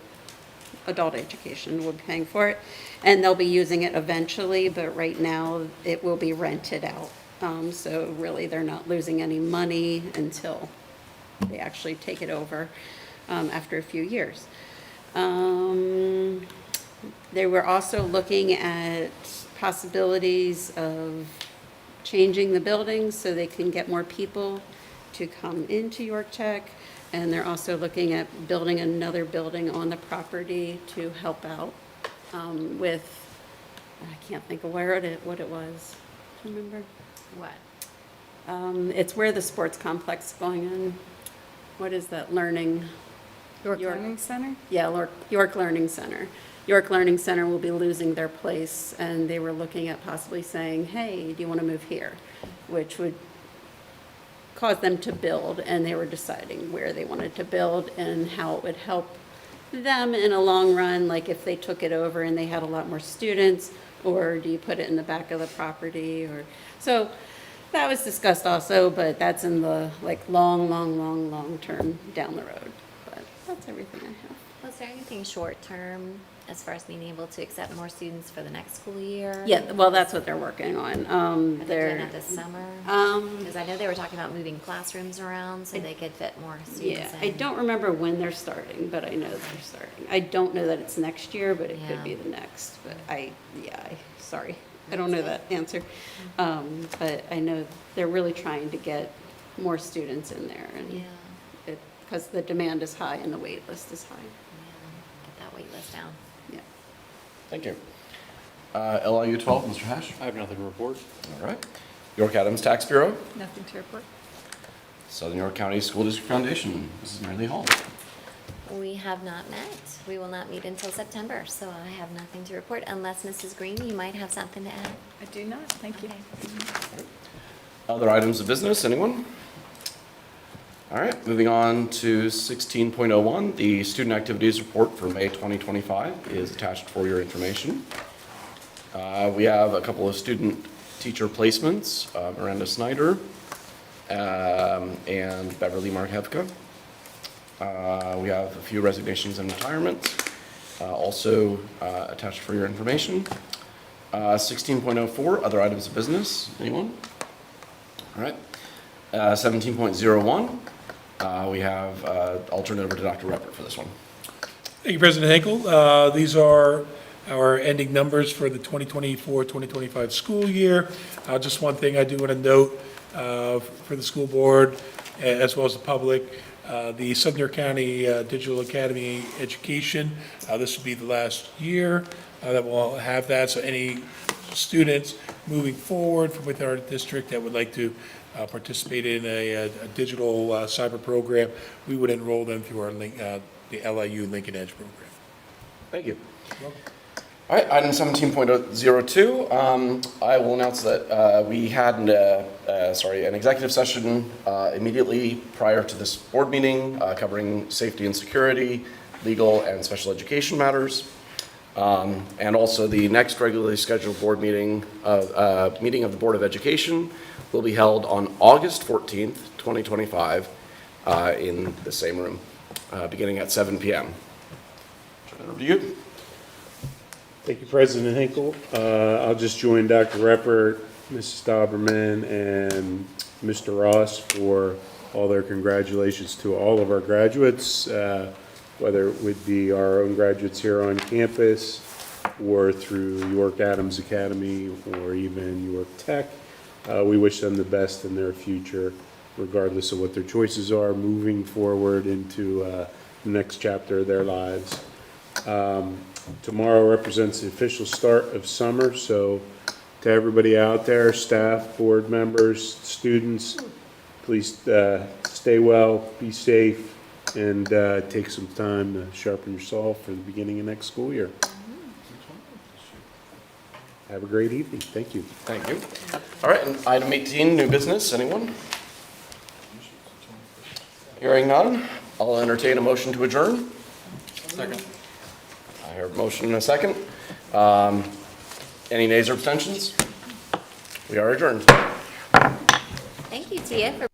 adult education will be paying for it, and they'll be using it eventually, but right now it will be rented out. So really, they're not losing any money until they actually take it over after a few years. They were also looking at possibilities of changing the buildings so they can get more people to come into York Tech. And they're also looking at building another building on the property to help out with, I can't think of what it was. Do you remember? What? It's where the sports complex is going in. What is that, Learning? York Learning Center? Yeah, York Learning Center. York Learning Center will be losing their place, and they were looking at possibly saying, hey, do you want to move here? Which would cause them to build, and they were deciding where they wanted to build and how it would help them in a long run, like if they took it over and they had a lot more students, or do you put it in the back of the property? Or so that was discussed also, but that's in the long term down the road. But that's everything I have. Was there anything short-term as far as being able to accept more students for the next school year? Yeah, well, that's what they're working on. Are they doing They're, it this summer? um, Because I know they were talking about moving classrooms around so they could fit more yeah, students in. I don't remember when they're starting, but I know they're starting. I don't know that it's next year, but it could Yeah. be the next, but sorry, I don't know that answer. But I know they're really trying to get more students in there and Yeah. because the demand is high and the wait list is high. Get that wait list down. Yeah. Thank you. LIU 12, Mr. Hash? I have nothing to report. All right. York Adams Tax Bureau, Nothing to report. Southern York County School District Foundation, Mrs. Mary Lee Hall. We have not met. We will not meet until September, so I have nothing to report unless Mrs. Green, you might have something to add. I do not, thank you. Other items of business, anyone? All right, moving on to 16.01, the student activities report for May 2025 is attached for your information. We have a couple of student teacher placements, Miranda Snyder and Beverly Markevka. We have a few resignations and retirements, also attached for your information. 16.04, other items of business, anyone? All right. 17.01, we have, I'll turn it over to Dr. Ruppert for this one. Thank you, President Hinkle. These are our ending numbers for the 2024-2025 school year. Just one thing I do want to note for the school board, as well as the public, the Southern York County Digital Academy Education, this will be the last year that we'll have that. So any students moving forward from within our district that would like to participate in a digital cyber program, we would enroll them through our the LIU Lincoln Edge program. Thank you. All right, item 17.02, I will announce that we had an executive session immediately prior to this board meeting covering safety and security, legal and special education matters. And also the next regularly scheduled board meeting of the Board of Education will be held on August 14th, 2025 in the same room, beginning at 7 p.m. Turn it over to you. Thank you, President Hinkle. I'll just join Dr. Ruppert, Mrs. Dauberman, and Mr. Ross for all their congratulations to all of our graduates, whether it would be our own graduates here on campus or through York Adams Academy or even York Tech. We wish them the best in their future, regardless of what their choices are, moving forward into the next chapter of their lives. Tomorrow represents the official start of summer, so to everybody out there, staff, board members, students, please stay well, be safe, and take some time to sharpen your saw for the beginning of next school year. Have a great evening. Thank you. Thank you. All right, and item 18, new business, anyone? Hearing none, I'll entertain a motion to adjourn. Second. I hear a motion in a second. Any nays or abstentions? We are adjourned. Thank you, Tia, for